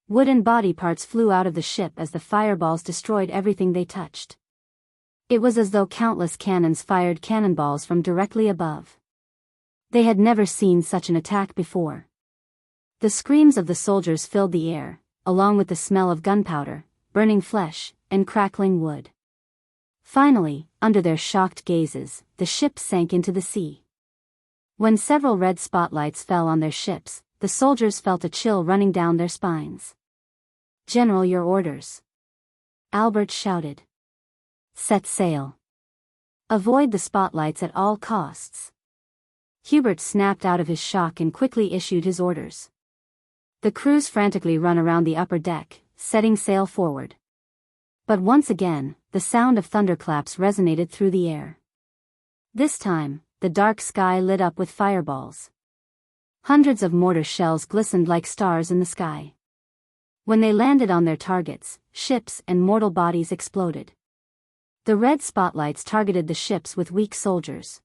Wood and body parts flew out of the ship as the fireballs destroyed everything they touched. It was as though countless cannons fired cannonballs from directly above. They had never seen such an attack before. The screams of the soldiers filled the air, along with the smell of gunpowder, burning flesh, and crackling wood. Finally, under their shocked gazes, the ship sank into the sea. When several red spotlights fell on their ships, the soldiers felt a chill running down their spines. "General, your orders," Albert shouted. "Set sail. Avoid the spotlights at all costs." Hubert snapped out of his shock and quickly issued his orders. The crews frantically ran around the upper deck, setting sail forward. But once again, the sound of thunderclaps resonated through the air. This time, the dark sky lit up with fireballs. Hundreds of mortar shells glistened like stars in the sky. When they landed on their targets, ships and mortal bodies exploded. The red spotlights targeted the ships with weak soldiers.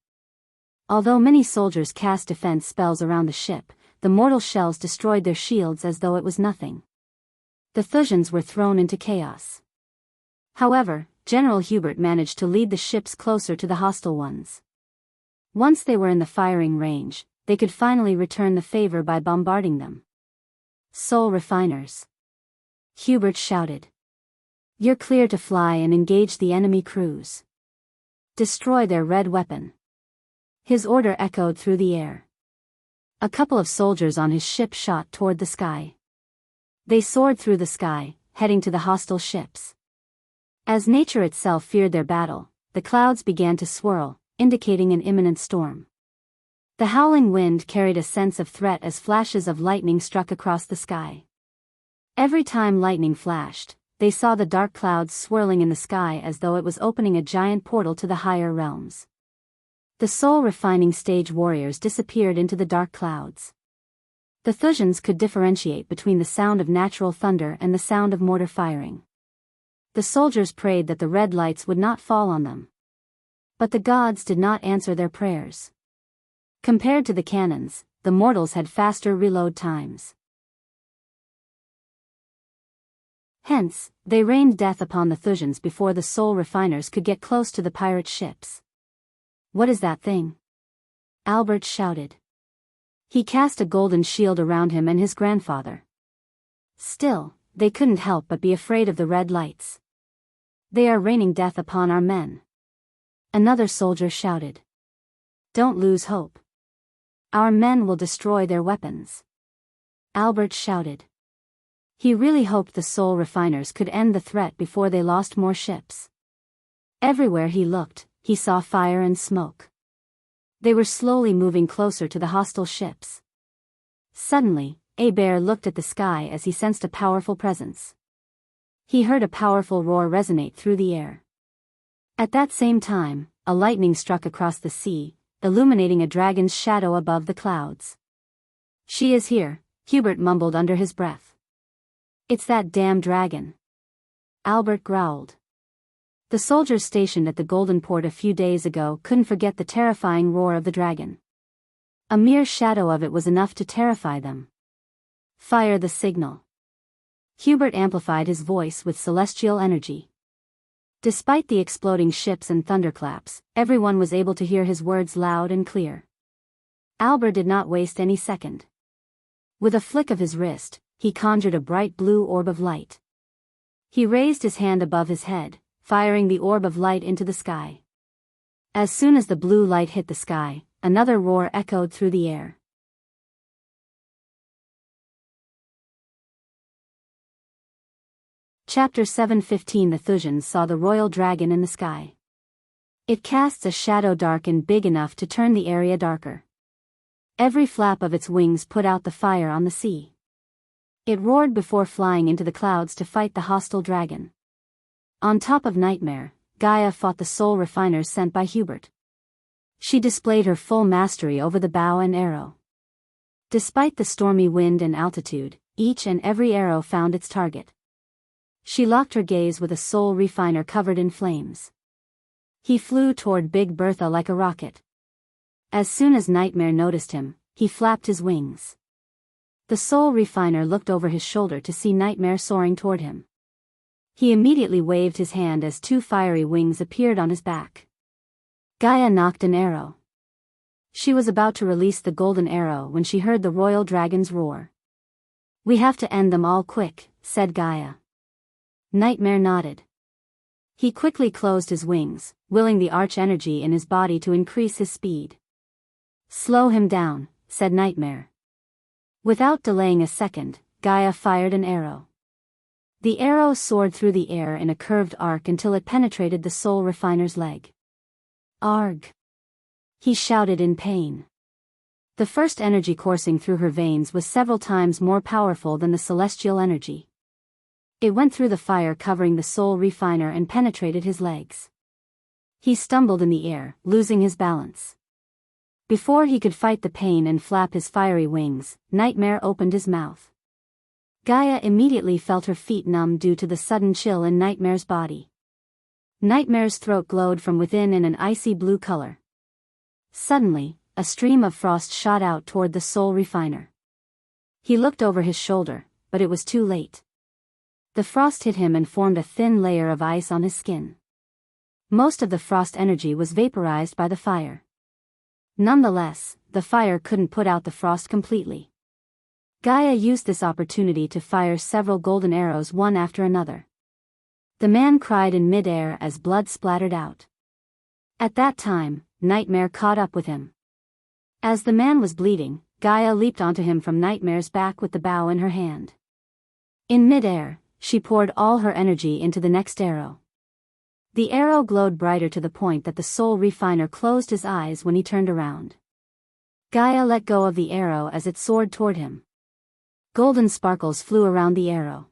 Although many soldiers cast defense spells around the ship, the mortal shells destroyed their shields as though it was nothing. The Thusians were thrown into chaos. However, General Hubert managed to lead the ships closer to the hostile ones. Once they were in the firing range, they could finally return the favor by bombarding them. "Soul refiners," Hubert shouted. "You're clear to fly and engage the enemy crews. Destroy their red weapon." His order echoed through the air. A couple of soldiers on his ship shot toward the sky. They soared through the sky, heading to the hostile ships. As nature itself feared their battle, the clouds began to swirl, indicating an imminent storm. The howling wind carried a sense of threat as flashes of lightning struck across the sky. Every time lightning flashed, they saw the dark clouds swirling in the sky as though it was opening a giant portal to the higher realms. The soul-refining stage warriors disappeared into the dark clouds. The Thusians could differentiate between the sound of natural thunder and the sound of mortar firing. The soldiers prayed that the red lights would not fall on them. But the gods did not answer their prayers. Compared to the cannons, the mortals had faster reload times. Hence, they rained death upon the Thusians before the soul refiners could get close to the pirate ships. "What is that thing?" Albert shouted. He cast a golden shield around him and his grandfather. Still, they couldn't help but be afraid of the red lights. "They are raining death upon our men," another soldier shouted. "Don't lose hope. Our men will destroy their weapons," Albert shouted. He really hoped the soul refiners could end the threat before they lost more ships. Everywhere he looked, he saw fire and smoke. They were slowly moving closer to the hostile ships. Suddenly, a bear looked at the sky as he sensed a powerful presence. He heard a powerful roar resonate through the air. At that same time, a lightning struck across the sea, illuminating a dragon's shadow above the clouds. "She is here," Hubert mumbled under his breath. "It's that damn dragon," Albert growled. The soldiers stationed at the Golden Port a few days ago couldn't forget the terrifying roar of the dragon. A mere shadow of it was enough to terrify them. "Fire the signal." Hubert amplified his voice with celestial energy. Despite the exploding ships and thunderclaps, everyone was able to hear his words loud and clear. Albert did not waste any second. With a flick of his wrist, he conjured a bright blue orb of light. He raised his hand above his head, firing the orb of light into the sky. As soon as the blue light hit the sky, another roar echoed through the air. Chapter 7:15 The Thusians saw the royal dragon in the sky. It casts a shadow dark and big enough to turn the area darker. Every flap of its wings put out the fire on the sea. It roared before flying into the clouds to fight the hostile dragon. On top of Nightmare, Gaia fought the soul refiners sent by Hubert. She displayed her full mastery over the bow and arrow. Despite the stormy wind and altitude, each and every arrow found its target. She locked her gaze with a soul refiner covered in flames. He flew toward Big Bertha like a rocket. As soon as Nightmare noticed him, he flapped his wings. The soul refiner looked over his shoulder to see Nightmare soaring toward him. He immediately waved his hand as two fiery wings appeared on his back. Gaia knocked an arrow. She was about to release the golden arrow when she heard the royal dragon's roar. "We have to end them all quick," said Gaia. Nightmare nodded. He quickly closed his wings, willing the arch energy in his body to increase his speed. "Slow him down," said Nightmare. Without delaying a second, Gaia fired an arrow. The arrow soared through the air in a curved arc until it penetrated the soul refiner's leg. "Arg!" he shouted in pain. The first energy coursing through her veins was several times more powerful than the celestial energy. It went through the fire covering the soul refiner and penetrated his legs. He stumbled in the air, losing his balance. Before he could fight the pain and flap his fiery wings, Nightmare opened his mouth. Gaia immediately felt her feet numb due to the sudden chill in Nightmare's body. Nightmare's throat glowed from within in an icy blue color. Suddenly, a stream of frost shot out toward the soul refiner. He looked over his shoulder, but it was too late. The frost hit him and formed a thin layer of ice on his skin. Most of the frost energy was vaporized by the fire. Nonetheless, the fire couldn't put out the frost completely. Gaia used this opportunity to fire several golden arrows one after another. The man cried in mid-air as blood splattered out. At that time, Nightmare caught up with him. As the man was bleeding, Gaia leaped onto him from Nightmare's back with the bow in her hand. In mid-air, she poured all her energy into the next arrow. The arrow glowed brighter to the point that the soul refiner closed his eyes when he turned around. Gaia let go of the arrow as it soared toward him. Golden sparkles flew around the arrow.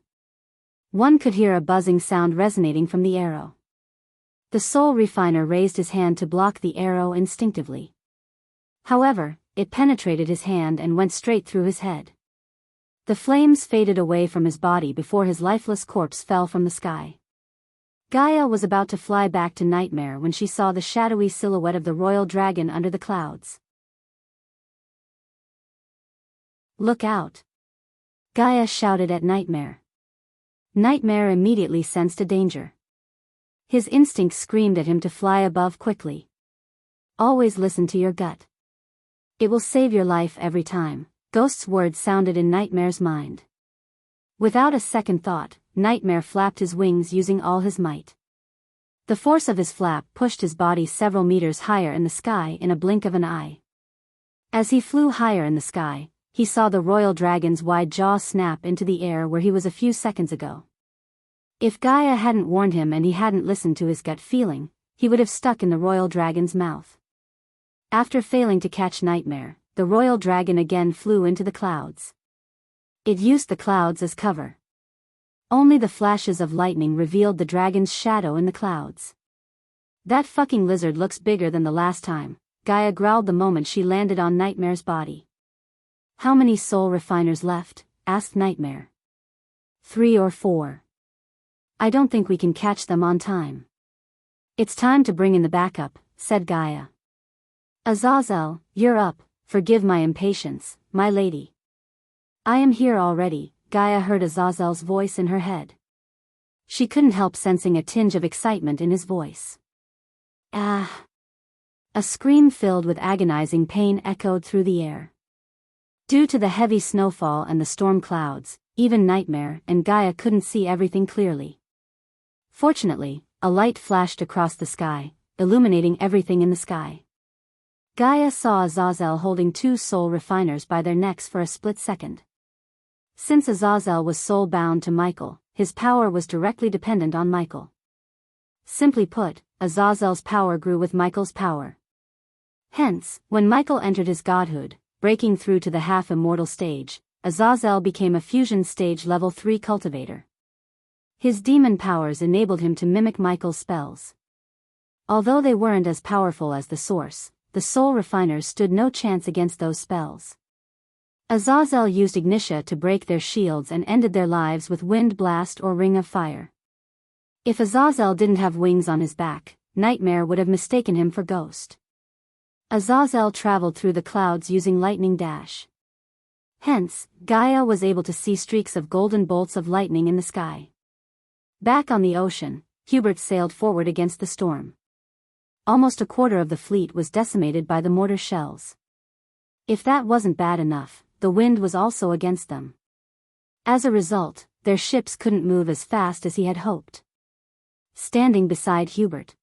One could hear a buzzing sound resonating from the arrow. The soul refiner raised his hand to block the arrow instinctively. However, it penetrated his hand and went straight through his head. The flames faded away from his body before his lifeless corpse fell from the sky. Gaia was about to fly back to Nightmare when she saw the shadowy silhouette of the royal dragon under the clouds. "Look out!" Gaia shouted at Nightmare. Nightmare immediately sensed a danger. His instinct screamed at him to fly above quickly. "Always listen to your gut. It will save your life every time," Ghost's words sounded in Nightmare's mind. Without a second thought, Nightmare flapped his wings using all his might. The force of his flap pushed his body several meters higher in the sky in a blink of an eye. As he flew higher in the sky, he saw the royal dragon's wide jaw snap into the air where he was a few seconds ago. If Gaia hadn't warned him and he hadn't listened to his gut feeling, he would have stuck in the royal dragon's mouth. After failing to catch Nightmare, the royal dragon again flew into the clouds. It used the clouds as cover. Only the flashes of lightning revealed the dragon's shadow in the clouds. "That fucking lizard looks bigger than the last time," Gaia growled the moment she landed on Nightmare's body. "How many soul refiners left?" asked Nightmare. 3 or 4. "I don't think we can catch them on time." "It's time to bring in the backup," said Gaia. "Azazel, you're up. Forgive my impatience, my lady." "I am here already," Gaia heard Azazel's voice in her head. She couldn't help sensing a tinge of excitement in his voice. "Ah!" A scream filled with agonizing pain echoed through the air. Due to the heavy snowfall and the storm clouds, even Nightmare and Gaia couldn't see everything clearly. Fortunately, a light flashed across the sky, illuminating everything in the sky. Gaia saw Azazel holding 2 soul refiners by their necks for a split second. Since Azazel was soul-bound to Michael, his power was directly dependent on Michael. Simply put, Azazel's power grew with Michael's power. Hence, when Michael entered his godhood, breaking through to the half-immortal stage, Azazel became a fusion stage level 3 cultivator. His demon powers enabled him to mimic Michael's spells. Although they weren't as powerful as the the soul refiners stood no chance against those spells. Azazel used Ignitia to break their shields and ended their lives with wind blast or ring of fire. If Azazel didn't have wings on his back, Nightmare would have mistaken him for Ghost. Azazel traveled through the clouds using lightning dash. Hence, Gaia was able to see streaks of golden bolts of lightning in the sky. Back on the ocean, Hubert sailed forward against the storm. Almost a quarter of the fleet was decimated by the mortar shells. If that wasn't bad enough, the wind was also against them. As a result, their ships couldn't move as fast as he had hoped. Standing beside Hubert,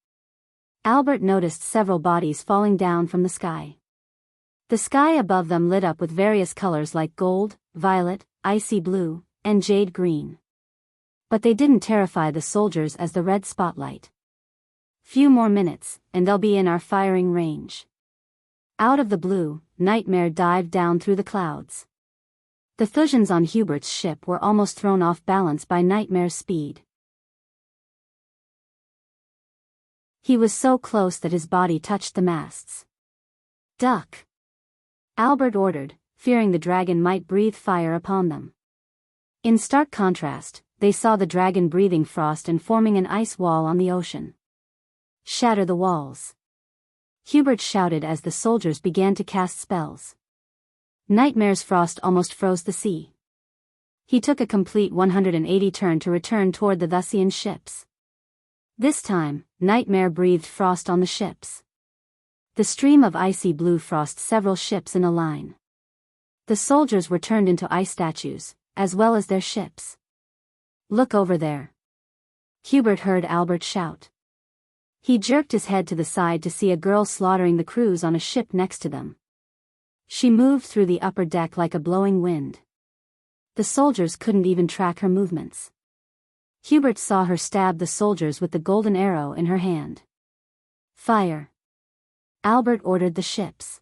Albert noticed several bodies falling down from the sky. The sky above them lit up with various colors like gold, violet, icy blue, and jade green. But they didn't terrify the soldiers as the red spotlight. Few more minutes, and they'll be in our firing range. Out of the blue, Nightmare dived down through the clouds. The Thusians on Hubert's ship were almost thrown off balance by Nightmare's speed. He was so close that his body touched the masts. "Duck!" Albert ordered, fearing the dragon might breathe fire upon them. In stark contrast, they saw the dragon breathing frost and forming an ice wall on the ocean. "Shatter the walls!" Hubert shouted as the soldiers began to cast spells. Nightmare's frost almost froze the sea. He took a complete 180 turn to return toward the Thusian ships. This time, Nightmare breathed frost on the ships. The stream of icy blue frosted several ships in a line. The soldiers were turned into ice statues, as well as their ships. "Look over there!" Hubert heard Albert shout. He jerked his head to the side to see a girl slaughtering the crews on a ship next to them. She moved through the upper deck like a blowing wind. The soldiers couldn't even track her movements. Hubert saw her stab the soldiers with the golden arrow in her hand. "Fire!" Albert ordered the ships.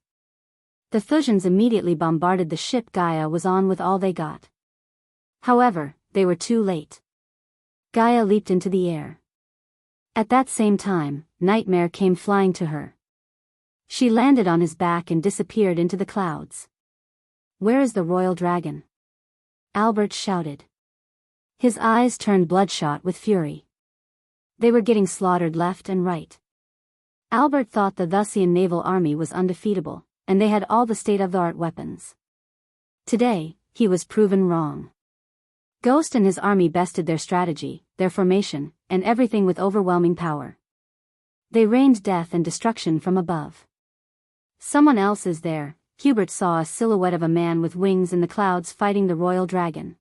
The Thusians immediately bombarded the ship Gaia was on with all they got. However, they were too late. Gaia leaped into the air. At that same time, Nightmare came flying to her. She landed on his back and disappeared into the clouds. "Where is the royal dragon?" Albert shouted. His eyes turned bloodshot with fury. They were getting slaughtered left and right. Albert thought the Thusian naval army was undefeatable, and they had all the state-of-the-art weapons. Today, he was proven wrong. Ghost and his army bested their strategy, their formation, and everything with overwhelming power. They rained death and destruction from above. "Someone else is there." Hubert saw a silhouette of a man with wings in the clouds fighting the royal dragon.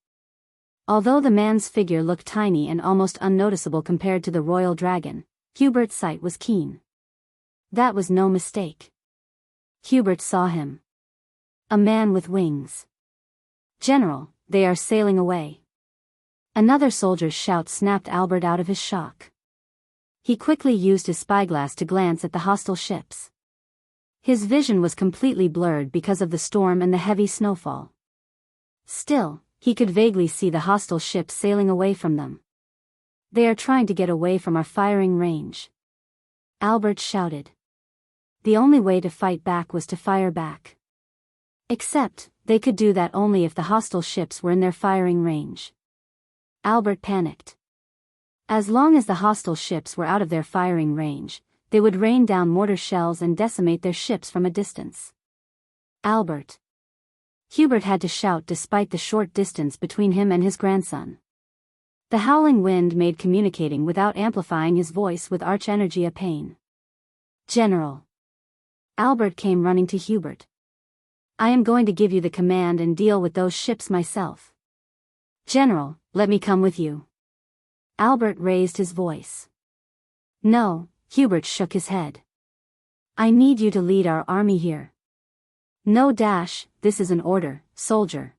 Although the man's figure looked tiny and almost unnoticeable compared to the royal dragon, Hubert's sight was keen. That was no mistake. Hubert saw him. A man with wings. "General, they are sailing away." Another soldier's shout snapped Albert out of his shock. He quickly used his spyglass to glance at the hostile ships. His vision was completely blurred because of the storm and the heavy snowfall. Still, he could vaguely see the hostile ships sailing away from them. "They are trying to get away from our firing range," Albert shouted. The only way to fight back was to fire back. Except, they could do that only if the hostile ships were in their firing range. Albert panicked. As long as the hostile ships were out of their firing range, they would rain down mortar shells and decimate their ships from a distance. "Albert!" Hubert had to shout despite the short distance between him and his grandson. The howling wind made communicating without amplifying his voice with arch energy a pain. "General!" Albert came running to Hubert. "I am going to give you the command and deal with those ships myself." "General, let me come with you." Albert raised his voice. "No," Hubert shook his head. "I need you to lead our army here." "No dash, this is an order, soldier."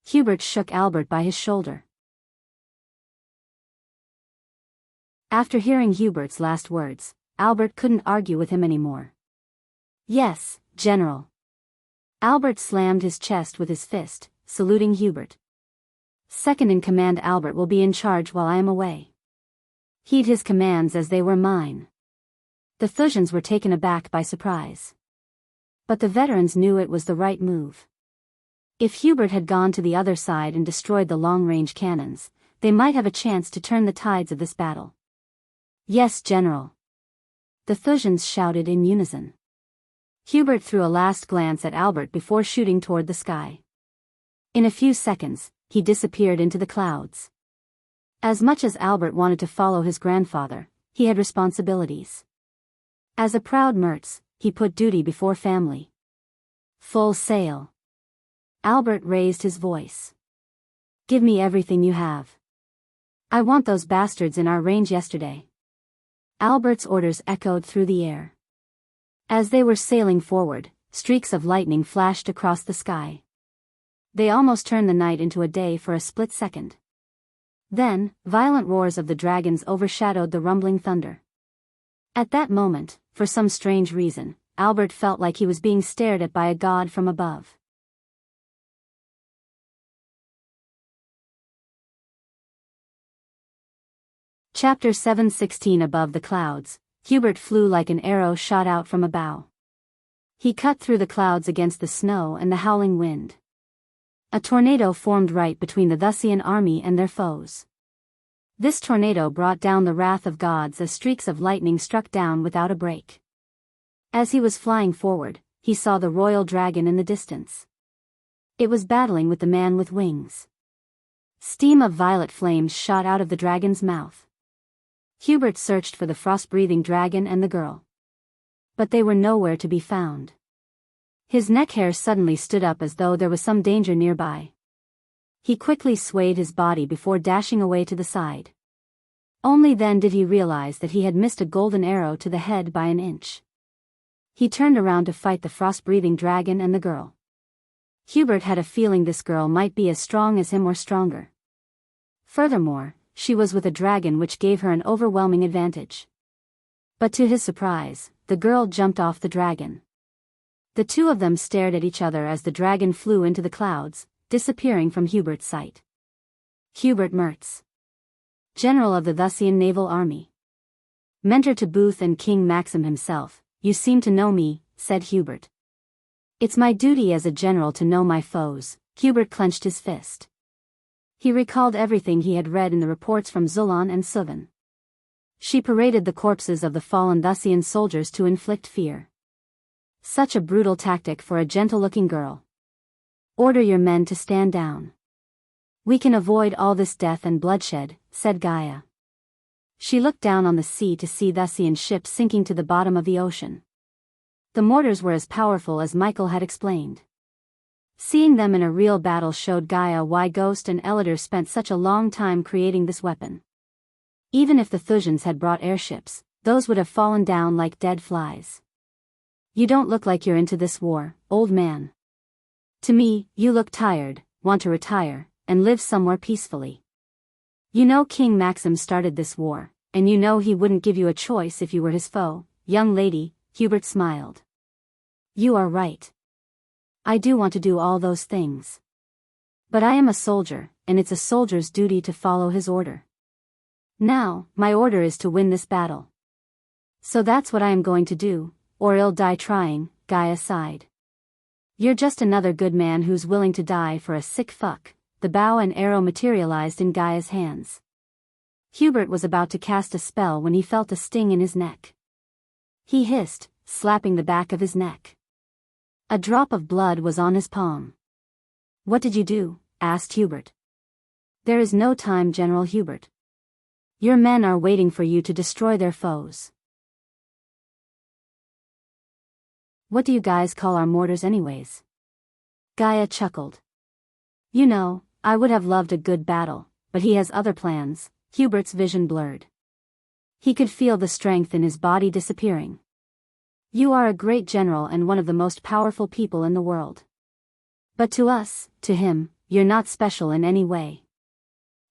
Hubert shook Albert by his shoulder. After hearing Hubert's last words, Albert couldn't argue with him anymore. "Yes, General." Albert slammed his chest with his fist, saluting Hubert. "Second in command Albert will be in charge while I am away. Heed his commands as they were mine." The Thusians were taken aback by surprise. But the veterans knew it was the right move. If Hubert had gone to the other side and destroyed the long-range cannons, they might have a chance to turn the tides of this battle. Yes, General. The Thujans shouted in unison. Hubert threw a last glance at Albert before shooting toward the sky. In a few seconds, he disappeared into the clouds. As much as Albert wanted to follow his grandfather, he had responsibilities. As a proud Mertz, he put duty before family. Full sail. Albert raised his voice. Give me everything you have. I want those bastards in our range yesterday. Albert's orders echoed through the air. As they were sailing forward, streaks of lightning flashed across the sky. They almost turned the night into a day for a split second. Then, violent roars of the dragons overshadowed the rumbling thunder. At that moment, for some strange reason, Albert felt like he was being stared at by a god from above. Chapter 7:16 Above the clouds, Hubert flew like an arrow shot out from a bow. He cut through the clouds against the snow and the howling wind. A tornado formed right between the Thusian army and their foes. This tornado brought down the wrath of gods as streaks of lightning struck down without a break. As he was flying forward, he saw the royal dragon in the distance. It was battling with the man with wings. Steam of violet flames shot out of the dragon's mouth. Hubert searched for the frost-breathing dragon and the girl. But they were nowhere to be found. His neck hair suddenly stood up as though there was some danger nearby. He quickly swayed his body before dashing away to the side. Only then did he realize that he had missed a golden arrow to the head by an inch. He turned around to fight the frost-breathing dragon and the girl. Hubert had a feeling this girl might be as strong as him or stronger. Furthermore, she was with a dragon which gave her an overwhelming advantage. But to his surprise, the girl jumped off the dragon. The two of them stared at each other as the dragon flew into the clouds, disappearing from Hubert's sight. Hubert Mertz, General of the Thusian Naval Army. Mentor to Booth and King Maxim himself, you seem to know me, said Hubert. It's my duty as a general to know my foes. Hubert clenched his fist. He recalled everything he had read in the reports from Zulon and Suvan. She paraded the corpses of the fallen Thusian soldiers to inflict fear. Such a brutal tactic for a gentle-looking girl. Order your men to stand down. We can avoid all this death and bloodshed, said Gaia. She looked down on the sea to see Thusian ships sinking to the bottom of the ocean. The mortars were as powerful as Michael had explained. Seeing them in a real battle showed Gaia why Ghost and Elidor spent such a long time creating this weapon. Even if the Thujans had brought airships, those would have fallen down like dead flies. You don't look like you're into this war, old man. To me, you look tired, want to retire, and live somewhere peacefully. You know King Maxim started this war, and you know he wouldn't give you a choice if you were his foe, young lady, Hubert smiled. You are right. I do want to do all those things. But I am a soldier, and it's a soldier's duty to follow his order. Now, my order is to win this battle. So that's what I am going to do, or I'll die trying, Gaia sighed. You're just another good man who's willing to die for a sick fuck. The bow and arrow materialized in Gaia's hands. Hubert was about to cast a spell when he felt a sting in his neck. He hissed, slapping the back of his neck. A drop of blood was on his palm. What did you do? Asked Hubert. There is no time, General Hubert. Your men are waiting for you to destroy their foes. What do you guys call our mortars anyways? Gaia chuckled. You know, I would have loved a good battle, but he has other plans. Hubert's vision blurred. He could feel the strength in his body disappearing. You are a great general and one of the most powerful people in the world. But to us, to him, you're not special in any way.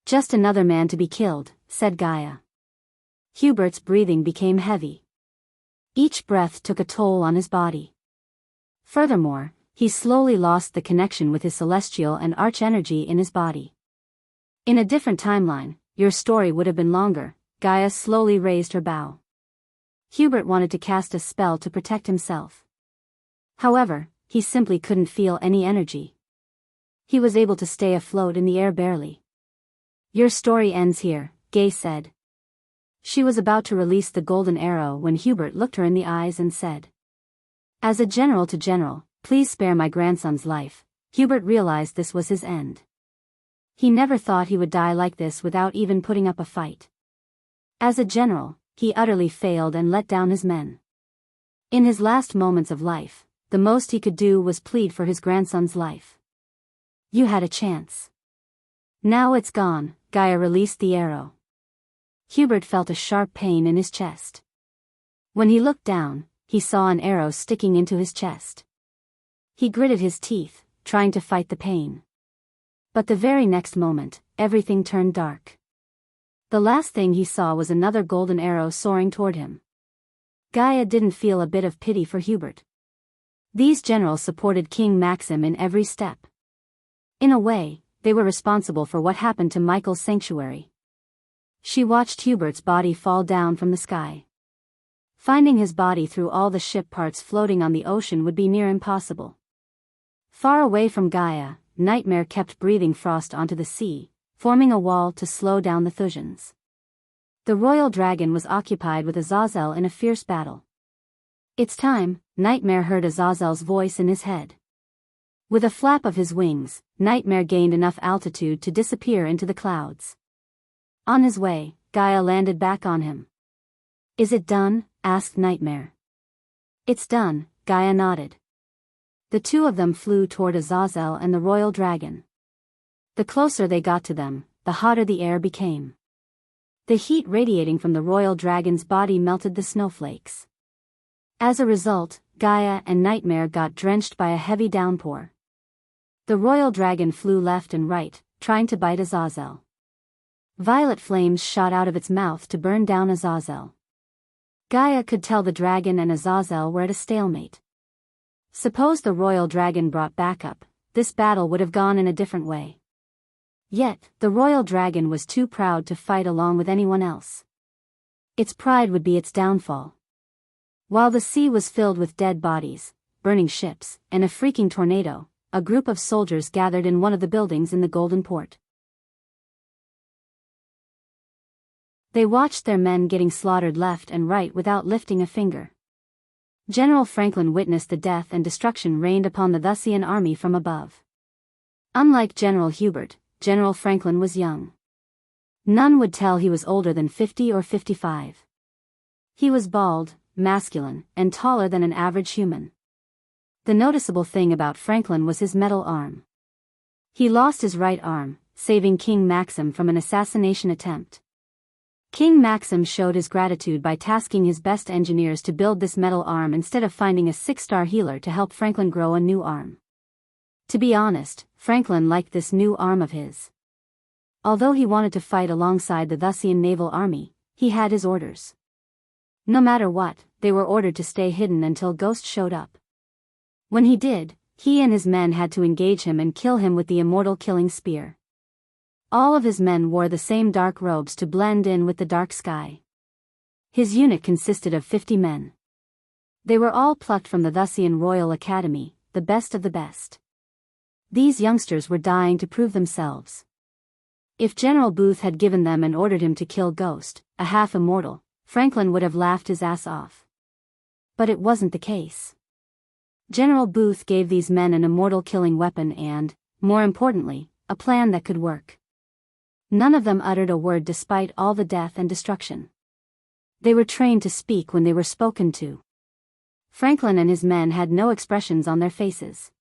Just another man to be killed, said Gaia. Hubert's breathing became heavy. Each breath took a toll on his body. Furthermore, he slowly lost the connection with his celestial and arch energy in his body. In a different timeline, your story would have been longer. Gaia slowly raised her bow. Hubert wanted to cast a spell to protect himself. However, he simply couldn't feel any energy. He was able to stay afloat in the air barely. "Your story ends here," Gay said. She was about to release the golden arrow when Hubert looked her in the eyes and said, "As a general to general, please spare my grandson's life." Hubert realized this was his end. He never thought he would die like this without even putting up a fight. As a general, he utterly failed and let down his men. In his last moments of life, the most he could do was plead for his grandson's life. "You had a chance. Now it's gone." Gaia released the arrow. Hubert felt a sharp pain in his chest. When he looked down, he saw an arrow sticking into his chest. He gritted his teeth, trying to fight the pain. But the very next moment, everything turned dark. The last thing he saw was another golden arrow soaring toward him. Gaia didn't feel a bit of pity for Hubert. These generals supported King Maxim in every step. In a way, they were responsible for what happened to Michael's sanctuary. She watched Hubert's body fall down from the sky. Finding his body through all the ship parts floating on the ocean would be near impossible. Far away from Gaia, Nightmare kept breathing frost onto the sea, forming a wall to slow down the Thusians. The royal dragon was occupied with Azazel in a fierce battle. "It's time," Nightmare heard Azazel's voice in his head. With a flap of his wings, Nightmare gained enough altitude to disappear into the clouds. On his way, Gaia landed back on him. "Is it done?" asked Nightmare. "It's done," Gaia nodded. The two of them flew toward Azazel and the royal dragon. The closer they got to them, the hotter the air became. The heat radiating from the royal dragon's body melted the snowflakes. As a result, Gaia and Nightmare got drenched by a heavy downpour. The royal dragon flew left and right, trying to bite Azazel. Violet flames shot out of its mouth to burn down Azazel. Gaia could tell the dragon and Azazel were at a stalemate. Suppose the royal dragon brought backup, this battle would have gone in a different way. Yet, the royal dragon was too proud to fight along with anyone else. Its pride would be its downfall. While the sea was filled with dead bodies, burning ships, and a freaking tornado, a group of soldiers gathered in one of the buildings in the Golden Port. They watched their men getting slaughtered left and right without lifting a finger. General Franklin witnessed the death and destruction rained upon the Thusian army from above. Unlike General Hubert, General Franklin was young. None would tell he was older than 50 or 55. He was bald, masculine, and taller than an average human. The noticeable thing about Franklin was his metal arm. He lost his right arm, saving King Maxim from an assassination attempt. King Maxim showed his gratitude by tasking his best engineers to build this metal arm instead of finding a 6-star healer to help Franklin grow a new arm. To be honest, Franklin liked this new arm of his. Although he wanted to fight alongside the Thusian naval army, he had his orders. No matter what, they were ordered to stay hidden until Ghost showed up. When he did, he and his men had to engage him and kill him with the immortal killing spear. All of his men wore the same dark robes to blend in with the dark sky. His unit consisted of 50 men. They were all plucked from the Thusian Royal Academy, the best of the best. These youngsters were dying to prove themselves. If General Booth had given them and ordered him to kill Ghost, a half-immortal, Franklin would have laughed his ass off. But it wasn't the case. General Booth gave these men an immortal killing weapon and, more importantly, a plan that could work. None of them uttered a word despite all the death and destruction. They were trained to speak when they were spoken to. Franklin and his men had no expressions on their faces.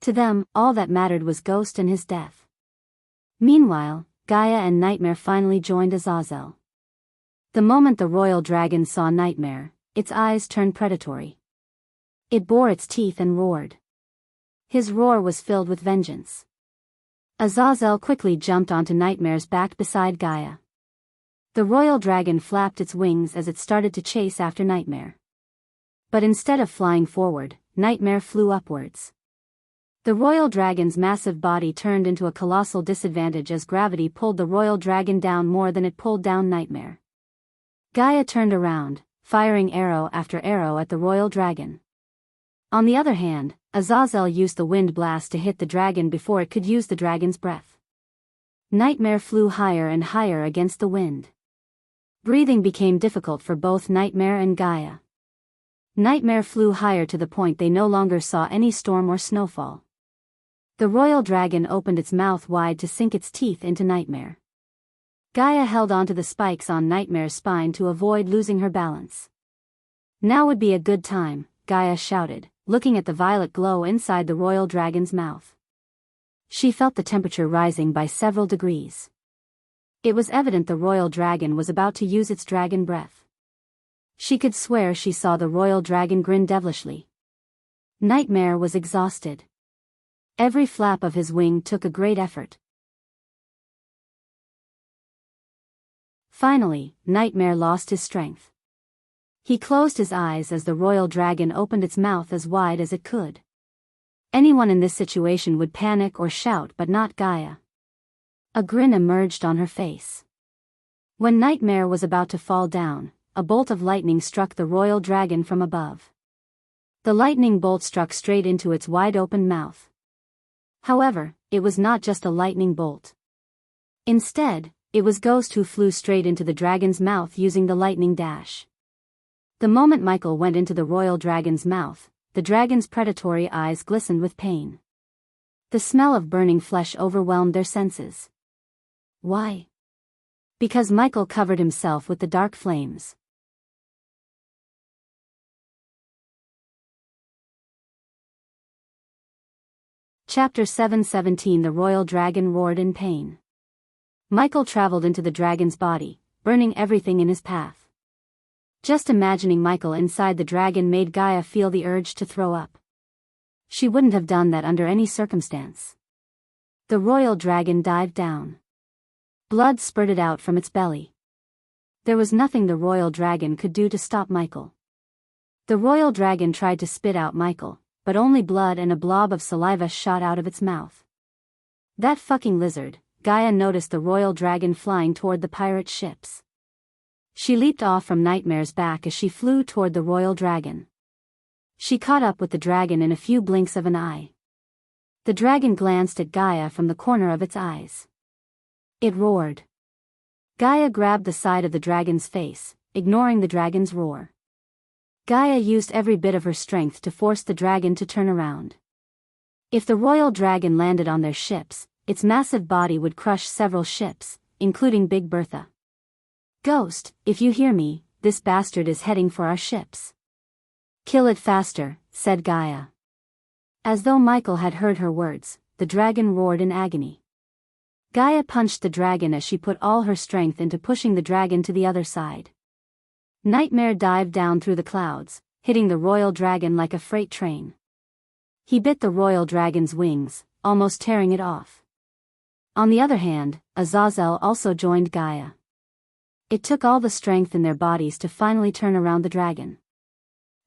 To them, all that mattered was Ghost and his death. Meanwhile, Gaia and Nightmare finally joined Azazel. The moment the royal dragon saw Nightmare, its eyes turned predatory. It bore its teeth and roared. His roar was filled with vengeance. Azazel quickly jumped onto Nightmare's back beside Gaia. The royal dragon flapped its wings as it started to chase after Nightmare. But instead of flying forward, Nightmare flew upwards. The royal dragon's massive body turned into a colossal disadvantage as gravity pulled the royal dragon down more than it pulled down Nightmare. Gaia turned around, firing arrow after arrow at the royal dragon. On the other hand, Azazel used the wind blast to hit the dragon before it could use the dragon's breath. Nightmare flew higher and higher against the wind. Breathing became difficult for both Nightmare and Gaia. Nightmare flew higher to the point they no longer saw any storm or snowfall. The royal dragon opened its mouth wide to sink its teeth into Nightmare. Gaia held onto the spikes on Nightmare's spine to avoid losing her balance. Now would be a good time, Gaia shouted, looking at the violet glow inside the royal dragon's mouth. She felt the temperature rising by several degrees. It was evident the royal dragon was about to use its dragon breath. She could swear she saw the royal dragon grin devilishly. Nightmare was exhausted. Every flap of his wing took a great effort. Finally, Nightmare lost his strength. He closed his eyes as the royal dragon opened its mouth as wide as it could. Anyone in this situation would panic or shout, but not Gaia. A grin emerged on her face. When Nightmare was about to fall down, a bolt of lightning struck the royal dragon from above. The lightning bolt struck straight into its wide-open mouth. However, it was not just a lightning bolt. Instead, it was Ghost who flew straight into the dragon's mouth using the lightning dash. The moment Michael went into the royal dragon's mouth, the dragon's predatory eyes glistened with pain. The smell of burning flesh overwhelmed their senses. Why? Because Michael covered himself with the dark flames. Chapter 7:17 The royal dragon roared in pain. Michael traveled into the dragon's body, burning everything in his path. Just imagining Michael inside the dragon made Gaia feel the urge to throw up. She wouldn't have done that under any circumstance. The royal dragon dived down. Blood spurted out from its belly. There was nothing the royal dragon could do to stop Michael. The royal dragon tried to spit out Michael, but only blood and a blob of saliva shot out of its mouth. That fucking lizard. Gaia noticed the royal dragon flying toward the pirate ships. She leaped off from Nightmare's back as she flew toward the royal dragon. She caught up with the dragon in a few blinks of an eye. The dragon glanced at Gaia from the corner of its eyes. It roared. Gaia grabbed the side of the dragon's face, ignoring the dragon's roar. Gaia used every bit of her strength to force the dragon to turn around. If the royal dragon landed on their ships, its massive body would crush several ships, including Big Bertha. Ghost, if you hear me, this bastard is heading for our ships. Kill it faster, said Gaia. As though Michael had heard her words, the dragon roared in agony. Gaia punched the dragon as she put all her strength into pushing the dragon to the other side. Nightmare dived down through the clouds, hitting the royal dragon like a freight train. He bit the royal dragon's wings, almost tearing it off. On the other hand, Azazel also joined Gaia. It took all the strength in their bodies to finally turn around the dragon.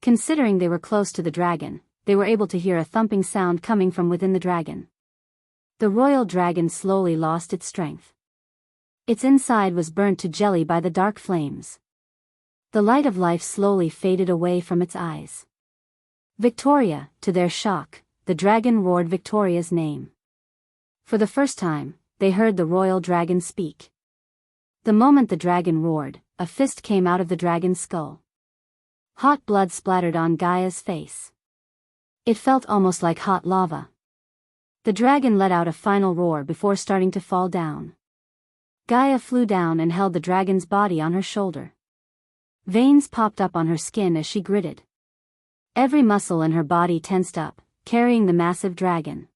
Considering they were close to the dragon, they were able to hear a thumping sound coming from within the dragon. The royal dragon slowly lost its strength. Its inside was burnt to jelly by the dark flames. The light of life slowly faded away from its eyes. Victoria, to their shock, the dragon roared Victoria's name. For the first time, they heard the royal dragon speak. The moment the dragon roared, a fist came out of the dragon's skull. Hot blood splattered on Gaia's face. It felt almost like hot lava. The dragon let out a final roar before starting to fall down. Gaia flew down and held the dragon's body on her shoulder. Veins popped up on her skin as she gritted. Every muscle in her body tensed up, carrying the massive dragon.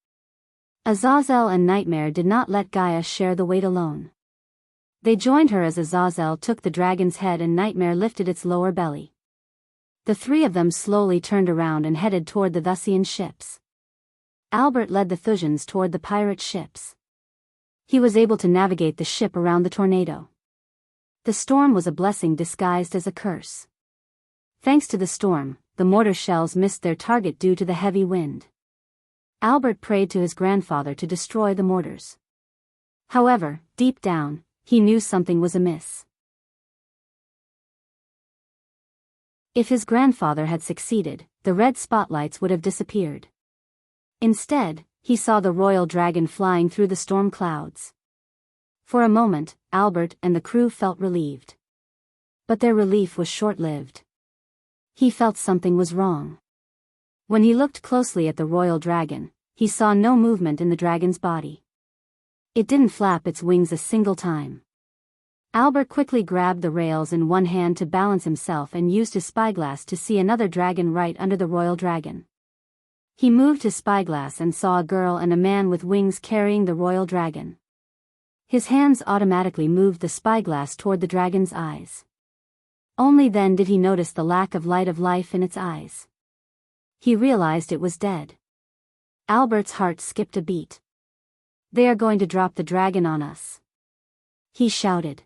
Azazel and Nightmare did not let Gaia share the weight alone. They joined her as Azazel took the dragon's head and Nightmare lifted its lower belly. The three of them slowly turned around and headed toward the Thusian ships. Albert led the Thusians toward the pirate ships. He was able to navigate the ship around the tornado. The storm was a blessing disguised as a curse. Thanks to the storm, the mortar shells missed their target due to the heavy wind. Albert prayed to his grandfather to destroy the mortars. However, deep down, he knew something was amiss. If his grandfather had succeeded, the red spotlights would have disappeared. Instead, he saw the royal dragon flying through the storm clouds. For a moment, Albert and the crew felt relieved. But their relief was short-lived. He felt something was wrong. When he looked closely at the royal dragon, he saw no movement in the dragon's body. It didn't flap its wings a single time. Albert quickly grabbed the rails in one hand to balance himself and used his spyglass to see another dragon right under the royal dragon. He moved his spyglass and saw a girl and a man with wings carrying the royal dragon. His hands automatically moved the spyglass toward the dragon's eyes. Only then did he notice the lack of light of life in its eyes. He realized it was dead. Albert's heart skipped a beat. "They are going to drop the dragon on us," he shouted.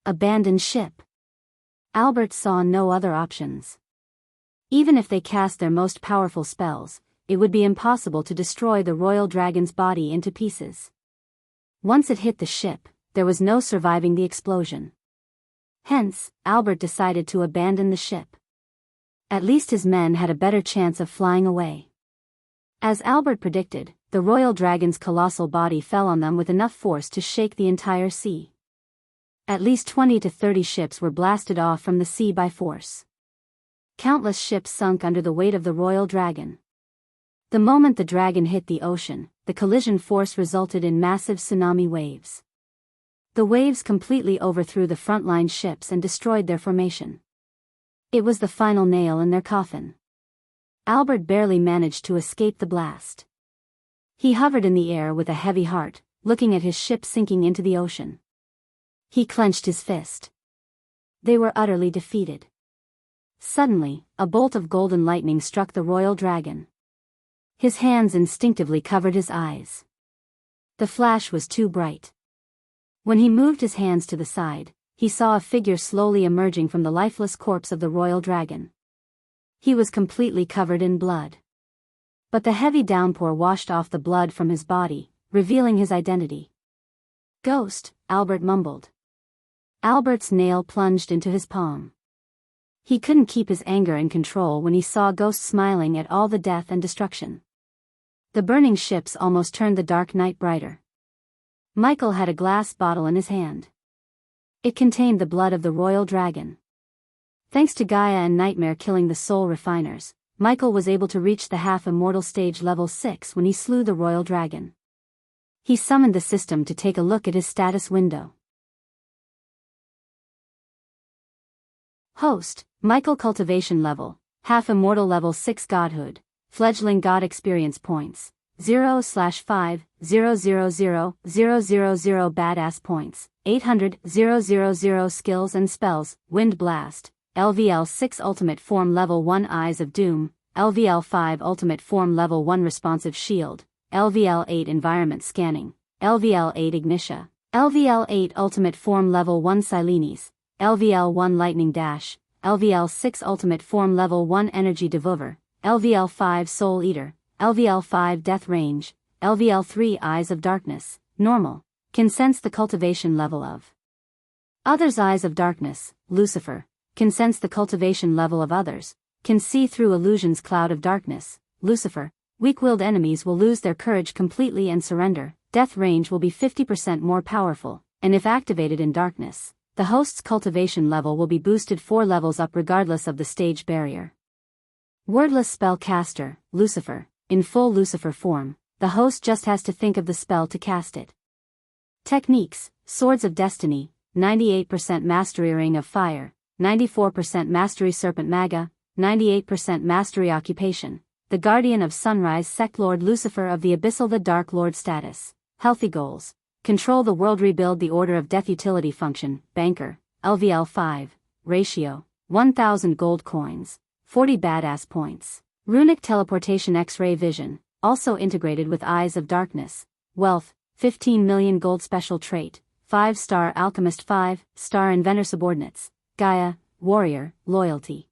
Abandon ship. Albert saw no other options. Even if they cast their most powerful spells, it would be impossible to destroy the royal dragon's body into pieces. Once it hit the ship, there was no surviving the explosion. Hence, Albert decided to abandon the ship. At least his men had a better chance of flying away. As Albert predicted, the royal dragon's colossal body fell on them with enough force to shake the entire sea. At least 20 to 30 ships were blasted off from the sea by force. Countless ships sunk under the weight of the royal dragon. The moment the dragon hit the ocean, the collision force resulted in massive tsunami waves. The waves completely overthrew the frontline ships and destroyed their formation. It was the final nail in their coffin. Albert barely managed to escape the blast. He hovered in the air with a heavy heart, looking at his ship sinking into the ocean. He clenched his fist. They were utterly defeated. Suddenly, a bolt of golden lightning struck the royal dragon. His hands instinctively covered his eyes. The flash was too bright. When he moved his hands to the side, he saw a figure slowly emerging from the lifeless corpse of the royal dragon. He was completely covered in blood. But the heavy downpour washed off the blood from his body, revealing his identity. "Ghost," Albert mumbled. Albert's nail plunged into his palm. He couldn't keep his anger in control when he saw Ghost smiling at all the death and destruction. The burning ships almost turned the dark night brighter. Michael had a glass bottle in his hand. It contained the blood of the royal dragon. Thanks to Gaia and Nightmare killing the soul refiners, Michael was able to reach the half-immortal stage level 6 when he slew the royal dragon. He summoned the system to take a look at his status window. Host, Michael cultivation level, half-immortal level 6 godhood, fledgling god experience points, 0/5,000,000 badass points, 800,000 skills and spells, wind blast, LVL 6 ultimate form level 1 eyes of doom, LVL 5 ultimate form level 1 responsive shield, LVL 8 environment scanning, LVL 8 ignitia, LVL 8 ultimate form level 1 Silenes, LVL 1 lightning dash, LVL 6 ultimate form level 1 energy devour, LVL 5 soul eater, LVL 5 death range, LVL 3 eyes of darkness, normal, can sense the cultivation level of others. Eyes of darkness, Lucifer, can sense the cultivation level of others, can see through illusions. Cloud of darkness, Lucifer, weak-willed enemies will lose their courage completely and surrender. Death range will be 50% more powerful, and if activated in darkness, the host's cultivation level will be boosted 4 levels up regardless of the stage barrier. Wordless spellcaster, Lucifer, in full Lucifer form, the host just has to think of the spell to cast it. Techniques, Swords of Destiny, 98% mastery Ring of Fire, 94% mastery Serpent Maga, 98% mastery Occupation, the Guardian of Sunrise Sect Lord Lucifer of the Abyssal the Dark Lord status, healthy goals, control the world, rebuild the Order of Death utility function, Banker, LVL 5, ratio, 1000 gold coins, 40 badass points, Runic teleportation X-ray vision, also integrated with Eyes of Darkness, wealth, 15 million gold special trait, 5-star alchemist 5-star inventor subordinates, Gaia, warrior, loyalty.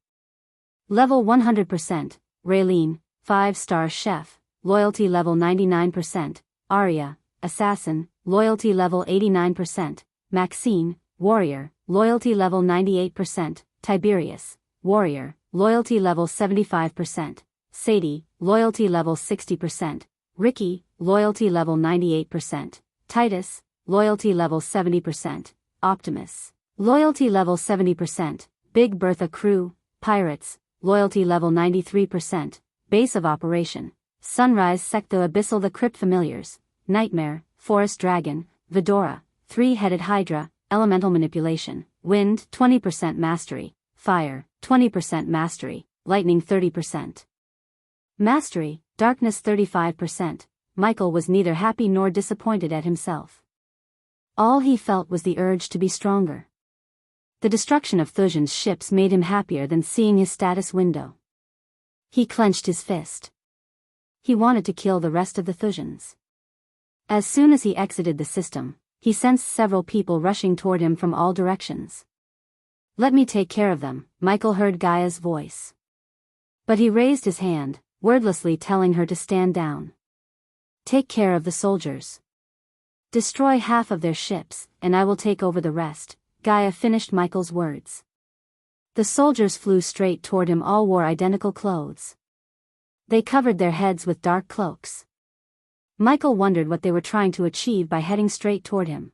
Level 100%, Raylene, 5-star chef, loyalty level 99%, Arya, assassin, loyalty level 89%, Maxine, warrior, loyalty level 98%, Tiberius, Warrior, loyalty level 75%. Sadie, loyalty level 60%. Ricky, loyalty level 98%. Titus, loyalty level 70%. Optimus, loyalty level 70%. Big Bertha crew, pirates, loyalty level 93%. Base of operation, Sunrise Secto Abyssal the Crypt Familiars, Nightmare, Forest Dragon, Vidora, Three-Headed Hydra, Elemental Manipulation, Wind 20% Mastery, Fire 20% Mastery, Lightning 30%. Mastery, Darkness 35%. Michael was neither happy nor disappointed at himself. All he felt was the urge to be stronger. The destruction of Thujan's ships made him happier than seeing his status window. He clenched his fist. He wanted to kill the rest of the Thujans. As soon as he exited the system, he sensed several people rushing toward him from all directions. "Let me take care of them," Michael heard Gaia's voice. But he raised his hand, wordlessly telling her to stand down. "Take care of the soldiers. Destroy half of their ships, and I will take over the rest," Gaia finished Michael's words. The soldiers flew straight toward him. All wore identical clothes. They covered their heads with dark cloaks. Michael wondered what they were trying to achieve by heading straight toward him.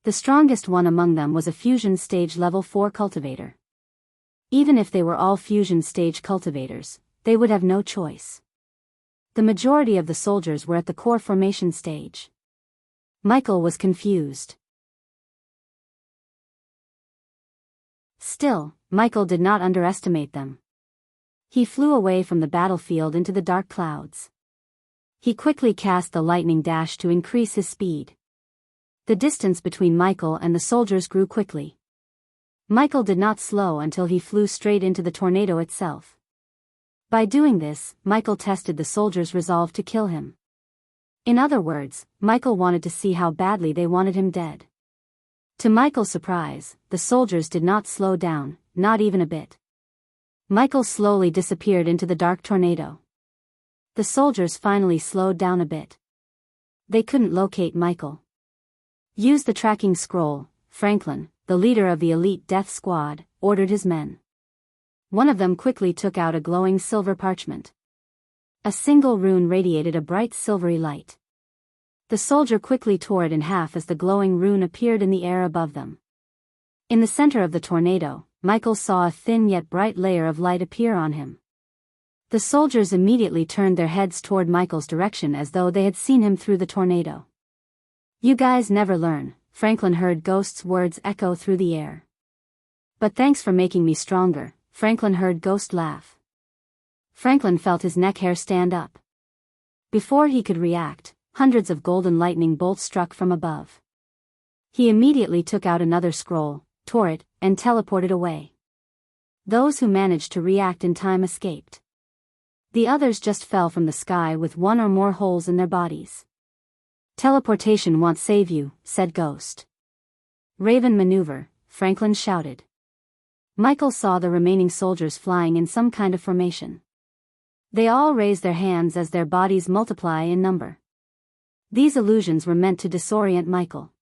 The strongest one among them was a fusion stage level 4 cultivator. Even if they were all fusion stage cultivators, they would have no choice. The majority of the soldiers were at the core formation stage. Michael was confused. Still, Michael did not underestimate them. He flew away from the battlefield into the dark clouds. He quickly cast the lightning dash to increase his speed. The distance between Michael and the soldiers grew quickly. Michael did not slow until he flew straight into the tornado itself. By doing this, Michael tested the soldiers' resolve to kill him. In other words, Michael wanted to see how badly they wanted him dead. To Michael's surprise, the soldiers did not slow down, not even a bit. Michael slowly disappeared into the dark tornado. The soldiers finally slowed down a bit. They couldn't locate Michael. "Use the tracking scroll," Franklin, the leader of the elite death squad, ordered his men. One of them quickly took out a glowing silver parchment. A single rune radiated a bright silvery light. The soldier quickly tore it in half as the glowing rune appeared in the air above them. In the center of the tornado, Michael saw a thin yet bright layer of light appear on him. The soldiers immediately turned their heads toward Michael's direction as though they had seen him through the tornado. "You guys never learn," Franklin heard Ghost's words echo through the air. "But thanks for making me stronger," Franklin heard Ghost laugh. Franklin felt his neck hair stand up. Before he could react, hundreds of golden lightning bolts struck from above. He immediately took out another scroll, tore it, and teleported away. Those who managed to react in time escaped. The others just fell from the sky with one or more holes in their bodies. "Teleportation won't save you," said Ghost. "Raven maneuver," Franklin shouted. Michael saw the remaining soldiers flying in some kind of formation. They all raised their hands as their bodies multiply in number. These illusions were meant to disorient Michael.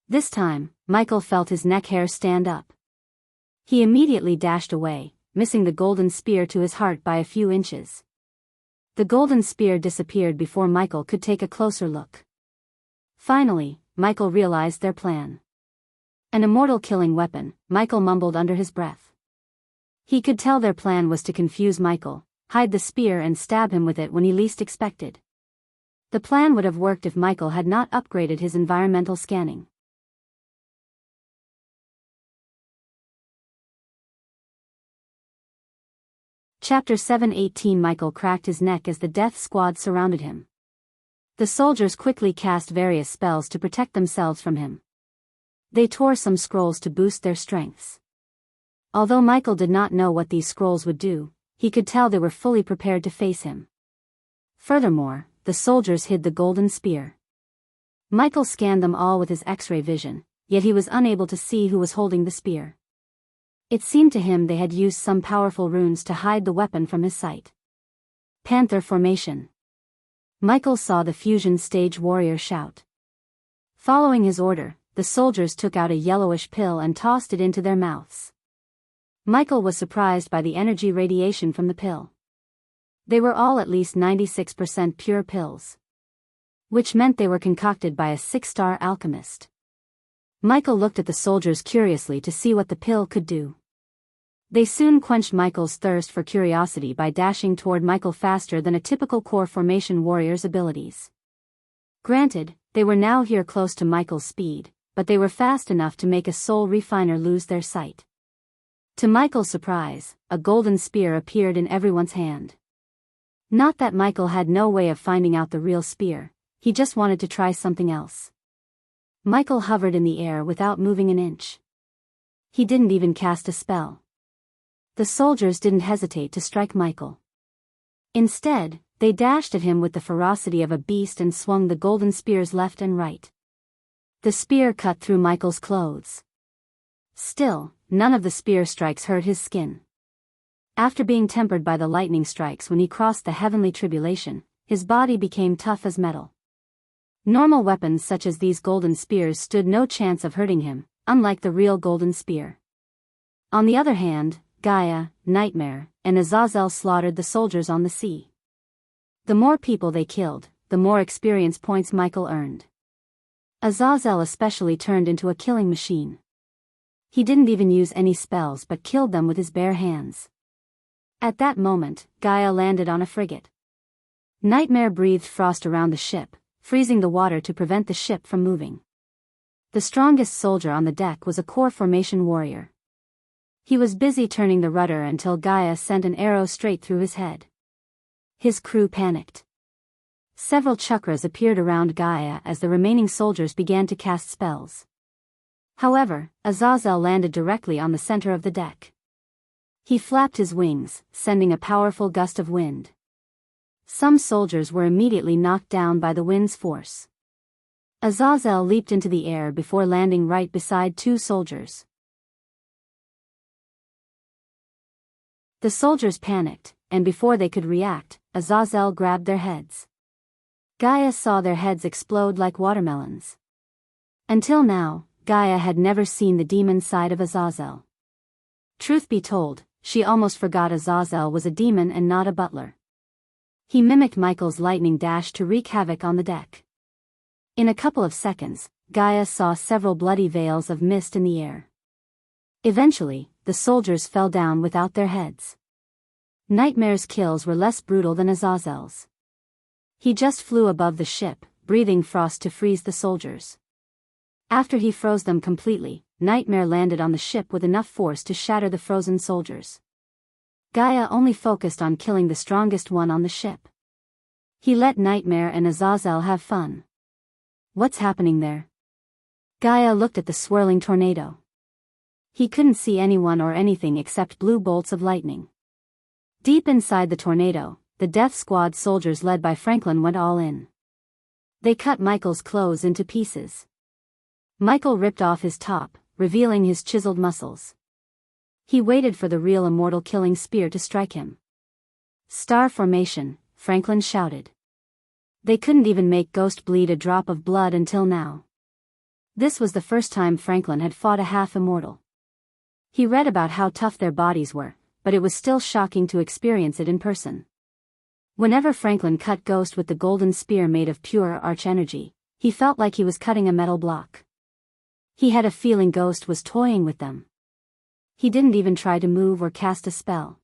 This time, Michael felt his neck hair stand up. He immediately dashed away, missing the golden spear to his heart by a few inches. The golden spear disappeared before Michael could take a closer look. Finally, Michael realized their plan. An immortal killing weapon, Michael mumbled under his breath. He could tell their plan was to confuse Michael, hide the spear and stab him with it when he least expected. The plan would have worked if Michael had not upgraded his environmental scanning. Chapter 7:18 Michael cracked his neck as the death squad surrounded him. The soldiers quickly cast various spells to protect themselves from him. They tore some scrolls to boost their strengths. Although Michael did not know what these scrolls would do, he could tell they were fully prepared to face him. Furthermore, the soldiers hid the golden spear. Michael scanned them all with his X-ray vision, yet he was unable to see who was holding the spear. It seemed to him they had used some powerful runes to hide the weapon from his sight. Panther formation. Michael saw the fusion stage warrior shout. Following his order, the soldiers took out a yellowish pill and tossed it into their mouths. Michael was surprised by the energy radiation from the pill. They were all at least 96% pure pills, which meant they were concocted by a 6-star alchemist. Michael looked at the soldiers curiously to see what the pill could do. They soon quenched Michael's thirst for curiosity by dashing toward Michael faster than a typical core formation warrior's abilities. Granted, they were now here close to Michael's speed, but they were fast enough to make a soul refiner lose their sight. To Michael's surprise, a golden spear appeared in everyone's hand. Not that Michael had no way of finding out the real spear, he just wanted to try something else. Michael hovered in the air without moving an inch. He didn't even cast a spell. The soldiers didn't hesitate to strike Michael. Instead, they dashed at him with the ferocity of a beast and swung the golden spears left and right. The spear cut through Michael's clothes. Still, none of the spear strikes hurt his skin. After being tempered by the lightning strikes when he crossed the heavenly tribulation, his body became tough as metal. Normal weapons such as these golden spears stood no chance of hurting him, unlike the real golden spear. On the other hand, Gaia, Nightmare, and Azazel slaughtered the soldiers on the sea. The more people they killed, the more experience points Michael earned. Azazel especially turned into a killing machine. He didn't even use any spells but killed them with his bare hands. At that moment, Gaia landed on a frigate. Nightmare breathed frost around the ship, freezing the water to prevent the ship from moving. The strongest soldier on the deck was a core formation warrior. He was busy turning the rudder until Gaia sent an arrow straight through his head. His crew panicked. Several chakras appeared around Gaia as the remaining soldiers began to cast spells. However, Azazel landed directly on the center of the deck. He flapped his wings, sending a powerful gust of wind. Some soldiers were immediately knocked down by the wind's force. Azazel leaped into the air before landing right beside 2 soldiers. The soldiers panicked, and before they could react, Azazel grabbed their heads. Gaia saw their heads explode like watermelons. Until now, Gaia had never seen the demon side of Azazel. Truth be told, she almost forgot Azazel was a demon and not a butler. He mimicked Michael's lightning dash to wreak havoc on the deck. In a couple of seconds, Gaia saw several bloody veils of mist in the air. Eventually, the soldiers fell down without their heads. Nightmare's kills were less brutal than Azazel's. He just flew above the ship, breathing frost to freeze the soldiers. After he froze them completely, Nightmare landed on the ship with enough force to shatter the frozen soldiers. Gaia only focused on killing the strongest one on the ship. He let Nightmare and Azazel have fun. What's happening there? Gaia looked at the swirling tornado. He couldn't see anyone or anything except blue bolts of lightning. Deep inside the tornado, the Death Squad soldiers led by Franklin went all in. They cut Michael's clothes into pieces. Michael ripped off his top, revealing his chiseled muscles. He waited for the real immortal killing spear to strike him. Star formation, Franklin shouted. They couldn't even make Ghost bleed a drop of blood until now. This was the first time Franklin had fought a half-immortal. He read about how tough their bodies were, but it was still shocking to experience it in person. Whenever Franklin cut Ghost with the golden spear made of pure arch-energy, he felt like he was cutting a metal block. He had a feeling Ghost was toying with them. He didn't even try to move or cast a spell.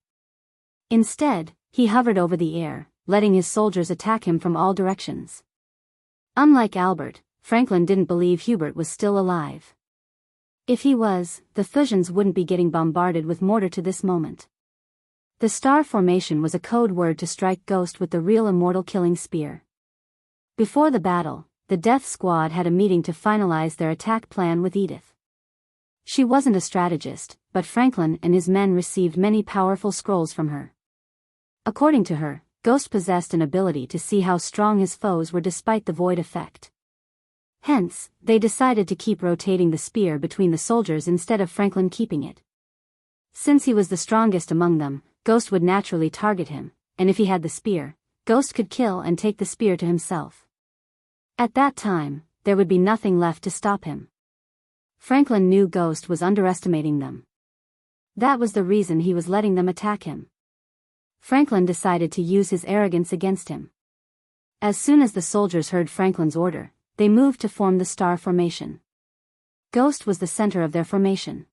Instead, he hovered over the air, letting his soldiers attack him from all directions. Unlike Albert, Franklin didn't believe Hubert was still alive. If he was, the Thusians wouldn't be getting bombarded with mortar to this moment. The star formation was a code word to strike Ghost with the real immortal killing spear. Before the battle, the Death Squad had a meeting to finalize their attack plan with Edith. She wasn't a strategist, but Franklin and his men received many powerful scrolls from her. According to her, Ghost possessed an ability to see how strong his foes were despite the void effect. Hence, they decided to keep rotating the spear between the soldiers instead of Franklin keeping it. Since he was the strongest among them, Ghost would naturally target him, and if he had the spear, Ghost could kill and take the spear to himself. At that time, there would be nothing left to stop him. Franklin knew Ghost was underestimating them. That was the reason he was letting them attack him. Franklin decided to use his arrogance against him. As soon as the soldiers heard Franklin's order, they moved to form the star formation. Ghost was the center of their formation.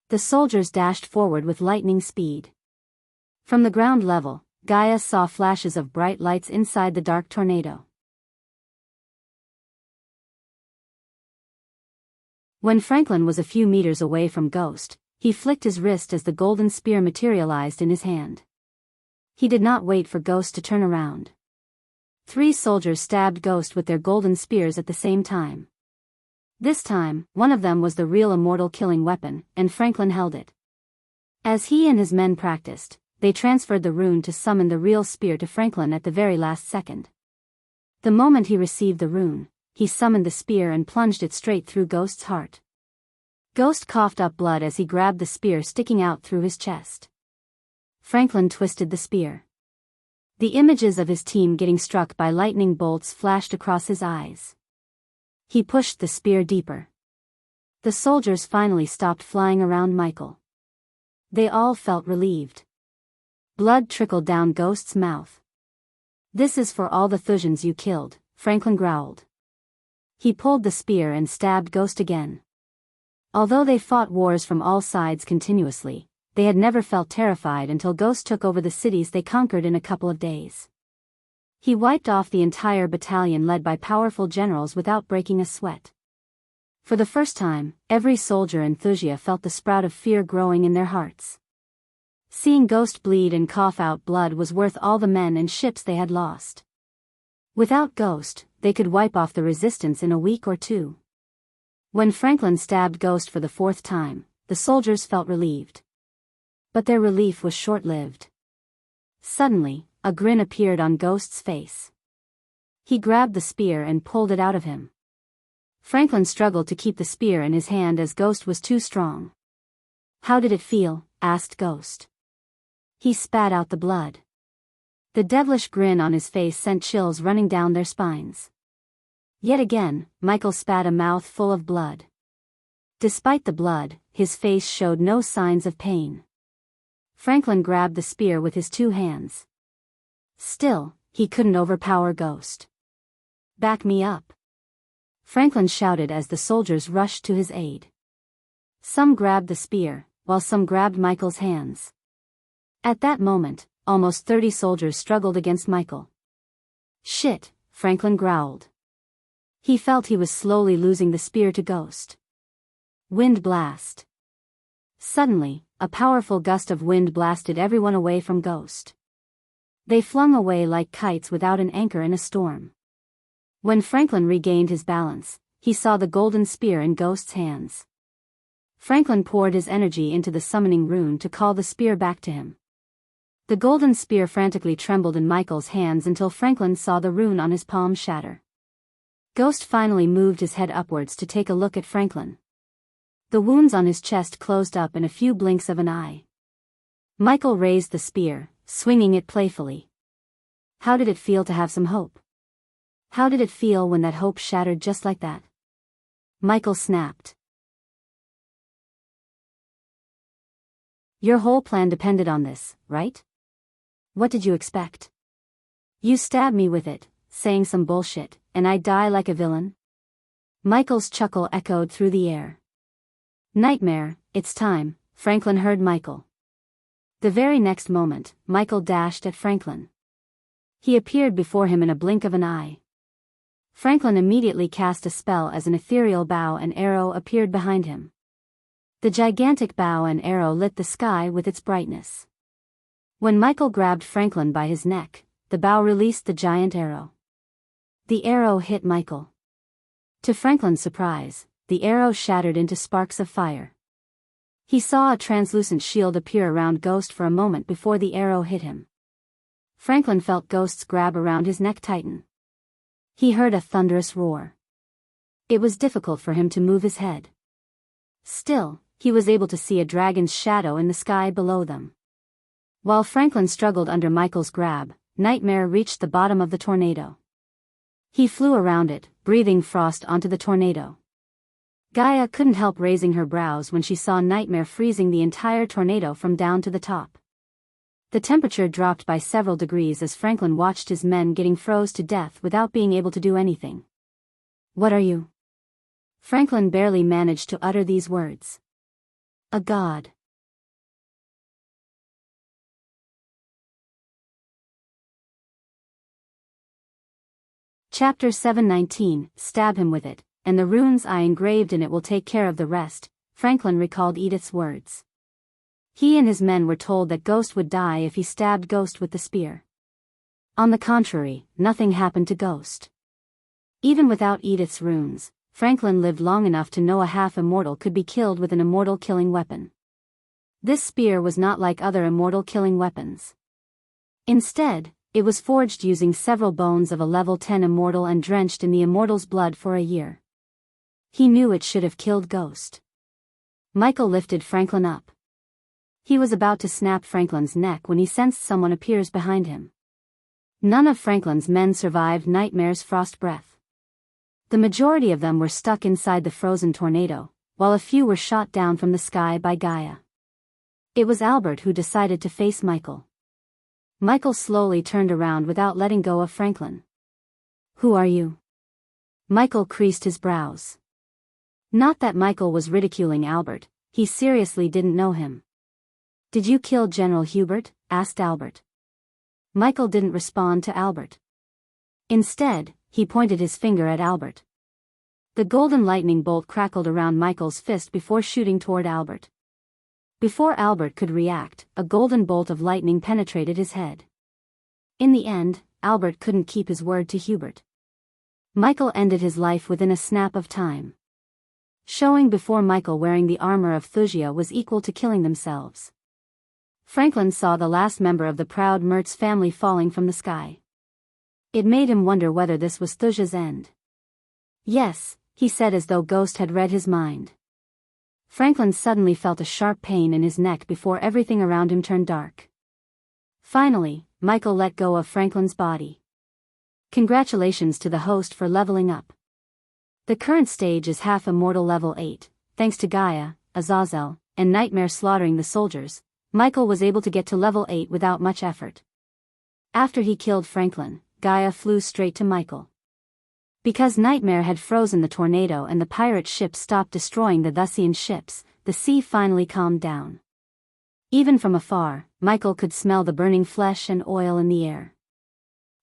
The soldiers dashed forward with lightning speed. From the ground level, Gaia saw flashes of bright lights inside the dark tornado. When Franklin was a few meters away from Ghost, he flicked his wrist as the golden spear materialized in his hand. He did not wait for Ghost to turn around. 3 soldiers stabbed Ghost with their golden spears at the same time. This time, one of them was the real immortal killing weapon, and Franklin held it. As he and his men practiced, they transferred the rune to summon the real spear to Franklin at the very last second. The moment he received the rune, he summoned the spear and plunged it straight through Ghost's heart. Ghost coughed up blood as he grabbed the spear sticking out through his chest. Franklin twisted the spear. The images of his team getting struck by lightning bolts flashed across his eyes. He pushed the spear deeper. The soldiers finally stopped flying around Michael. They all felt relieved. Blood trickled down Ghost's mouth. "This is for all the Thusians you killed," Franklin growled. He pulled the spear and stabbed Ghost again. Although they fought wars from all sides continuously, they had never felt terrified until Ghost took over the cities they conquered in a couple of days. He wiped off the entire battalion led by powerful generals without breaking a sweat. For the first time, every soldier in Thusia felt the sprout of fear growing in their hearts. Seeing Ghost bleed and cough out blood was worth all the men and ships they had lost. Without Ghost, they could wipe off the resistance in a week or 2. When Franklin stabbed Ghost for the 4th time, the soldiers felt relieved. But their relief was short-lived. Suddenly, a grin appeared on Ghost's face. He grabbed the spear and pulled it out of him. Franklin struggled to keep the spear in his hand as Ghost was too strong. "How did it feel?" asked Ghost. He spat out the blood. The devilish grin on his face sent chills running down their spines. Yet again, Michael spat a mouth full of blood. Despite the blood, his face showed no signs of pain. Franklin grabbed the spear with his 2 hands. Still, he couldn't overpower Ghost. "Back me up," Franklin shouted as the soldiers rushed to his aid. Some grabbed the spear, while some grabbed Michael's hands. At that moment, almost 30 soldiers struggled against Michael. "Shit," Franklin growled. He felt he was slowly losing the spear to Ghost. Wind blast. Suddenly, a powerful gust of wind blasted everyone away from Ghost. They flung away like kites without an anchor in a storm. When Franklin regained his balance, he saw the golden spear in Ghost's hands. Franklin poured his energy into the summoning rune to call the spear back to him. The golden spear frantically trembled in Michael's hands until Franklin saw the rune on his palm shatter. Ghost finally moved his head upwards to take a look at Franklin. The wounds on his chest closed up in a few blinks of an eye. Michael raised the spear, swinging it playfully. How did it feel to have some hope? How did it feel when that hope shattered just like that? Michael snapped. "Your whole plan depended on this, right? What did you expect? You stabbed me with it, saying some bullshit, and I die like a villain?" Michael's chuckle echoed through the air. "Nightmare, it's time," Franklin heard Michael. The very next moment, Michael dashed at Franklin. He appeared before him in a blink of an eye. Franklin immediately cast a spell as an ethereal bow and arrow appeared behind him. The gigantic bow and arrow lit the sky with its brightness. When Michael grabbed Franklin by his neck, the bow released the giant arrow. The arrow hit Michael. To Franklin's surprise, the arrow shattered into sparks of fire. He saw a translucent shield appear around Ghost for a moment before the arrow hit him. Franklin felt Ghost's grab around his neck tighten. He heard a thunderous roar. It was difficult for him to move his head. Still, he was able to see a dragon's shadow in the sky below them. While Franklin struggled under Michael's grab, Nightmare reached the bottom of the tornado. He flew around it, breathing frost onto the tornado. Gaia couldn't help raising her brows when she saw Nightmare freezing the entire tornado from down to the top. The temperature dropped by several degrees as Franklin watched his men getting froze to death without being able to do anything. "What are you?" Franklin barely managed to utter these words. "A god." Chapter 719, Stab him with it, and the runes I engraved in it will take care of the rest. Franklin recalled Edith's words. He and his men were told that Ghost would die if he stabbed Ghost with the spear. On the contrary, nothing happened to Ghost. Even without Edith's runes, Franklin lived long enough to know a half-immortal could be killed with an immortal killing weapon. This spear was not like other immortal killing weapons. Instead, it was forged using several bones of a level 10 immortal and drenched in the immortal's blood for a year. He knew it should have killed Ghost. Michael lifted Franklin up. He was about to snap Franklin's neck when he sensed someone appears behind him. None of Franklin's men survived Nightmare's frost breath. The majority of them were stuck inside the frozen tornado, while a few were shot down from the sky by Gaia. It was Albert who decided to face Michael. Michael slowly turned around without letting go of Franklin. "Who are you?" Michael creased his brows. Not that Michael was ridiculing Albert, he seriously didn't know him. "Did you kill General Hubert?" asked Albert. Michael didn't respond to Albert. Instead, he pointed his finger at Albert. The golden lightning bolt crackled around Michael's fist before shooting toward Albert. Before Albert could react, a golden bolt of lightning penetrated his head. In the end, Albert couldn't keep his word to Hubert. Michael ended his life within a snap of time. Showing before Michael wearing the armor of Thusia was equal to killing themselves. Franklin saw the last member of the proud Mertz family falling from the sky. It made him wonder whether this was Thusia's end. "Yes," he said as though Ghost had read his mind. Franklin suddenly felt a sharp pain in his neck before everything around him turned dark. Finally, Michael let go of Franklin's body. Congratulations to the host for leveling up. The current stage is half immortal level 8, thanks to Gaia, Azazel, and Nightmare slaughtering the soldiers. Michael was able to get to level 8 without much effort. After he killed Franklin, Gaia flew straight to Michael. Because Nightmare had frozen the tornado and the pirate ships stopped destroying the Thusian ships, the sea finally calmed down. Even from afar, Michael could smell the burning flesh and oil in the air.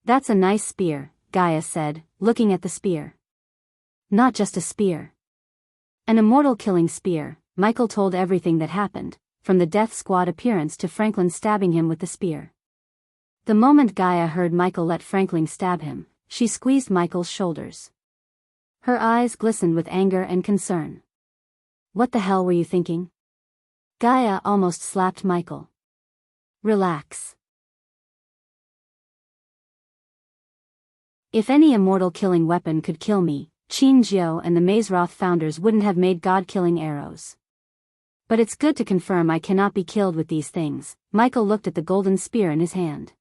"That's a nice spear," Gaia said, looking at the spear. "Not just a spear. An immortal killing spear." Michael told everything that happened, from the death squad appearance to Franklin stabbing him with the spear. The moment Gaia heard Michael let Franklin stab him, she squeezed Michael's shoulders. Her eyes glistened with anger and concern. "What the hell were you thinking?" Gaia almost slapped Michael. "Relax. If any immortal killing weapon could kill me, Qin Jiao and the Mazeroth founders wouldn't have made god-killing arrows. But it's good to confirm I cannot be killed with these things." Michael looked at the golden spear in his hand.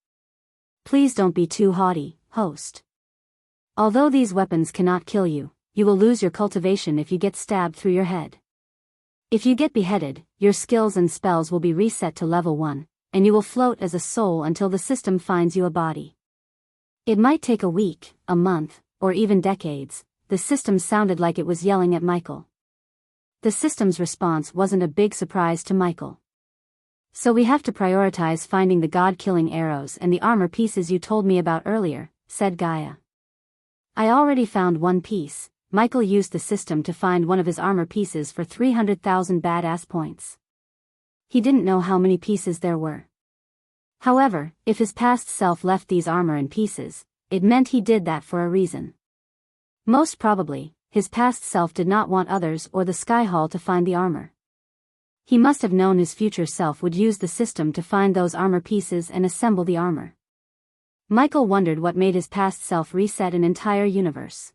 "Please don't be too haughty, host. Although these weapons cannot kill you, you will lose your cultivation if you get stabbed through your head. If you get beheaded, your skills and spells will be reset to level 1, and you will float as a soul until the system finds you a body. It might take a week, a month, or even decades." The system sounded like it was yelling at Michael. The system's response wasn't a big surprise to Michael. "So we have to prioritize finding the god-killing arrows and the armor pieces you told me about earlier," said Gaia. "I already found one piece." Michael used the system to find one of his armor pieces for 300,000 badass points. He didn't know how many pieces there were. However, if his past self left these armor in pieces, it meant he did that for a reason. Most probably, his past self did not want others or the Sky Hall to find the armor. He must have known his future self would use the system to find those armor pieces and assemble the armor. Michael wondered what made his past self reset an entire universe.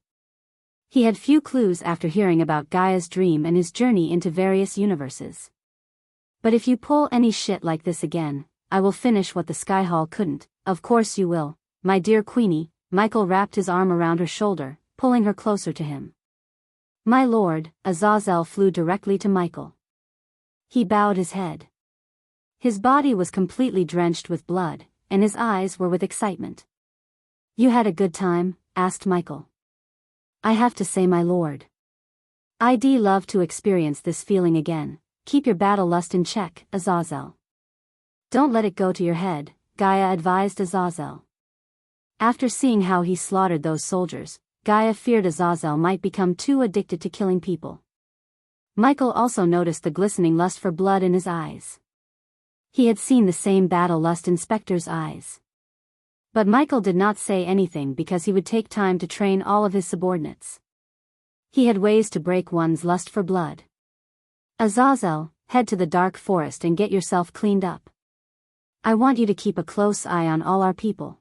He had few clues after hearing about Gaia's dream and his journey into various universes. "But if you pull any shit like this again, I will finish what the Sky Hall couldn't." "Of course you will, my dear Queenie." Michael wrapped his arm around her shoulder, pulling her closer to him. My lord, Azazel flew directly to Michael. He bowed his head. His body was completely drenched with blood, and his eyes were with excitement. You had a good time? Asked Michael. I have to say, my lord. I'd love to experience this feeling again. Keep your battle lust in check, Azazel. Don't let it go to your head, Gaia advised Azazel. After seeing how he slaughtered those soldiers, Gaia feared Azazel might become too addicted to killing people. Michael also noticed the glistening lust for blood in his eyes. He had seen the same battle lust in Spectre's eyes. But Michael did not say anything because he would take time to train all of his subordinates. He had ways to break one's lust for blood. Azazel, head to the dark forest and get yourself cleaned up. I want you to keep a close eye on all our people.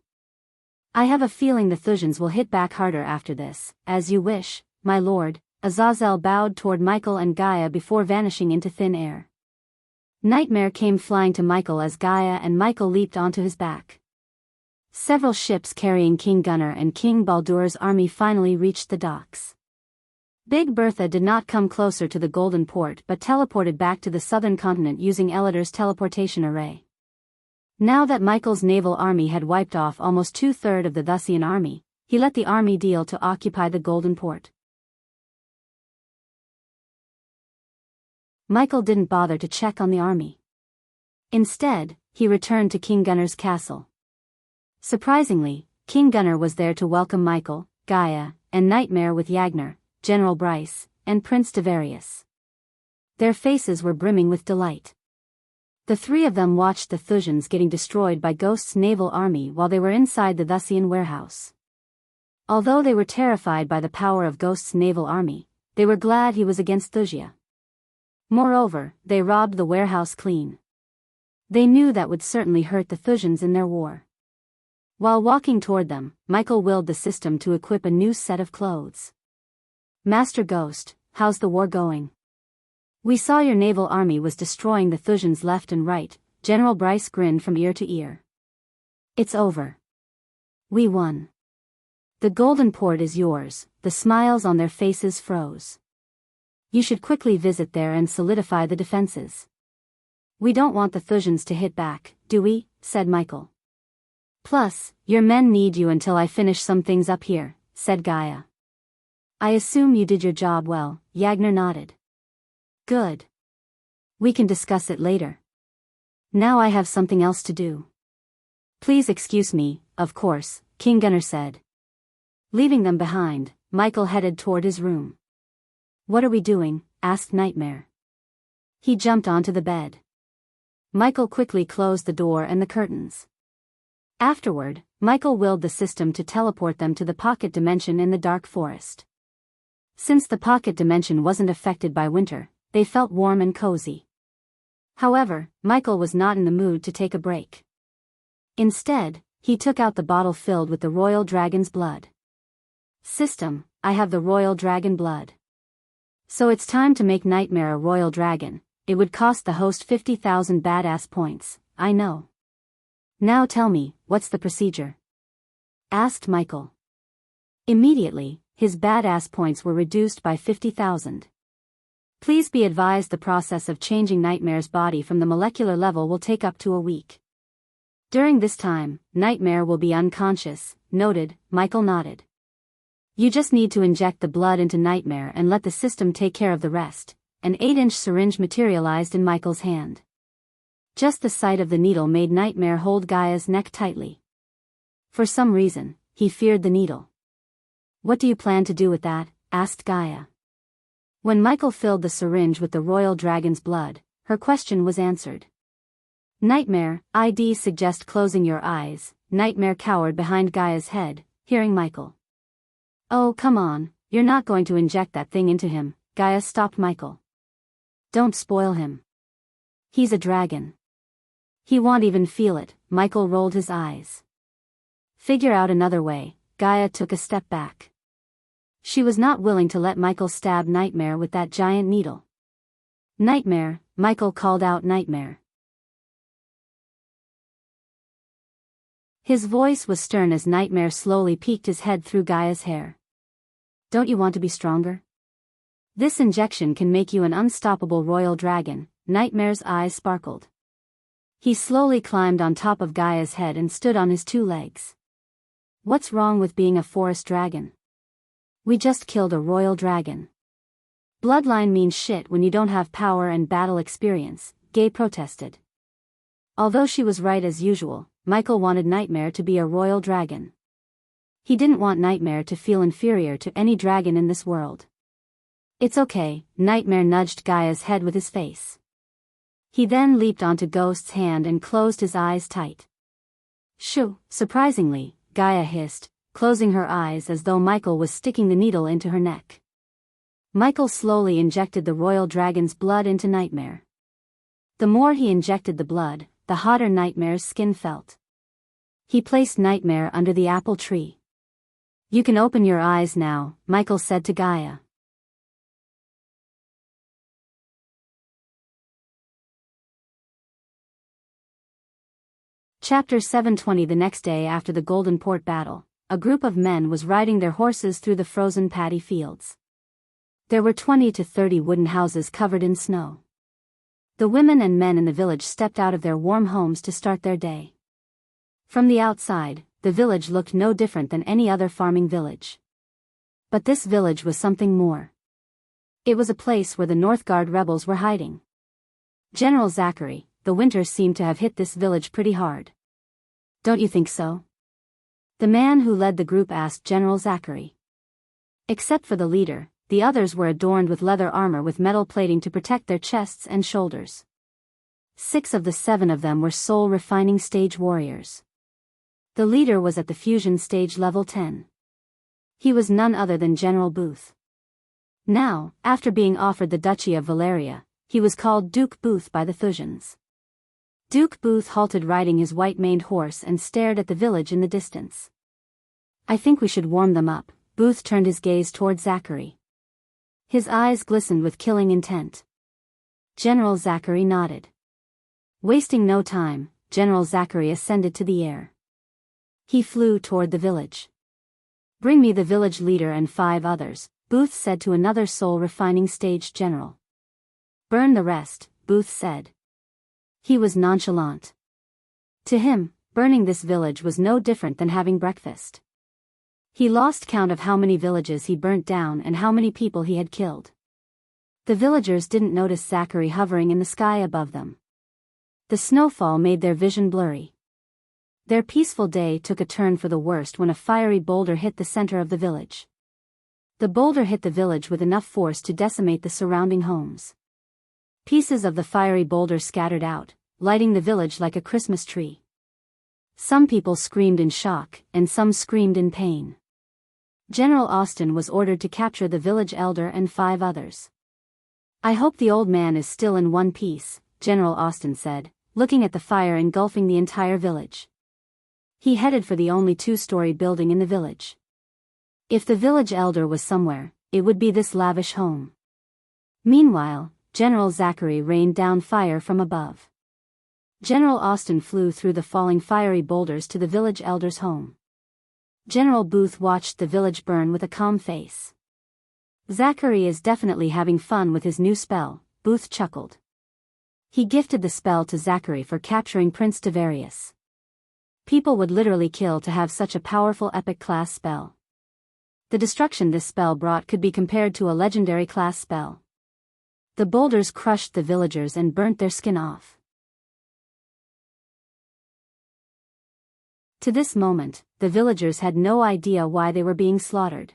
I have a feeling the Thusians will hit back harder after this. As you wish, my lord. Azazel bowed toward Michael and Gaia before vanishing into thin air. Nightmare came flying to Michael as Gaia and Michael leaped onto his back. Several ships carrying King Gunnar and King Baldur's army finally reached the docks. Big Bertha did not come closer to the Golden Port but teleported back to the southern continent using Elidar's teleportation array. Now that Michael's naval army had wiped off almost 2/3 of the Thusian army, he let the army deal to occupy the Golden Port. Michael didn't bother to check on the army. Instead, he returned to King Gunnar's castle. Surprisingly, King Gunnar was there to welcome Michael, Gaia, and Nightmare with Yagnar, General Bryce, and Prince Devarius. Their faces were brimming with delight. The three of them watched the Thusians getting destroyed by Ghost's naval army while they were inside the Thusian warehouse. Although they were terrified by the power of Ghost's naval army, they were glad he was against Thusia. Moreover, they robbed the warehouse clean. They knew that would certainly hurt the Thusians in their war. While walking toward them, Michael willed the system to equip a new set of clothes. Master Ghost, how's the war going? We saw your naval army was destroying the Thusians left and right. General Bryce grinned from ear to ear. It's over. We won. The Golden Port is yours. The smiles on their faces froze. You should quickly visit there and solidify the defenses. We don't want the Thusians to hit back, do we? Said Michael. Plus, your men need you until I finish some things up here, said Gaia. I assume you did your job well, Yagnar nodded. Good. We can discuss it later. Now I have something else to do. Please excuse me, of course, King Gunnar said. Leaving them behind, Michael headed toward his room. What are we doing? Asked Nightmare. He jumped onto the bed. Michael quickly closed the door and the curtains. Afterward, Michael willed the system to teleport them to the pocket dimension in the dark forest. Since the pocket dimension wasn't affected by winter, they felt warm and cozy. However, Michael was not in the mood to take a break. Instead, he took out the bottle filled with the royal dragon's blood. System, I have the royal dragon blood. So it's time to make Nightmare a royal dragon. It would cost the host 50,000 badass points, I know. Now tell me, what's the procedure? Asked Michael. Immediately, his badass points were reduced by 50,000. Please be advised the process of changing Nightmare's body from the molecular level will take up to a week. During this time, Nightmare will be unconscious, noted. Michael nodded. You just need to inject the blood into Nightmare and let the system take care of the rest. An 8-inch syringe materialized in Michael's hand. Just the sight of the needle made Nightmare hold Gaia's neck tightly. For some reason, he feared the needle. What do you plan to do with that? Asked Gaia. When Michael filled the syringe with the royal dragon's blood, her question was answered. Nightmare, I'd suggest closing your eyes. Nightmare cowered behind Gaia's head, hearing Michael. Oh, come on, you're not going to inject that thing into him. Gaia stopped Michael. Don't spoil him. He's a dragon. He won't even feel it. Michael rolled his eyes. Figure out another way. Gaia took a step back. She was not willing to let Michael stab Nightmare with that giant needle. Nightmare, Michael called out. Nightmare. His voice was stern as Nightmare slowly peeked his head through Gaia's hair. Don't you want to be stronger? This injection can make you an unstoppable royal dragon. Nightmare's eyes sparkled. He slowly climbed on top of Gaia's head and stood on his 2 legs. What's wrong with being a forest dragon? We just killed a royal dragon. Bloodline means shit when you don't have power and battle experience, Gaia protested. Although she was right as usual, Michael wanted Nightmare to be a royal dragon. He didn't want Nightmare to feel inferior to any dragon in this world. It's okay, Nightmare nudged Gaia's head with his face. He then leaped onto Ghost's hand and closed his eyes tight. Shoo, surprisingly, Gaia hissed, closing her eyes as though Michael was sticking the needle into her neck. Michael slowly injected the royal dragon's blood into Nightmare. The more he injected the blood, the hotter Nightmare's skin felt. He placed Nightmare under the apple tree. You can open your eyes now, Michael said to Gaia. Chapter 720. The next day after the Golden Port battle, a group of men was riding their horses through the frozen paddy fields. There were 20 to 30 wooden houses covered in snow. The women and men in the village stepped out of their warm homes to start their day. From the outside, the village looked no different than any other farming village. But this village was something more. It was a place where the Northgard rebels were hiding. General Zachary, the winter seemed to have hit this village pretty hard. Don't you think so? The man who led the group asked General Zachary. Except for the leader, the others were adorned with leather armor with metal plating to protect their chests and shoulders. 6 of the 7 of them were soul refining stage warriors. The leader was at the fusion stage level 10. He was none other than General Booth. Now, after being offered the Duchy of Valeria, he was called Duke Booth by the Thujans. Duke Booth halted riding his white-maned horse and stared at the village in the distance. I think we should warm them up. Booth turned his gaze toward Zachary. His eyes glistened with killing intent. General Zachary nodded. Wasting no time, General Zachary ascended to the air. He flew toward the village. Bring me the village leader and 5 others, Booth said to another soul refining stage general. Burn the rest, Booth said. He was nonchalant. To him, burning this village was no different than having breakfast. He lost count of how many villages he burnt down and how many people he had killed. The villagers didn't notice Zachary hovering in the sky above them. The snowfall made their vision blurry. Their peaceful day took a turn for the worst when a fiery boulder hit the center of the village. The boulder hit the village with enough force to decimate the surrounding homes. Pieces of the fiery boulder scattered out, lighting the village like a Christmas tree. Some people screamed in shock, and some screamed in pain. General Austin was ordered to capture the village elder and 5 others. I hope the old man is still in one piece, General Austin said, looking at the fire engulfing the entire village. He headed for the only 2-story building in the village. If the village elder was somewhere, it would be this lavish home. Meanwhile, General Zachary rained down fire from above. General Austin flew through the falling fiery boulders to the village elder's home. General Booth watched the village burn with a calm face. Zachary is definitely having fun with his new spell, Booth chuckled. He gifted the spell to Zachary for capturing Prince Tavarius. People would literally kill to have such a powerful epic-class spell. The destruction this spell brought could be compared to a legendary class spell. The boulders crushed the villagers and burnt their skin off. To this moment, the villagers had no idea why they were being slaughtered.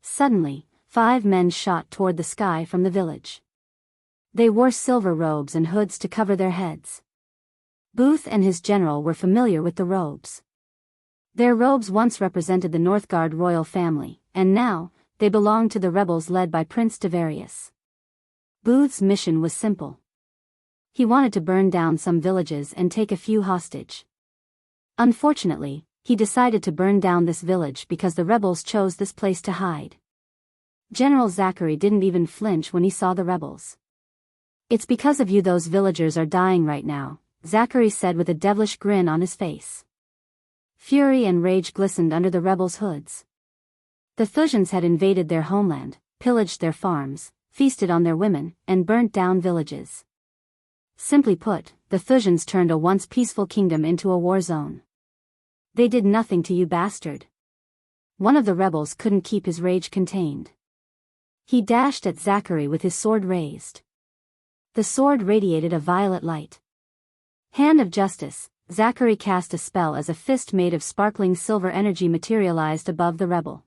Suddenly, 5 men shot toward the sky from the village. They wore silver robes and hoods to cover their heads. Booth and his general were familiar with the robes. Their robes once represented the Northgard royal family, and now, they belonged to the rebels led by Prince Tavarius. Booth's mission was simple. He wanted to burn down some villages and take a few hostage. Unfortunately, he decided to burn down this village because the rebels chose this place to hide. General Zachary didn't even flinch when he saw the rebels. It's because of you those villagers are dying right now, Zachary said with a devilish grin on his face. Fury and rage glistened under the rebels' hoods. The Thujans had invaded their homeland, pillaged their farms, feasted on their women, and burnt down villages. Simply put, the Thujans turned a once peaceful kingdom into a war zone. They did nothing to you, bastard. One of the rebels couldn't keep his rage contained. He dashed at Zachary with his sword raised. The sword radiated a violet light. Hand of Justice, Zachary cast a spell as a fist made of sparkling silver energy materialized above the rebel.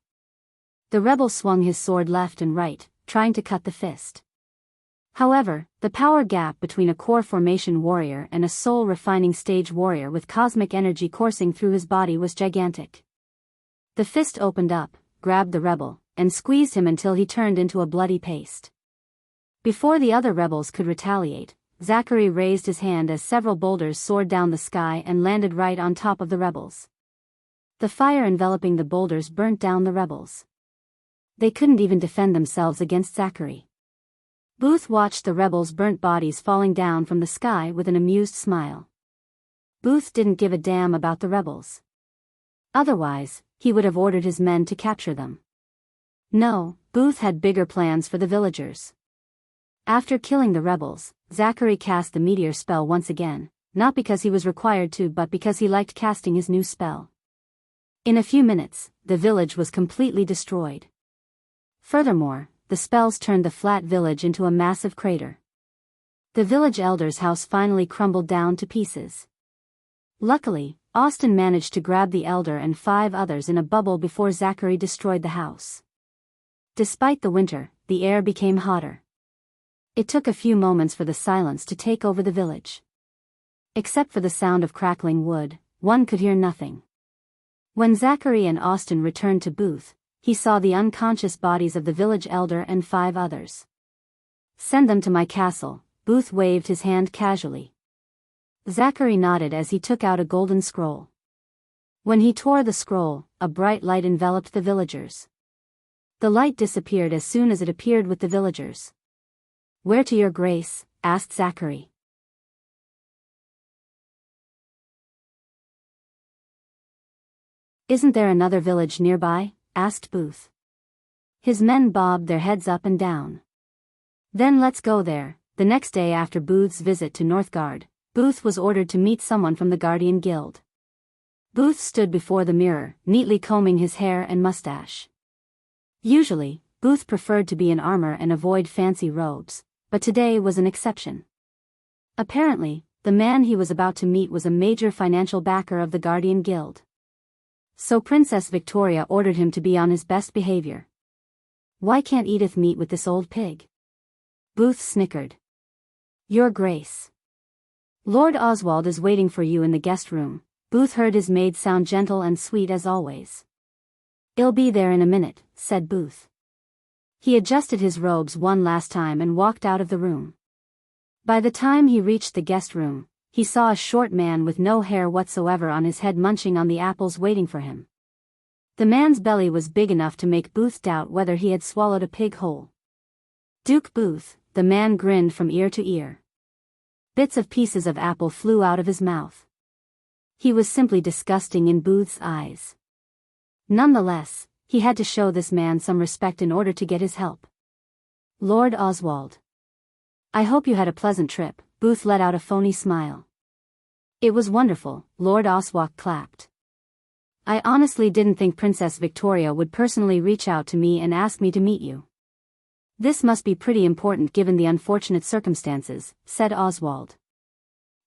The rebel swung his sword left and right, trying to cut the fist. However, the power gap between a core formation warrior and a soul-refining stage warrior with cosmic energy coursing through his body was gigantic. The fist opened up, grabbed the rebel, and squeezed him until he turned into a bloody paste. Before the other rebels could retaliate, Zachary raised his hand as several boulders soared down the sky and landed right on top of the rebels. The fire enveloping the boulders burnt down the rebels. They couldn't even defend themselves against Zachary. Booth watched the rebels' burnt bodies falling down from the sky with an amused smile. Booth didn't give a damn about the rebels. Otherwise, he would have ordered his men to capture them. No, Booth had bigger plans for the villagers. After killing the rebels, Zachary cast the meteor spell once again, not because he was required to but because he liked casting his new spell. In a few minutes, the village was completely destroyed. Furthermore, the spells turned the flat village into a massive crater. The village elder's house finally crumbled down to pieces. Luckily, Austin managed to grab the elder and 5 others in a bubble before Zachary destroyed the house. Despite the winter, the air became hotter. It took a few moments for the silence to take over the village. Except for the sound of crackling wood, one could hear nothing. When Zachary and Austin returned to Booth, he saw the unconscious bodies of the village elder and 5 others. "Send them to my castle," Booth waved his hand casually. Zachary nodded as he took out a golden scroll. When he tore the scroll, a bright light enveloped the villagers. The light disappeared as soon as it appeared with the villagers. "Where to your grace?" asked Zachary. "Isn't there another village nearby?" asked Booth. His men bobbed their heads up and down. "Then let's go there." The next day after Booth's visit to Northgard, Booth was ordered to meet someone from the Guardian Guild. Booth stood before the mirror, neatly combing his hair and mustache. Usually, Booth preferred to be in armor and avoid fancy robes, but today was an exception. Apparently, the man he was about to meet was a major financial backer of the Guardian Guild. So Princess Victoria ordered him to be on his best behavior. "Why can't Edith meet with this old pig?" Booth snickered. "Your Grace, Lord Oswald is waiting for you in the guest room." Booth heard his maid sound gentle and sweet as always. "I'll be there in a minute," said Booth. He adjusted his robes one last time and walked out of the room. By the time he reached the guest room, he saw a short man with no hair whatsoever on his head munching on the apples waiting for him. The man's belly was big enough to make Booth doubt whether he had swallowed a pig whole. "Duke Booth," the man grinned from ear to ear. Bits of pieces of apple flew out of his mouth. He was simply disgusting in Booth's eyes. Nonetheless, he had to show this man some respect in order to get his help. "Lord Oswald, I hope you had a pleasant trip." Booth let out a phony smile. "It was wonderful," Lord Oswald clapped. "I honestly didn't think Princess Victoria would personally reach out to me and ask me to meet you." "This must be pretty important given the unfortunate circumstances," said Oswald.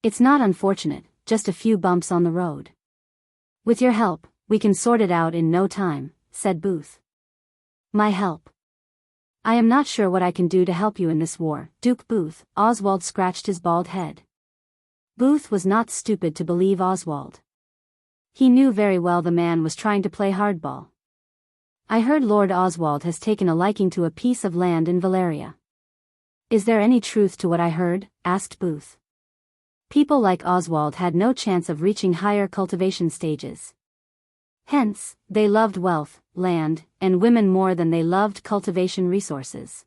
"It's not unfortunate, just a few bumps on the road. With your help, we can sort it out in no time," said Booth. "My help? I am not sure what I can do to help you in this war, Duke Booth." Oswald scratched his bald head. Booth was not stupid to believe Oswald. He knew very well the man was trying to play hardball. "I heard Lord Oswald has taken a liking to a piece of land in Valeria." "Is there any truth to what I heard?" asked Booth. People like Oswald had no chance of reaching higher cultivation stages. Hence, they loved wealth, land, and women more than they loved cultivation resources.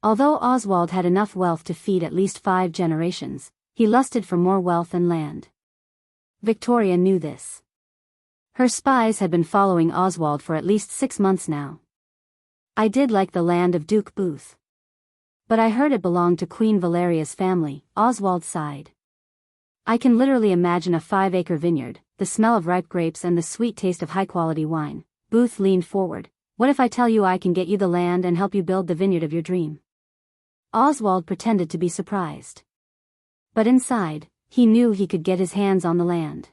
Although Oswald had enough wealth to feed at least 5 generations, he lusted for more wealth and land. Victoria knew this. Her spies had been following Oswald for at least 6 months now. I did like the land of Duke Booth. But I heard it belonged to Queen Valeria's family, Oswald sighed. I can literally imagine a 5-acre vineyard, the smell of ripe grapes and the sweet taste of high-quality wine. Booth leaned forward. What if I tell you I can get you the land and help you build the vineyard of your dream? Oswald pretended to be surprised. But inside, he knew he could get his hands on the land.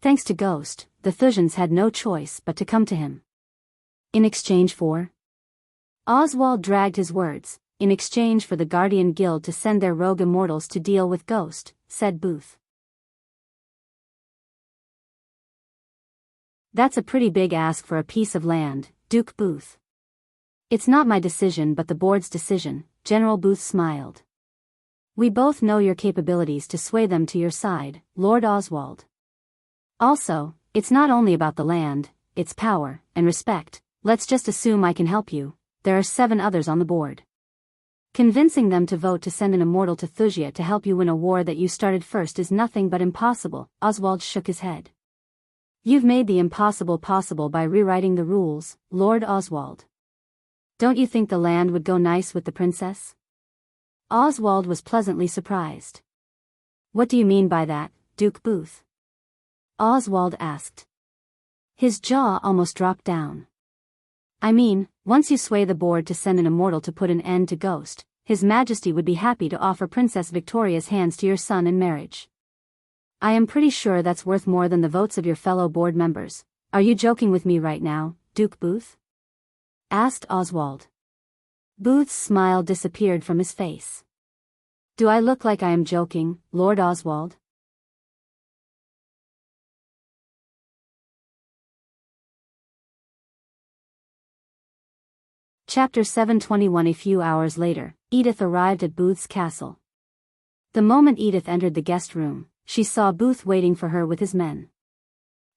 Thanks to Ghost, the Thujans had no choice but to come to him. In exchange for? Oswald dragged his words. In exchange for the Guardian Guild to send their rogue immortals to deal with Ghost, said Booth. That's a pretty big ask for a piece of land, Duke Booth. It's not my decision but the board's decision, General Booth smiled. We both know your capabilities to sway them to your side, Lord Oswald. Also, it's not only about the land, it's power and respect. Let's just assume I can help you. There are 7 others on the board. Convincing them to vote to send an immortal to Thusia to help you win a war that you started first is nothing but impossible. Oswald shook his head. You've made the impossible possible by rewriting the rules, Lord Oswald. Don't you think the land would go nice with the princess? Oswald was pleasantly surprised. What do you mean by that, Duke Booth? Oswald asked. His jaw almost dropped down. I mean, once you sway the board to send an immortal to put an end to Ghost, His Majesty would be happy to offer Princess Victoria's hands to your son in marriage. I am pretty sure that's worth more than the votes of your fellow board members. Are you joking with me right now, Duke Booth? Asked Oswald. Booth's smile disappeared from his face. Do I look like I am joking, Lord Oswald? Chapter 721. A few hours later, Edith arrived at Booth's castle. The moment Edith entered the guest room, she saw Booth waiting for her with his men.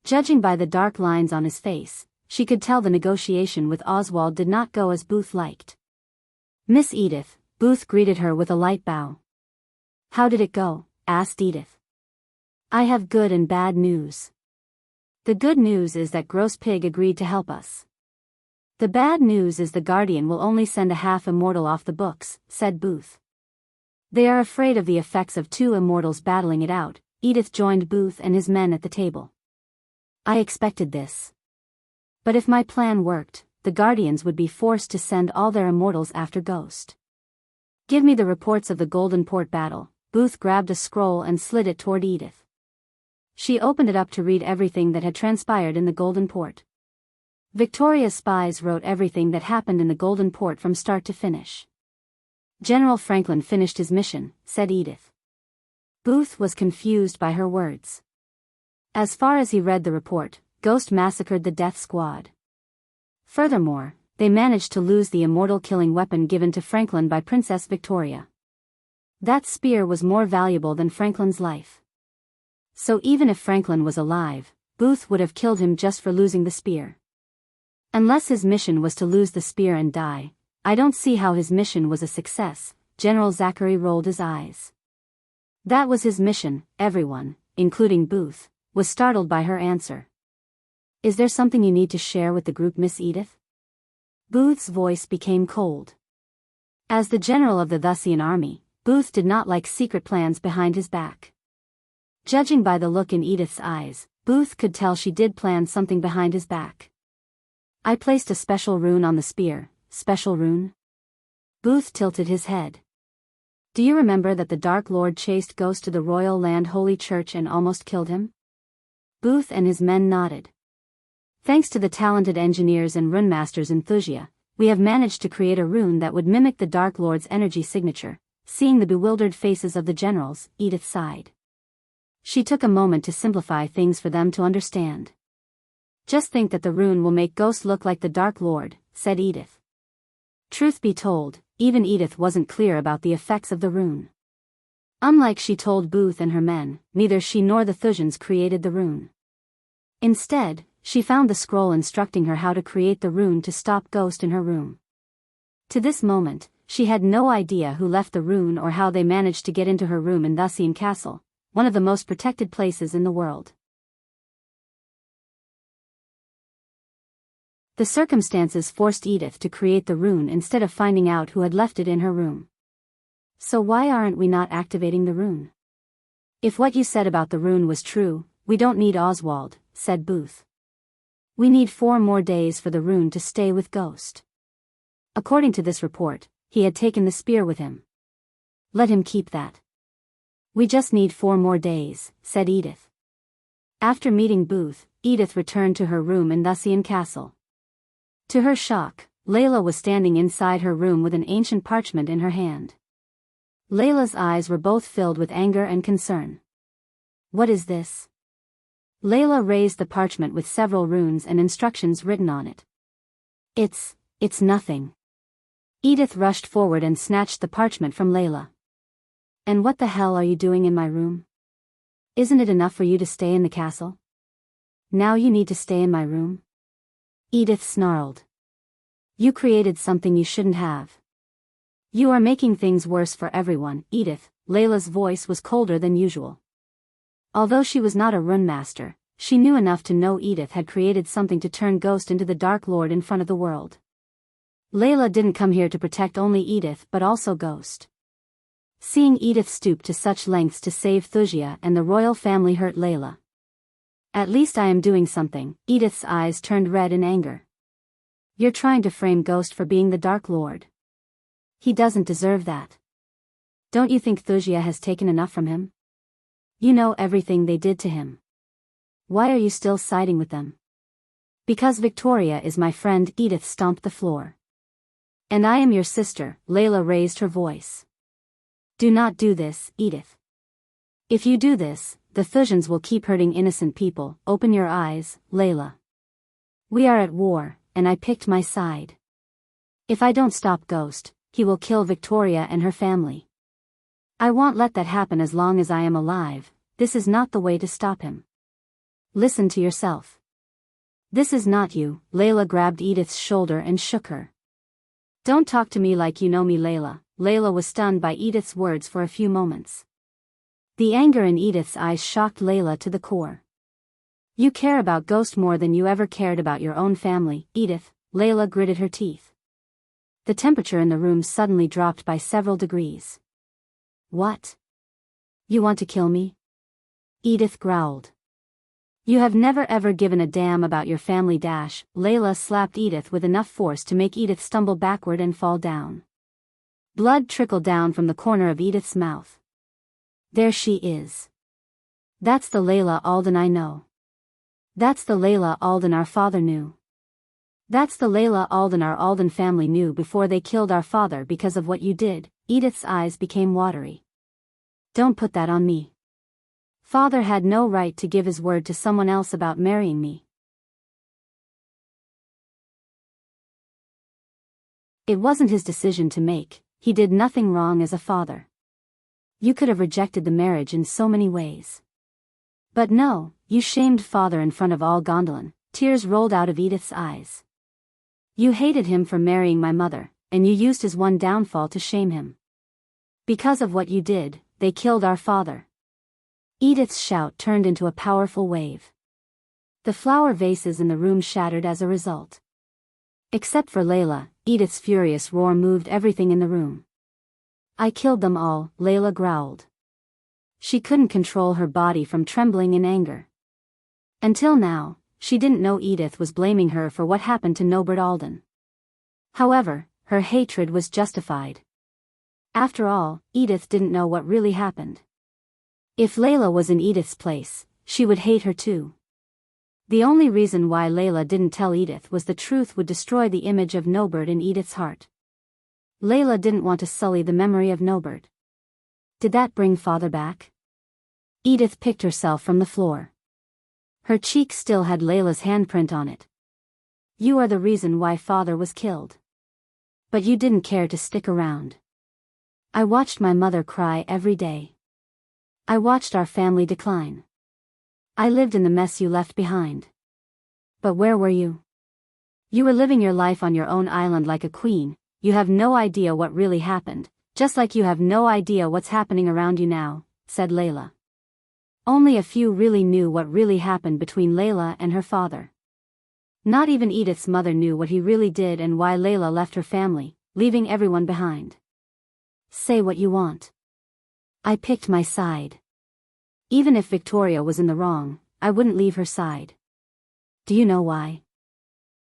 Judging by the dark lines on his face, she could tell the negotiation with Oswald did not go as Booth liked. Miss Edith, Booth greeted her with a light bow. How did it go? Asked Edith. I have good and bad news. The good news is that Gross Pig agreed to help us. The bad news is the Guardian will only send a half immortal off the books, said Booth. They are afraid of the effects of 2 immortals battling it out. Edith joined Booth and his men at the table. I expected this. But if my plan worked, the Guardians would be forced to send all their immortals after Ghost. Give me the reports of the Golden Port battle. Booth grabbed a scroll and slid it toward Edith. She opened it up to read everything that had transpired in the Golden Port. Victoria's spies wrote everything that happened in the Golden Port from start to finish. General Franklin finished his mission, said Edith. Booth was confused by her words. As far as he read the report, Ghost massacred the Death Squad. Furthermore, they managed to lose the immortal killing weapon given to Franklin by Princess Victoria. That spear was more valuable than Franklin's life. So even if Franklin was alive, Booth would have killed him just for losing the spear. Unless his mission was to lose the spear and die, I don't see how his mission was a success. General Zachary rolled his eyes. That was his mission. Everyone, including Booth, was startled by her answer. Is there something you need to share with the group, Miss Edith? Booth's voice became cold. As the general of the Thusian army, Booth did not like secret plans behind his back. Judging by the look in Edith's eyes, Booth could tell she did plan something behind his back. I placed a special rune on the spear. Special rune? Booth tilted his head. Do you remember that the Dark Lord chased Ghost to the Royal Land Holy Church and almost killed him? Booth and his men nodded. Thanks to the talented engineers and rune masters in Thusia, we have managed to create a rune that would mimic the Dark Lord's energy signature. Seeing the bewildered faces of the generals, Edith sighed. She took a moment to simplify things for them to understand. Just think that the rune will make Ghost look like the Dark Lord, said Edith. Truth be told, even Edith wasn't clear about the effects of the rune. Unlike she told Booth and her men, neither she nor the Thusians created the rune. Instead, she found the scroll instructing her how to create the rune to stop Ghost in her room. To this moment, she had no idea who left the rune or how they managed to get into her room in Thusian Castle, one of the most protected places in the world. The circumstances forced Edith to create the rune instead of finding out who had left it in her room. So why aren't we not activating the rune? If what you said about the rune was true, we don't need Oswald, said Booth. We need 4 more days for the rune to stay with Ghost. According to this report, he had taken the spear with him. Let him keep that. We just need 4 more days, said Edith. After meeting Booth, Edith returned to her room in Thusian Castle. To her shock, Layla was standing inside her room with an ancient parchment in her hand. Layla's eyes were both filled with anger and concern. What is this? Layla raised the parchment with several runes and instructions written on it. It's nothing. Edith rushed forward and snatched the parchment from Layla. And what the hell are you doing in my room? Isn't it enough for you to stay in the castle? Now you need to stay in my room? Edith snarled. You created something you shouldn't have. You are making things worse for everyone, Edith. Layla's voice was colder than usual. Although she was not a rune master, she knew enough to know Edith had created something to turn Ghost into the Dark Lord in front of the world. Layla didn't come here to protect only Edith but also Ghost. Seeing Edith stoop to such lengths to save Thusia and the royal family hurt Layla. At least I am doing something. Edith's eyes turned red in anger. You're trying to frame Ghost for being the Dark Lord. He doesn't deserve that. Don't you think Thusia has taken enough from him? You know everything they did to him. Why are you still siding with them? Because Victoria is my friend. Edith stomped the floor. And I am your sister. Layla raised her voice. Do not do this, Edith. If you do this, the Thusians will keep hurting innocent people. Open your eyes, Layla. We are at war, and I picked my side. If I don't stop Ghost, he will kill Victoria and her family. I won't let that happen as long as I am alive. This is not the way to stop him. Listen to yourself. This is not you. Layla grabbed Edith's shoulder and shook her. Don't talk to me like you know me, Layla. Layla was stunned by Edith's words for a few moments. The anger in Edith's eyes shocked Layla to the core. You care about Ghost more than you ever cared about your own family, Edith. Layla gritted her teeth. The temperature in the room suddenly dropped by several degrees. What? You want to kill me? Edith growled. You have never ever given a damn about your family. Layla slapped Edith with enough force to make Edith stumble backward and fall down. Blood trickled down from the corner of Edith's mouth. There she is. That's the Layla Alden I know. That's the Layla Alden our father knew. That's the Layla Alden our Alden family knew before they killed our father because of what you did. Edith's eyes became watery. Don't put that on me. Father had no right to give his word to someone else about marrying me. It wasn't his decision to make. He did nothing wrong as a father. You could have rejected the marriage in so many ways. But no, you shamed father in front of all Gondolin. Tears rolled out of Edith's eyes. You hated him for marrying my mother, and you used his one downfall to shame him. Because of what you did, they killed our father. Edith's shout turned into a powerful wave. The flower vases in the room shattered as a result. Except for Layla, Edith's furious roar moved everything in the room. I killed them all, Layla growled. She couldn't control her body from trembling in anger. Until now, she didn't know Edith was blaming her for what happened to Nobert Alden. However, her hatred was justified. After all, Edith didn't know what really happened. If Layla was in Edith's place, she would hate her too. The only reason why Layla didn't tell Edith was the truth would destroy the image of Nobert in Edith's heart. Layla didn't want to sully the memory of Nobert. Did that bring father back? Edith picked herself from the floor. Her cheek still had Layla's handprint on it. You are the reason why father was killed. But you didn't care to stick around. I watched my mother cry every day. I watched our family decline. I lived in the mess you left behind. But where were you? You were living your life on your own island like a queen. You have no idea what really happened, just like you have no idea what's happening around you now, said Layla. Only a few really knew what really happened between Layla and her father. Not even Edith's mother knew what he really did and why Layla left her family, leaving everyone behind. Say what you want. I picked my side. Even if Victoria was in the wrong, I wouldn't leave her side. Do you know why?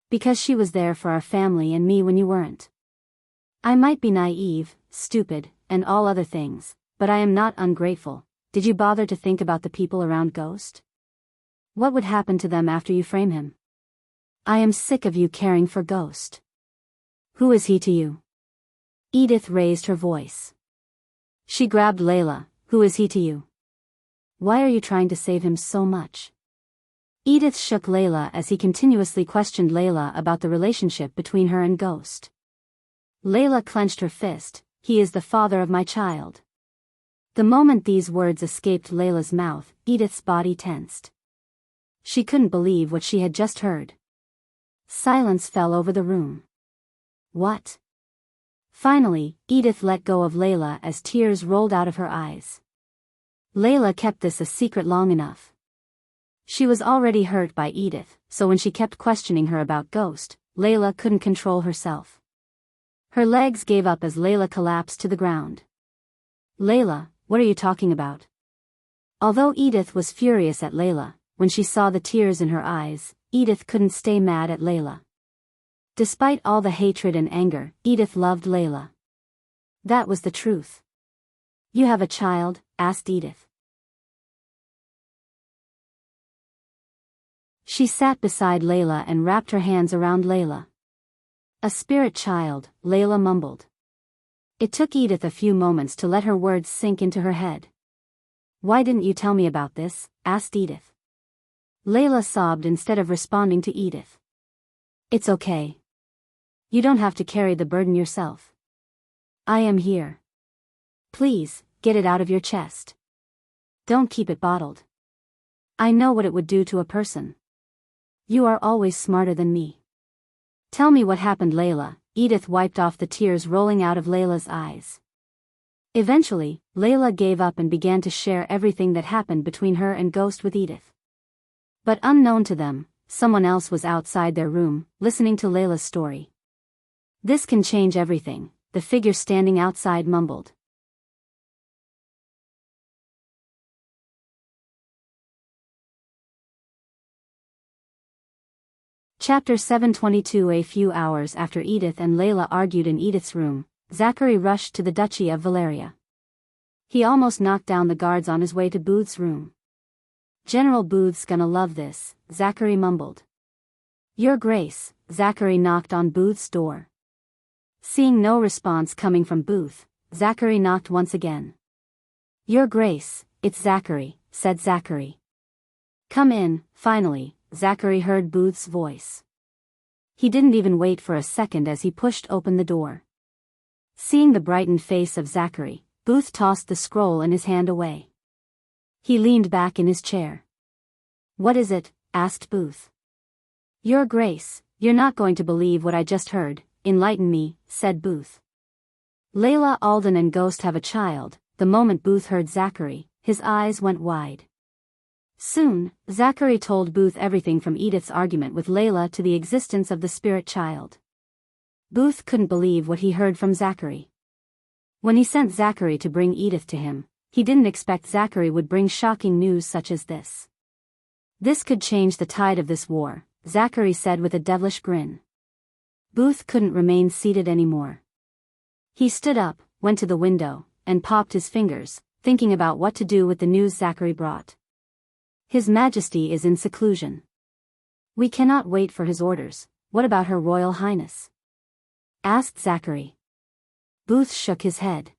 Because she was there for our family and me when you weren't. I might be naive, stupid, and all other things, but I am not ungrateful. Did you bother to think about the people around Ghost? What would happen to them after you frame him? I am sick of you caring for Ghost. Who is he to you? Edith raised her voice. She grabbed Layla. Who is he to you? Why are you trying to save him so much? Edith shook Layla as he continuously questioned Layla about the relationship between her and Ghost. Layla clenched her fist. He is the father of my child. The moment these words escaped Layla's mouth, Edith's body tensed. She couldn't believe what she had just heard. Silence fell over the room. What? Finally, Edith let go of Layla as tears rolled out of her eyes. Layla kept this a secret long enough. She was already hurt by Edith, so when she kept questioning her about Ghost, Layla couldn't control herself. Her legs gave up as Layla collapsed to the ground. Layla, what are you talking about? Although Edith was furious at Layla, when she saw the tears in her eyes, Edith couldn't stay mad at Layla. Despite all the hatred and anger, Edith loved Layla. That was the truth. You have a child? Asked Edith. She sat beside Layla and wrapped her hands around Layla. A spirit child, Layla mumbled. It took Edith a few moments to let her words sink into her head. Why didn't you tell me about this? Asked Edith. Layla sobbed instead of responding to Edith. It's okay. You don't have to carry the burden yourself. I am here. Please, get it out of your chest. Don't keep it bottled. I know what it would do to a person. You are always smarter than me. Tell me what happened, Layla. Edith wiped off the tears rolling out of Layla's eyes. Eventually, Layla gave up and began to share everything that happened between her and Ghost with Edith. But unknown to them, someone else was outside their room, listening to Layla's story. This can change everything, the figure standing outside mumbled. Chapter 722. A few hours after Edith and Layla argued in Edith's room, Zachary rushed to the Duchy of Valeria. He almost knocked down the guards on his way to Booth's room. General Booth's gonna love this, Zachary mumbled. Your Grace, Zachary knocked on Booth's door. Seeing no response coming from Booth, Zachary knocked once again. Your Grace, it's Zachary, said Zachary. Come in. Finally, Zachary heard Booth's voice. He didn't even wait for a second as he pushed open the door. Seeing the brightened face of Zachary, Booth tossed the scroll in his hand away. He leaned back in his chair. What is it? Asked Booth. Your Grace, you're not going to believe what I just heard. Enlighten me, said Booth. Layla Alden and Ghost have a child. The moment Booth heard Zachary, his eyes went wide. Soon, Zachary told Booth everything from Edith's argument with Layla to the existence of the spirit child. Booth couldn't believe what he heard from Zachary. When he sent Zachary to bring Edith to him, he didn't expect Zachary would bring shocking news such as this. This could change the tide of this war, Zachary said with a devilish grin. Booth couldn't remain seated anymore. He stood up, went to the window, and popped his fingers, thinking about what to do with the news Zachary brought. His Majesty is in seclusion. We cannot wait for his orders. What about Her Royal Highness? Asked Zachary. Booth shook his head.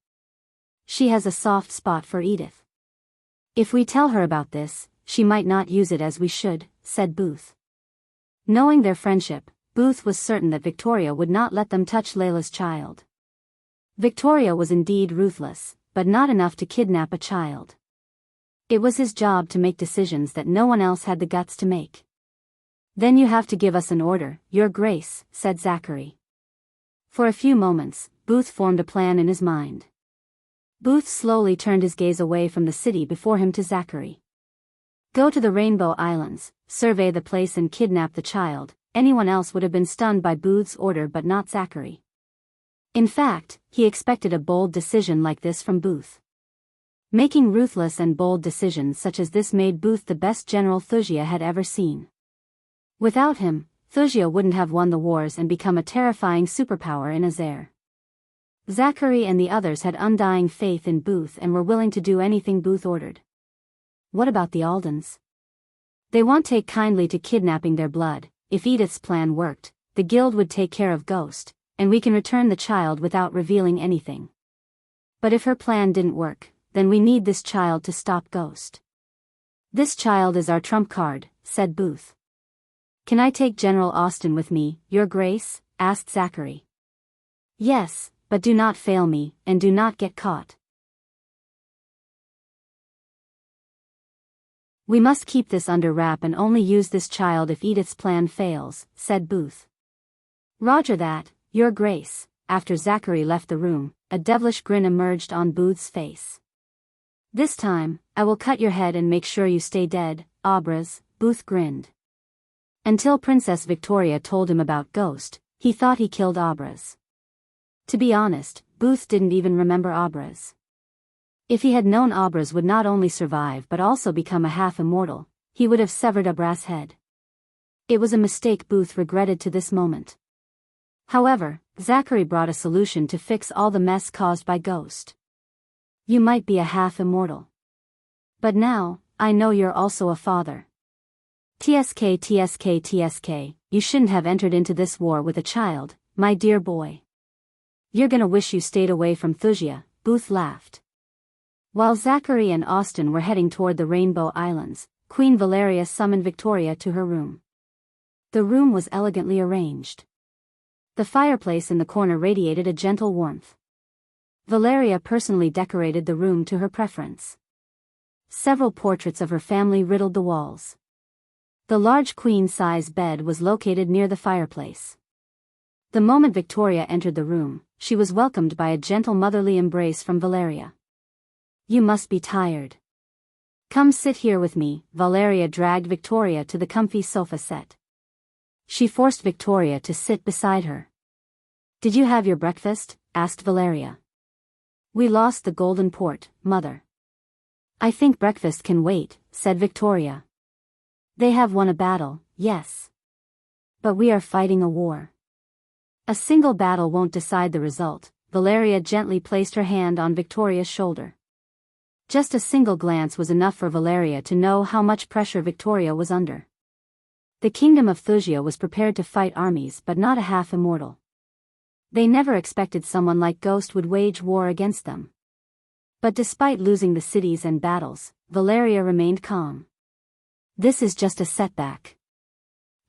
She has a soft spot for Edith. If we tell her about this, she might not use it as we should, said Booth. Knowing their friendship, Booth was certain that Victoria would not let them touch Layla's child. Victoria was indeed ruthless, but not enough to kidnap a child. It was his job to make decisions that no one else had the guts to make. Then you have to give us an order, Your Grace, said Zachary. For a few moments, Booth formed a plan in his mind. Booth slowly turned his gaze away from the city before him to Zachary. Go to the Rainbow Islands, survey the place and kidnap the child. anyone else would have been stunned by Booth's order but not Zachary. In fact, he expected a bold decision like this from Booth. Making ruthless and bold decisions such as this made Booth the best general Thusia had ever seen. Without him, Thusia wouldn't have won the wars and become a terrifying superpower in Azair. Zachary and the others had undying faith in Booth and were willing to do anything Booth ordered. What about the Aldens? They won't take kindly to kidnapping their blood. If Edith's plan worked, the guild would take care of Ghost, and we can return the child without revealing anything. But if her plan didn't work, then we need this child to stop Ghost. This child is our trump card, said Booth. Can I take General Austin with me, Your Grace? Asked Zachary. Yes, but do not fail me, and do not get caught. We must keep this under wrap and only use this child if Edith's plan fails, said Booth. Roger that, Your Grace. After Zachary left the room, a devilish grin emerged on Booth's face. This time, I will cut your head and make sure you stay dead, Abras, Booth grinned. Until Princess Victoria told him about Ghost, he thought he killed Abras. To be honest, Booth didn't even remember Abras. If he had known Abras would not only survive but also become a half-immortal, he would have severed Abras' head. It was a mistake Booth regretted to this moment. However, Zachary brought a solution to fix all the mess caused by Ghost. You might be a half-immortal. But now, I know you're also a father. TSK, you shouldn't have entered into this war with a child, my dear boy. You're gonna wish you stayed away from Thusia, Booth laughed. While Zachary and Austin were heading toward the Rainbow Islands, Queen Valeria summoned Victoria to her room. The room was elegantly arranged. The fireplace in the corner radiated a gentle warmth. Valeria personally decorated the room to her preference. Several portraits of her family riddled the walls. The large queen-size bed was located near the fireplace. The moment Victoria entered the room, she was welcomed by a gentle motherly embrace from Valeria. You must be tired. Come sit here with me. Valeria dragged Victoria to the comfy sofa set. She forced Victoria to sit beside her. Did you have your breakfast? Asked Valeria. We lost the golden port, mother. I think breakfast can wait, said Victoria. They have won a battle, yes. But we are fighting a war. A single battle won't decide the result. Valeria gently placed her hand on Victoria's shoulder. Just a single glance was enough for Valeria to know how much pressure Victoria was under. The kingdom of Thusia was prepared to fight armies but not a half-immortal. They never expected someone like Ghost would wage war against them. But despite losing the cities and battles, Valeria remained calm. This is just a setback.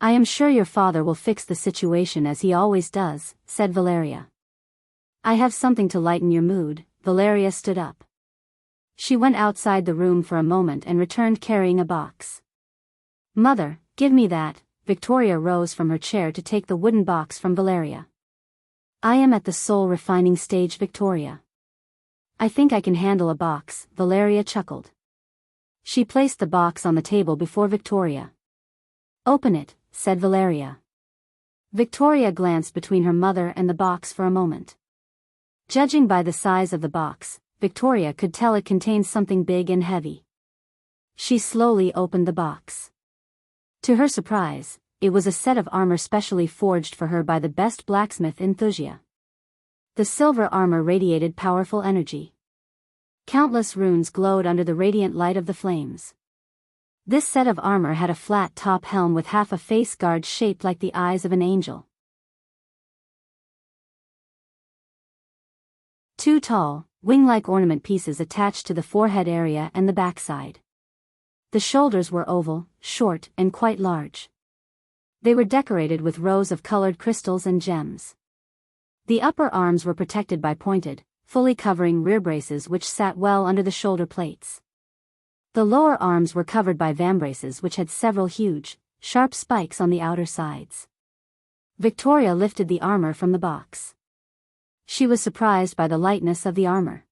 I am sure your father will fix the situation as he always does, said Valeria. I have something to lighten your mood. Valeria stood up. She went outside the room for a moment and returned carrying a box. Mother, give me that. Victoria rose from her chair to take the wooden box from Valeria. I am at the soul refining stage, Victoria. I think I can handle a box, Valeria chuckled. She placed the box on the table before Victoria. Open it, said Valeria. Victoria glanced between her mother and the box for a moment. Judging by the size of the box, Victoria could tell it contained something big and heavy. She slowly opened the box. To her surprise, it was a set of armor specially forged for her by the best blacksmith in Thusia. The silver armor radiated powerful energy. Countless runes glowed under the radiant light of the flames. This set of armor had a flat top helm with half a face guard shaped like the eyes of an angel. Two tall, wing-like ornament pieces attached to the forehead area and the backside. The shoulders were oval, short, and quite large. They were decorated with rows of colored crystals and gems. The upper arms were protected by pointed, fully covering rear braces which sat well under the shoulder plates. The lower arms were covered by vambraces which had several huge, sharp spikes on the outer sides. Victoria lifted the armor from the box. She was surprised by the lightness of the armor.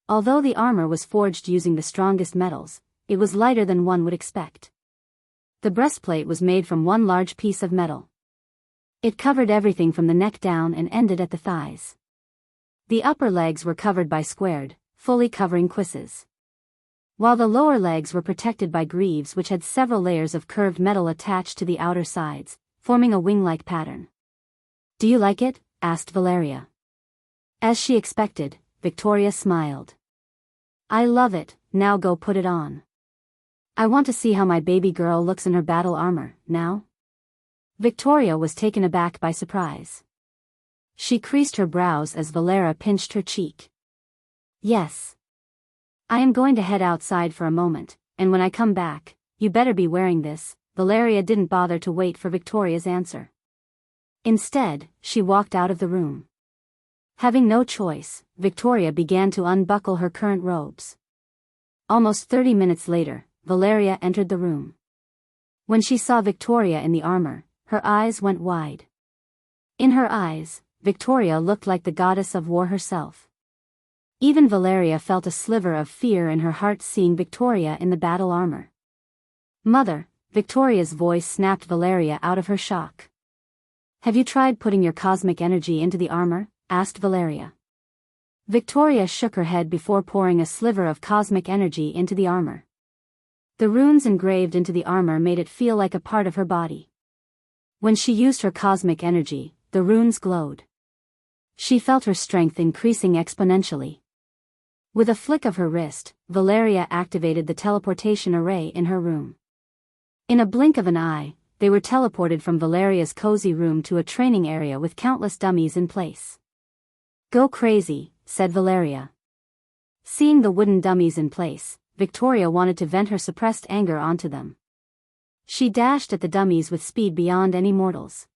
Although the armor was forged using the strongest metals, it was lighter than one would expect. The breastplate was made from one large piece of metal. It covered everything from the neck down and ended at the thighs. The upper legs were covered by squared, fully covering cuisses, while the lower legs were protected by greaves which had several layers of curved metal attached to the outer sides, forming a wing-like pattern. "Do you like it?" asked Valeria. As she expected, Victoria smiled. "I love it, now go put it on. I want to see how my baby girl looks in her battle armor, now." Victoria was taken aback by surprise. She creased her brows as Valeria pinched her cheek. "Yes. I am going to head outside for a moment, and when I come back, you better be wearing this." Valeria didn't bother to wait for Victoria's answer. Instead, she walked out of the room. Having no choice, Victoria began to unbuckle her current robes. Almost 30 minutes later, Valeria entered the room. When she saw Victoria in the armor, her eyes went wide. In her eyes, Victoria looked like the goddess of war herself. Even Valeria felt a sliver of fear in her heart seeing Victoria in the battle armor. "Mother," Victoria's voice snapped Valeria out of her shock. "Have you tried putting your cosmic energy into the armor?" asked Valeria. Victoria shook her head before pouring a sliver of cosmic energy into the armor. The runes engraved into the armor made it feel like a part of her body. When she used her cosmic energy, the runes glowed. She felt her strength increasing exponentially. With a flick of her wrist, Valeria activated the teleportation array in her room. In a blink of an eye, they were teleported from Valeria's cozy room to a training area with countless dummies in place. "Go crazy," said Valeria. Seeing the wooden dummies in place, Victoria wanted to vent her suppressed anger onto them. She dashed at the dummies with speed beyond any mortals.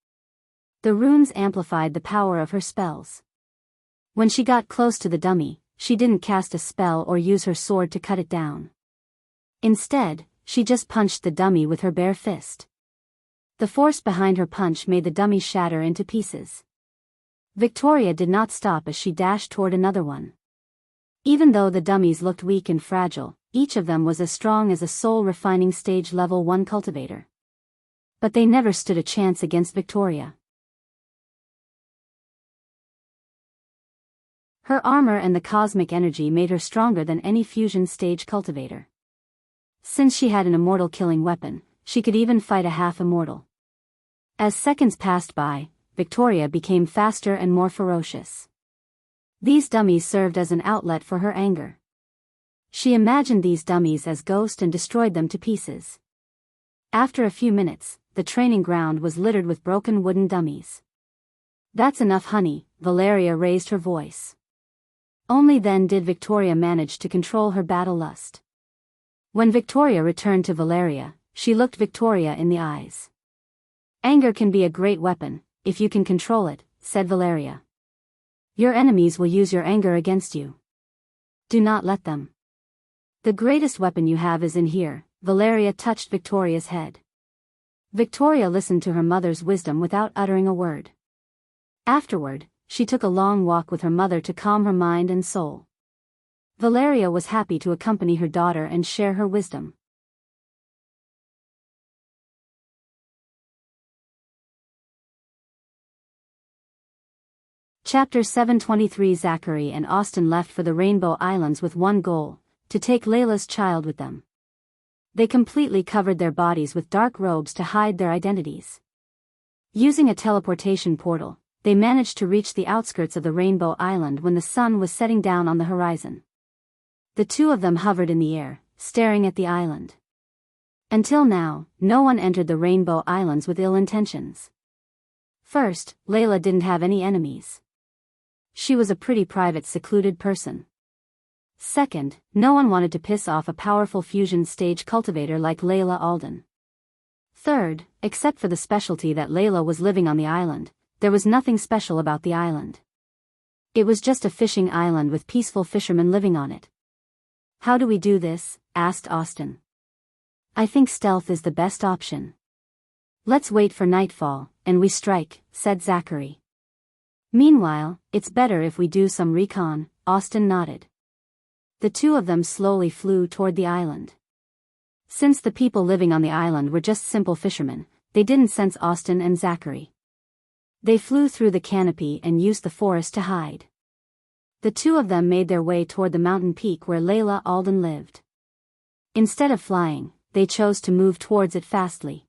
The runes amplified the power of her spells. When she got close to the dummy, she didn't cast a spell or use her sword to cut it down. Instead, she just punched the dummy with her bare fist. The force behind her punch made the dummy shatter into pieces. Victoria did not stop as she dashed toward another one. Even though the dummies looked weak and fragile, each of them was as strong as a soul-refining stage level 1 cultivator. But they never stood a chance against Victoria. Her armor and the cosmic energy made her stronger than any fusion stage cultivator. Since she had an immortal killing weapon, she could even fight a half-immortal. As seconds passed by, Victoria became faster and more ferocious. These dummies served as an outlet for her anger. She imagined these dummies as ghosts and destroyed them to pieces. After a few minutes, the training ground was littered with broken wooden dummies. "That's enough, honey," Valeria raised her voice. Only then did Victoria manage to control her battle lust. When Victoria returned to Valeria, she looked Victoria in the eyes. "Anger can be a great weapon, if you can control it," said Valeria. "Your enemies will use your anger against you. Do not let them. The greatest weapon you have is in here." Valeria touched Victoria's head. Victoria listened to her mother's wisdom without uttering a word. Afterward, she took a long walk with her mother to calm her mind and soul. Valeria was happy to accompany her daughter and share her wisdom. Chapter 723. Zachary and Austin left for the Rainbow Islands with one goal: to take Layla's child with them. They completely covered their bodies with dark robes to hide their identities. Using a teleportation portal, they managed to reach the outskirts of the Rainbow Island when the sun was setting down on the horizon. The two of them hovered in the air, staring at the island. Until now, no one entered the Rainbow Islands with ill intentions. First, Layla didn't have any enemies. She was a pretty private, secluded person. Second, no one wanted to piss off a powerful fusion stage cultivator like Layla Alden. Third, except for the specialty that Layla was living on the island, there was nothing special about the island. It was just a fishing island with peaceful fishermen living on it. "How do we do this?" asked Austin. "I think stealth is the best option. Let's wait for nightfall, and we strike," said Zachary. "Meanwhile, it's better if we do some recon," Austin nodded. The two of them slowly flew toward the island. Since the people living on the island were just simple fishermen, they didn't sense Austin and Zachary. They flew through the canopy and used the forest to hide. The two of them made their way toward the mountain peak where Layla Alden lived. Instead of flying, they chose to move towards it fastly.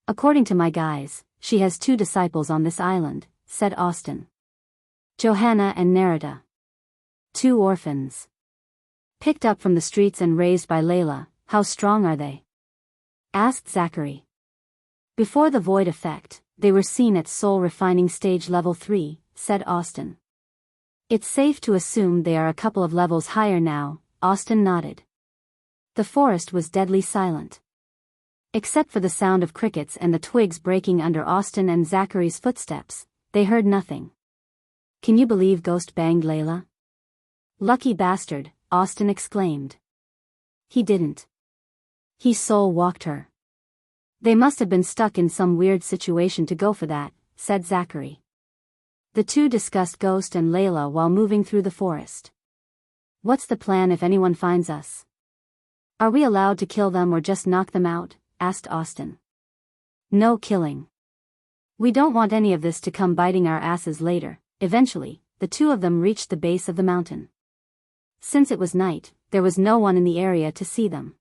"According to my guys, she has 2 disciples on this island," said Austin. "Johanna and Nerida. 2 orphans. Picked up from the streets and raised by Layla. How strong are they?" asked Zachary. "Before the void effect, they were seen at soul refining stage level 3, said Austin. "It's safe to assume they are a couple of levels higher now," Austin nodded. The forest was deadly silent. Except for the sound of crickets and the twigs breaking under Austin and Zachary's footsteps, they heard nothing. "Can you believe Ghost banged Layla?" "Lucky bastard," Austin exclaimed. "He didn't. He soul walked her." "They must have been stuck in some weird situation to go for that," said Zachary. The two discussed Ghost and Layla while moving through the forest. "What's the plan if anyone finds us? Are we allowed to kill them or just knock them out?" asked Austin. "No killing. We don't want any of this to come biting our asses later." Eventually, the two of them reached the base of the mountain. Since it was night, there was no one in the area to see them.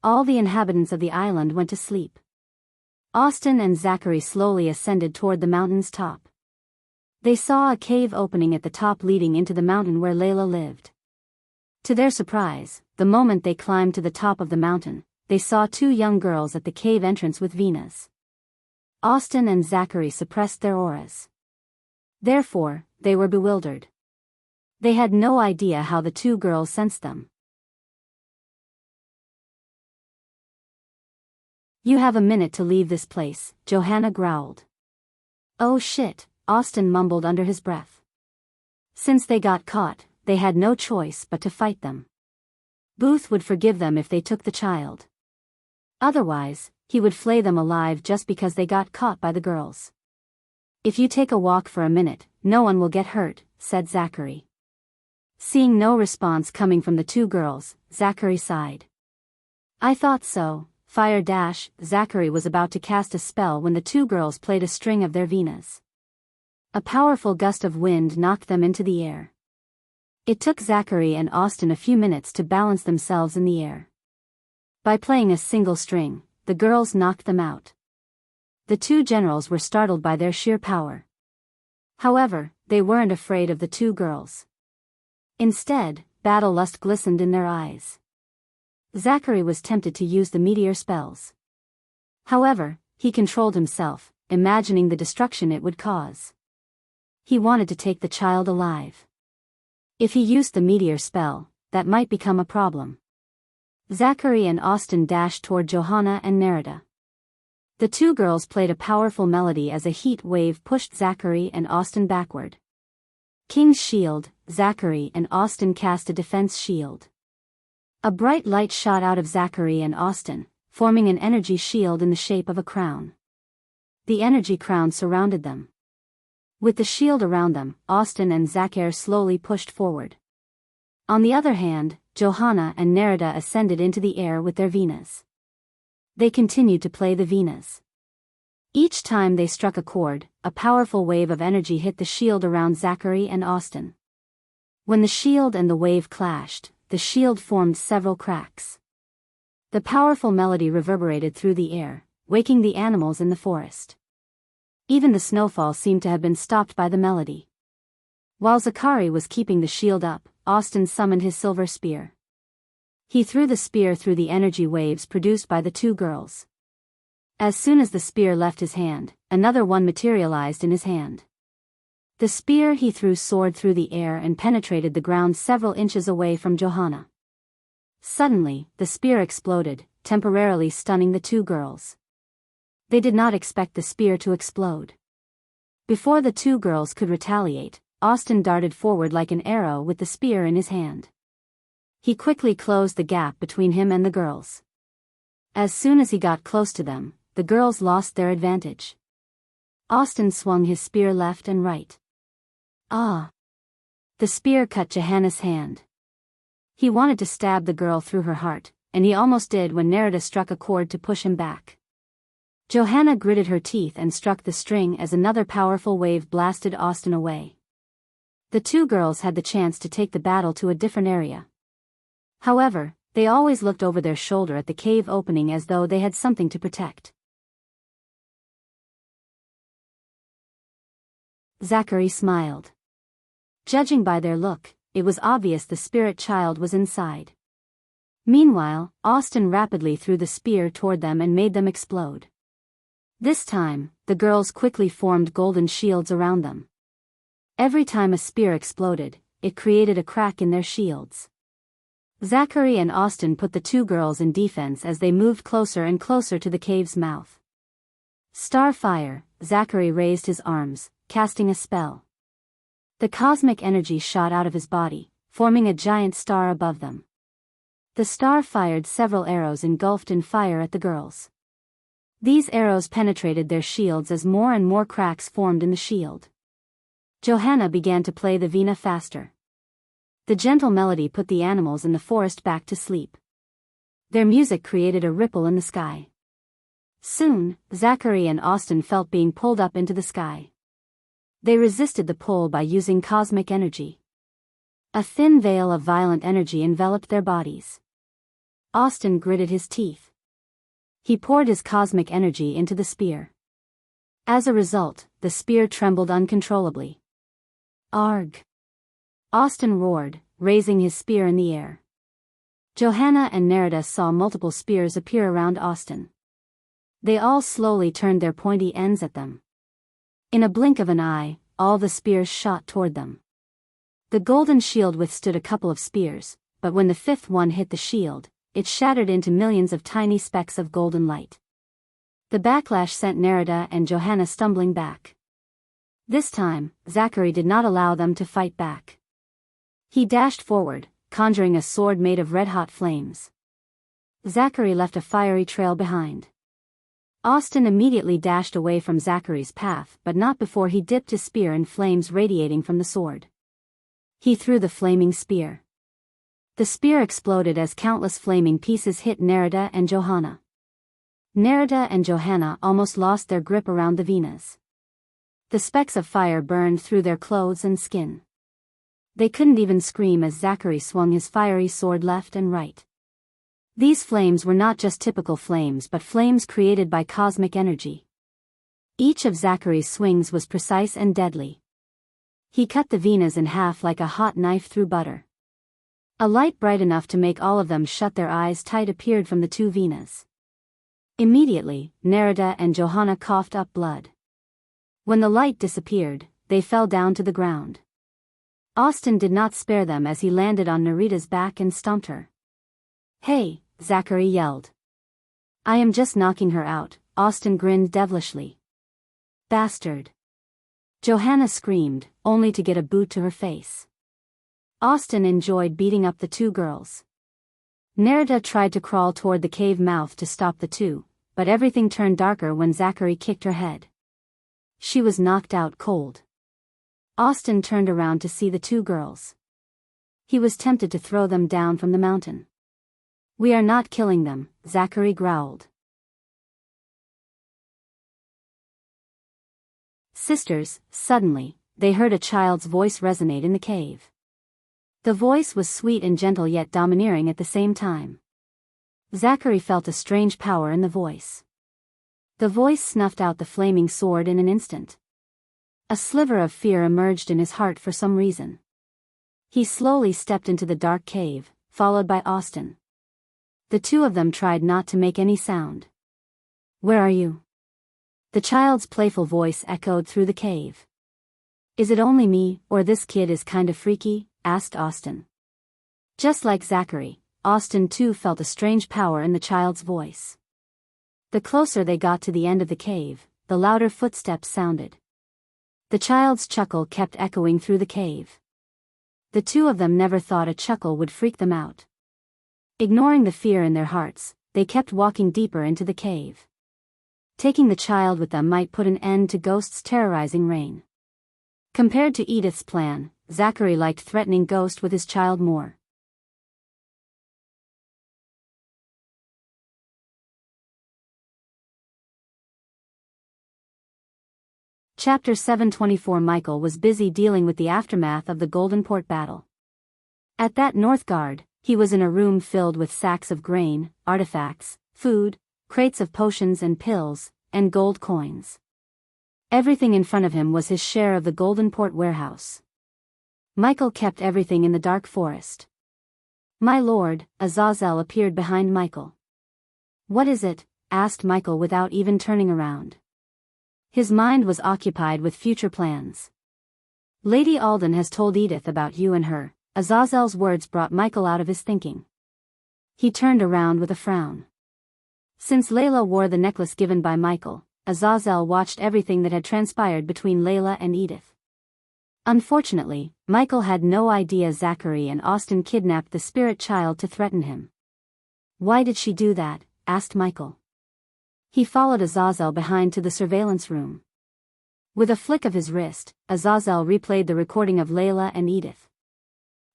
All the inhabitants of the island went to sleep. Austin and Zachary slowly ascended toward the mountain's top. They saw a cave opening at the top leading into the mountain where Layla lived. To their surprise, the moment they climbed to the top of the mountain, they saw 2 young girls at the cave entrance with Venus. Austin and Zachary suppressed their auras. Therefore, they were bewildered. They had no idea how the 2 girls sensed them. "You have a minute to leave this place," Johanna growled. "Oh shit," Austin mumbled under his breath. Since they got caught, they had no choice but to fight them. Booth would forgive them if they took the child. Otherwise, he would flay them alive just because they got caught by the girls. "If you take a walk for a minute, no one will get hurt," said Zachary. Seeing no response coming from the 2 girls, Zachary sighed. "I thought so." Fire dash, Zachary was about to cast a spell when the 2 girls played a string of their Venas. A powerful gust of wind knocked them into the air. It took Zachary and Austin a few minutes to balance themselves in the air. By playing a single string, the girls knocked them out. The 2 generals were startled by their sheer power. However, they weren't afraid of the 2 girls. Instead, battle lust glistened in their eyes. Zachary was tempted to use the meteor spells. However, he controlled himself, imagining the destruction it would cause. He wanted to take the child alive. If he used the meteor spell, that might become a problem. Zachary and Austin dashed toward Johanna and Nerida. The 2 girls played a powerful melody as a heat wave pushed Zachary and Austin backward. King's shield, Zachary and Austin cast a defense shield. A bright light shot out of Zachary and Austin, forming an energy shield in the shape of a crown. The energy crown surrounded them. With the shield around them, Austin and Zachary slowly pushed forward. On the other hand, Johanna and Nerida ascended into the air with their Venas. They continued to play the Venas. Each time they struck a chord, a powerful wave of energy hit the shield around Zachary and Austin. When the shield and the wave clashed, the shield formed several cracks. The powerful melody reverberated through the air, waking the animals in the forest. Even the snowfall seemed to have been stopped by the melody. While Zachary was keeping the shield up, Austin summoned his silver spear. He threw the spear through the energy waves produced by the 2 girls. As soon as the spear left his hand, another one materialized in his hand. The spear he threw soared through the air and penetrated the ground several inches away from Johanna. Suddenly, the spear exploded, temporarily stunning the 2 girls. They did not expect the spear to explode. Before the 2 girls could retaliate, Austin darted forward like an arrow with the spear in his hand. He quickly closed the gap between him and the girls. As soon as he got close to them, the girls lost their advantage. Austin swung his spear left and right. Ah! The spear cut Johanna's hand. He wanted to stab the girl through her heart, and he almost did when Nerida struck a chord to push him back. Johanna gritted her teeth and struck the string as another powerful wave blasted Austin away. The two girls had the chance to take the battle to a different area. However, they always looked over their shoulder at the cave opening as though they had something to protect. Zachary smiled. Judging by their look, it was obvious the spirit child was inside. Meanwhile, Austin rapidly threw the spear toward them and made them explode. This time, the girls quickly formed golden shields around them. Every time a spear exploded, it created a crack in their shields. Zachary and Austin put the two girls in defense as they moved closer and closer to the cave's mouth. Starfire, Zachary raised his arms, casting a spell. The cosmic energy shot out of his body, forming a giant star above them. The star fired several arrows engulfed in fire at the girls. These arrows penetrated their shields as more and more cracks formed in the shield. Johanna began to play the vina faster. The gentle melody put the animals in the forest back to sleep. Their music created a ripple in the sky. Soon, Zachary and Austin felt being pulled up into the sky. They resisted the pull by using cosmic energy. A thin veil of violent energy enveloped their bodies. Austin gritted his teeth. He poured his cosmic energy into the spear. As a result, the spear trembled uncontrollably. Arg! Austin roared, raising his spear in the air. Johanna and Nerida saw multiple spears appear around Austin. They all slowly turned their pointy ends at them. In a blink of an eye, all the spears shot toward them. The golden shield withstood a couple of spears, but when the fifth one hit the shield, it shattered into millions of tiny specks of golden light. The backlash sent Nerida and Johanna stumbling back. This time, Zachary did not allow them to fight back. He dashed forward, conjuring a sword made of red-hot flames. Zachary left a fiery trail behind. Austin immediately dashed away from Zachary's path, but not before he dipped his spear in flames radiating from the sword. He threw the flaming spear. The spear exploded as countless flaming pieces hit Nerida and Johanna. Nerida and Johanna almost lost their grip around the Venas. The specks of fire burned through their clothes and skin. They couldn't even scream as Zachary swung his fiery sword left and right. These flames were not just typical flames but flames created by cosmic energy. Each of Zachary's swings was precise and deadly. He cut the Venas in half like a hot knife through butter. A light bright enough to make all of them shut their eyes tight appeared from the two Venas. Immediately, Nerida and Johanna coughed up blood. When the light disappeared, they fell down to the ground. Austin did not spare them as he landed on Nerida's back and stomped her. "Hey," Zachary yelled. "I am just knocking her out," Austin grinned devilishly. "Bastard." Johanna screamed, only to get a boot to her face. Austin enjoyed beating up the two girls. Nerida tried to crawl toward the cave mouth to stop the two, but everything turned darker when Zachary kicked her head. She was knocked out cold. Austin turned around to see the two girls. He was tempted to throw them down from the mountain. "We are not killing them," Zachary growled. Sisters, suddenly, they heard a child's voice resonate in the cave. The voice was sweet and gentle yet domineering at the same time. Zachary felt a strange power in the voice. The voice snuffed out the flaming sword in an instant. A sliver of fear emerged in his heart for some reason. He slowly stepped into the dark cave, followed by Austin. The two of them tried not to make any sound. "Where are you?" The child's playful voice echoed through the cave. "Is it only me, or this kid is kind of freaky?" asked Austin. Just like Zachary, Austin too felt a strange power in the child's voice. The closer they got to the end of the cave, the louder footsteps sounded. The child's chuckle kept echoing through the cave. The two of them never thought a chuckle would freak them out. Ignoring the fear in their hearts, they kept walking deeper into the cave. Taking the child with them might put an end to Ghost's terrorizing reign. Compared to Edith's plan, Zachary liked threatening Ghost with his child more. Chapter 724. Michael was busy dealing with the aftermath of the Goldenport battle. At that Northgard, he was in a room filled with sacks of grain, artifacts, food, crates of potions and pills, and gold coins. Everything in front of him was his share of the Goldenport warehouse. Michael kept everything in the dark forest. My lord, Azazel appeared behind Michael. What is it? Asked Michael without even turning around. His mind was occupied with future plans. Lady Alden has told Edith about you and her. Azazel's words brought Michael out of his thinking. He turned around with a frown. Since Layla wore the necklace given by Michael, Azazel watched everything that had transpired between Layla and Edith. Unfortunately, Michael had no idea Zachary and Austin kidnapped the spirit child to threaten him. Why did she do that? Asked Michael. He followed Azazel behind to the surveillance room. With a flick of his wrist, Azazel replayed the recording of Layla and Edith.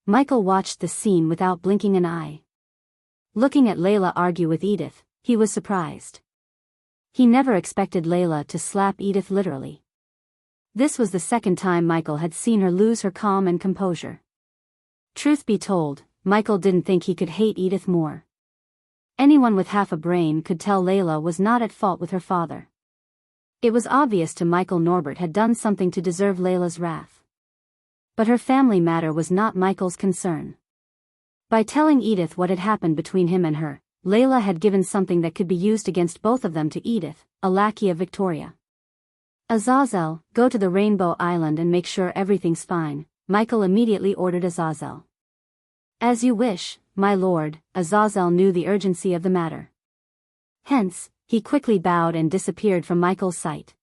Michael watched the scene without blinking an eye. Looking at Layla argue with Edith, he was surprised. He never expected Layla to slap Edith literally. This was the second time Michael had seen her lose her calm and composure. Truth be told, Michael didn't think he could hate Edith more. Anyone with half a brain could tell Layla was not at fault with her father. It was obvious to Michael Norbert had done something to deserve Layla's wrath. But her family matter was not Michael's concern. By telling Edith what had happened between him and her, Layla had given something that could be used against both of them to Edith, a lackey of Victoria. Azazel, go to the Rainbow Island and make sure everything's fine, Michael immediately ordered Azazel. As you wish, my lord. Azazel knew the urgency of the matter. Hence, he quickly bowed and disappeared from Michael's sight.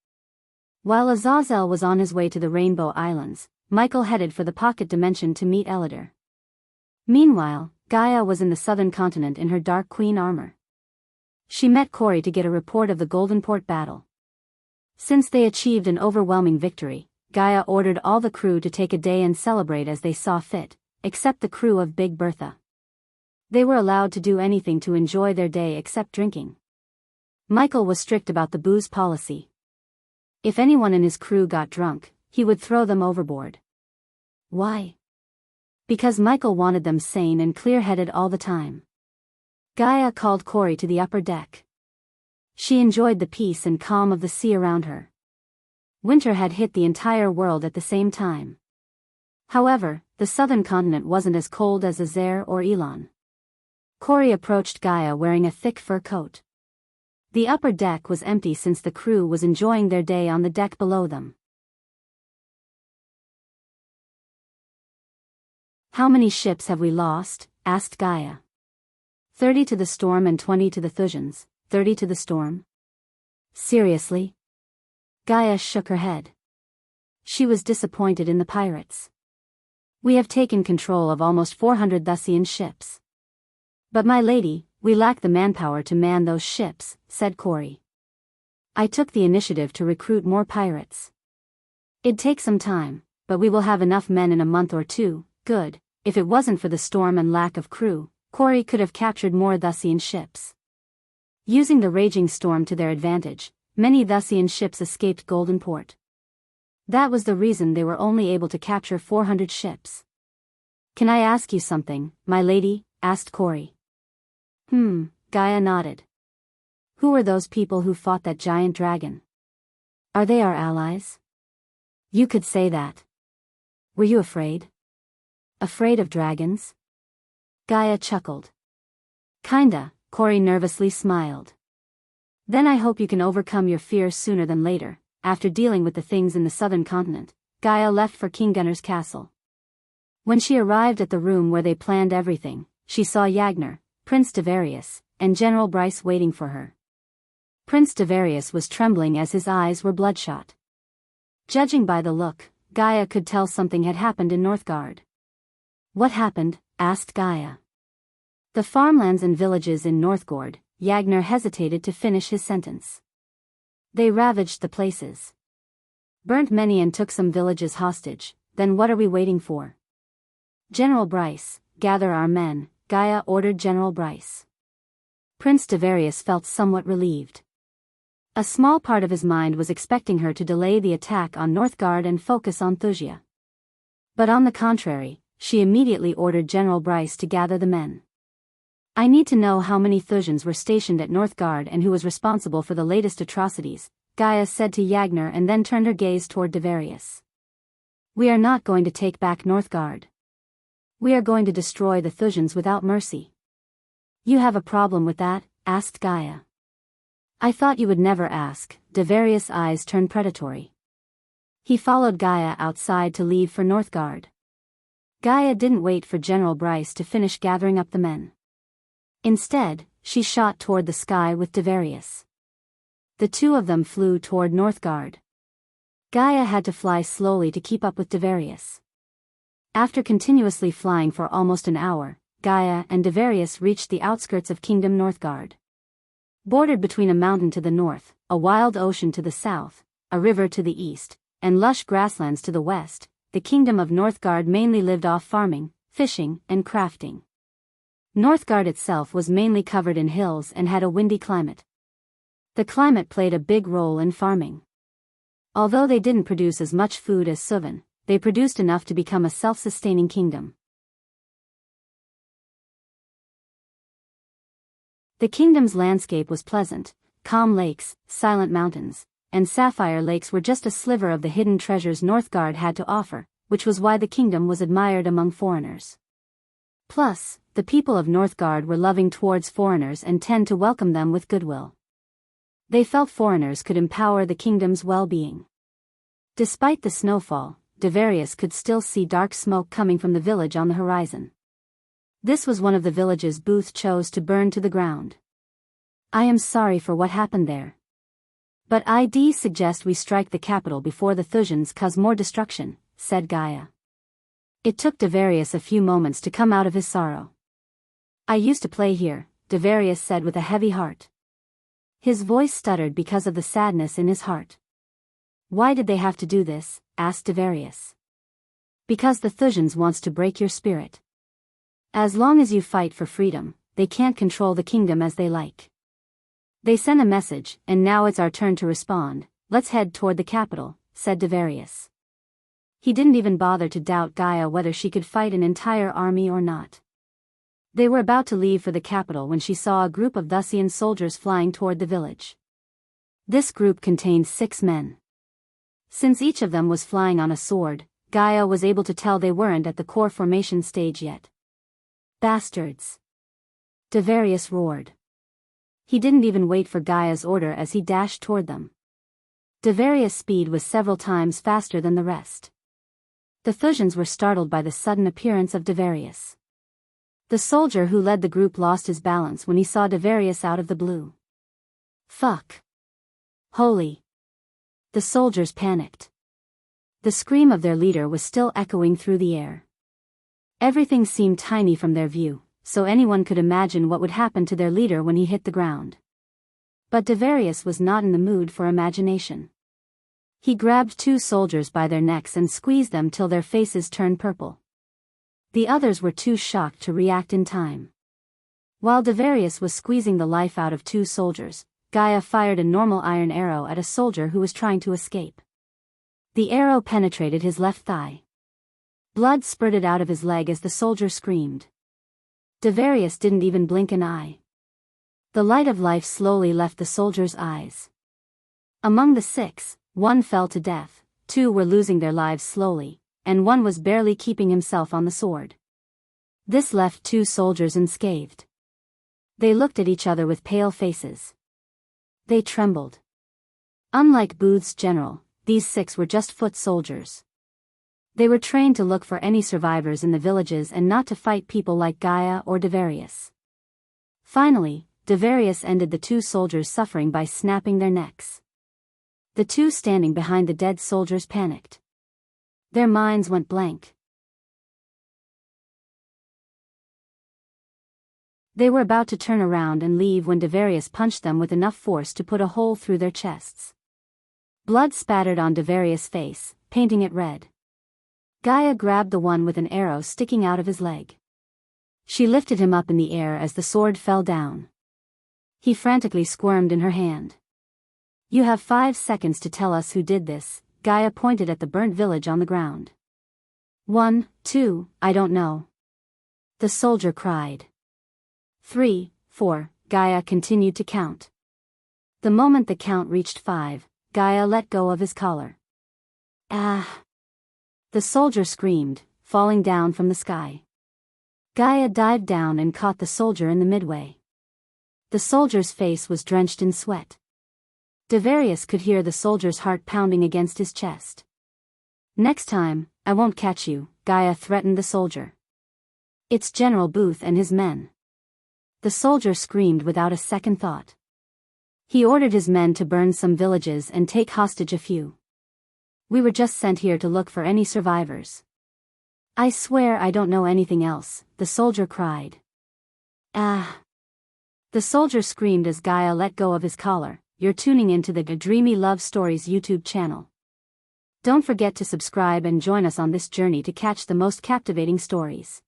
While Azazel was on his way to the Rainbow Islands, Michael headed for the Pocket Dimension to meet Elidor. Meanwhile, Gaia was in the southern continent in her Dark Queen armor. She met Corey to get a report of the Goldenport battle. Since they achieved an overwhelming victory, Gaia ordered all the crew to take a day and celebrate as they saw fit, except the crew of Big Bertha. They were allowed to do anything to enjoy their day except drinking. Michael was strict about the booze policy. If anyone in his crew got drunk, he would throw them overboard. Why? Because Michael wanted them sane and clear-headed all the time. Gaia called Corey to the upper deck. She enjoyed the peace and calm of the sea around her. Winter had hit the entire world at the same time. However, the southern continent wasn't as cold as Azer or Elon. Corey approached Gaia wearing a thick fur coat. The upper deck was empty since the crew was enjoying their day on the deck below them. How many ships have we lost? Asked Gaia. 30 to the Storm and 20 to the Thujans. 30 to the Storm? Seriously? Gaia shook her head. She was disappointed in the pirates. We have taken control of almost 400 Thusian ships. But my lady, we lack the manpower to man those ships, said Corey. I took the initiative to recruit more pirates. It'd take some time, but we will have enough men in a month or two. Good. If it wasn't for the storm and lack of crew, Corey could have captured more Thusian ships. Using the raging storm to their advantage, many Thusian ships escaped Goldenport. That was the reason they were only able to capture 400 ships. Can I ask you something, my lady? Asked Corey. Gaia nodded. Who were those people who fought that giant dragon? Are they our allies? You could say that. Were you afraid? Afraid of dragons? Gaia chuckled. Kinda, Corey nervously smiled. Then I hope you can overcome your fears sooner than later. After dealing with the things in the southern continent, Gaia left for King Gunnar's castle. When she arrived at the room where they planned everything, she saw Yagner, Prince Devarius, and General Bryce waiting for her. Prince Devarius was trembling as his eyes were bloodshot. Judging by the look, Gaia could tell something had happened in Northgard. What happened? Asked Gaia. The farmlands and villages in Northgard. Yagner hesitated to finish his sentence. They ravaged the places. Burnt many and took some villages hostage. Then what are we waiting for? General Bryce, gather our men, Gaia ordered General Bryce. Prince Devarius felt somewhat relieved. A small part of his mind was expecting her to delay the attack on Northgard and focus on Thusia. But on the contrary, she immediately ordered General Bryce to gather the men. I need to know how many Thusians were stationed at Northgard and who was responsible for the latest atrocities, Gaia said to Yagner, and then turned her gaze toward Devarius. We are not going to take back Northgard. We are going to destroy the Thusians without mercy. You have a problem with that? Asked Gaia. I thought you would never ask. Devarius' eyes turned predatory. He followed Gaia outside to leave for Northgard. Gaia didn't wait for General Bryce to finish gathering up the men. Instead, she shot toward the sky with Devarius. The two of them flew toward Northgard. Gaia had to fly slowly to keep up with Devarius. After continuously flying for almost an hour, Gaia and Devarius reached the outskirts of Kingdom Northgard. Bordered between a mountain to the north, a wild ocean to the south, a river to the east, and lush grasslands to the west, the Kingdom of Northgard mainly lived off farming, fishing, and crafting. Northgard itself was mainly covered in hills and had a windy climate. The climate played a big role in farming. Although they didn't produce as much food as Suvan, they produced enough to become a self-sustaining kingdom. The kingdom's landscape was pleasant. Calm lakes, silent mountains, and sapphire lakes were just a sliver of the hidden treasures Northgard had to offer, which was why the kingdom was admired among foreigners. Plus, the people of Northgard were loving towards foreigners and tend to welcome them with goodwill. They felt foreigners could empower the kingdom's well-being. Despite the snowfall, Devarius could still see dark smoke coming from the village on the horizon. This was one of the villages Booth chose to burn to the ground. I am sorry for what happened there. But I'd suggest we strike the capital before the Thusians cause more destruction, said Gaia. It took Devarius a few moments to come out of his sorrow. I used to play here, Devarius said with a heavy heart. His voice stuttered because of the sadness in his heart. Why did they have to do this? Asked Devarius. Because the Thusians wants to break your spirit. As long as you fight for freedom, they can't control the kingdom as they like. They sent a message, and now it's our turn to respond. Let's head toward the capital, said Devarius. He didn't even bother to doubt Gaia whether she could fight an entire army or not. They were about to leave for the capital when she saw a group of Thusian soldiers flying toward the village. This group contained 6 men. Since each of them was flying on a sword, Gaia was able to tell they weren't at the core formation stage yet. Bastards! Devarius roared. He didn't even wait for Gaia's order as he dashed toward them. Devarius' speed was several times faster than the rest. The Thusians were startled by the sudden appearance of Devarius. The soldier who led the group lost his balance when he saw Devarius out of the blue. Fuck! Holy! The soldiers panicked. The scream of their leader was still echoing through the air. Everything seemed tiny from their view, so anyone could imagine what would happen to their leader when he hit the ground. But Devarius was not in the mood for imagination. He grabbed 2 soldiers by their necks and squeezed them till their faces turned purple. The others were too shocked to react in time. While Devarius was squeezing the life out of 2 soldiers, Gaia fired a normal iron arrow at a soldier who was trying to escape. The arrow penetrated his left thigh. Blood spurted out of his leg as the soldier screamed. Devarius didn't even blink an eye. The light of life slowly left the soldier's eyes. Among the 6, 1 fell to death, 2 were losing their lives slowly, and 1 was barely keeping himself on the sword. This left 2 soldiers unscathed. They looked at each other with pale faces. They trembled. Unlike Booth's general, these 6 were just foot soldiers. They were trained to look for any survivors in the villages and not to fight people like Gaia or Devarius. Finally, Devarius ended the 2 soldiers' suffering by snapping their necks. The 2 standing behind the dead soldiers panicked. Their minds went blank. They were about to turn around and leave when Devarius punched them with enough force to put a hole through their chests. Blood spattered on Devarius' face, painting it red. Gaia grabbed the one with an arrow sticking out of his leg. She lifted him up in the air as the sword fell down. He frantically squirmed in her hand. You have 5 seconds to tell us who did this. Gaia pointed at the burnt village on the ground. 1, 2, I don't know. The soldier cried. 3, 4, Gaia continued to count. The moment the count reached 5, Gaia let go of his collar. Ah! The soldier screamed, falling down from the sky. Gaia dived down and caught the soldier in the midway. The soldier's face was drenched in sweat. Devarius could hear the soldier's heart pounding against his chest. Next time, I won't catch you, Gaia threatened the soldier. It's General Booth and his men. The soldier screamed without a second thought. He ordered his men to burn some villages and take hostage a few. We were just sent here to look for any survivors. I swear I don't know anything else, the soldier cried. Ah! The soldier screamed as Gaia let go of his collar. You're tuning into the Dreamy Love Stories YouTube channel. Don't forget to subscribe and join us on this journey to catch the most captivating stories.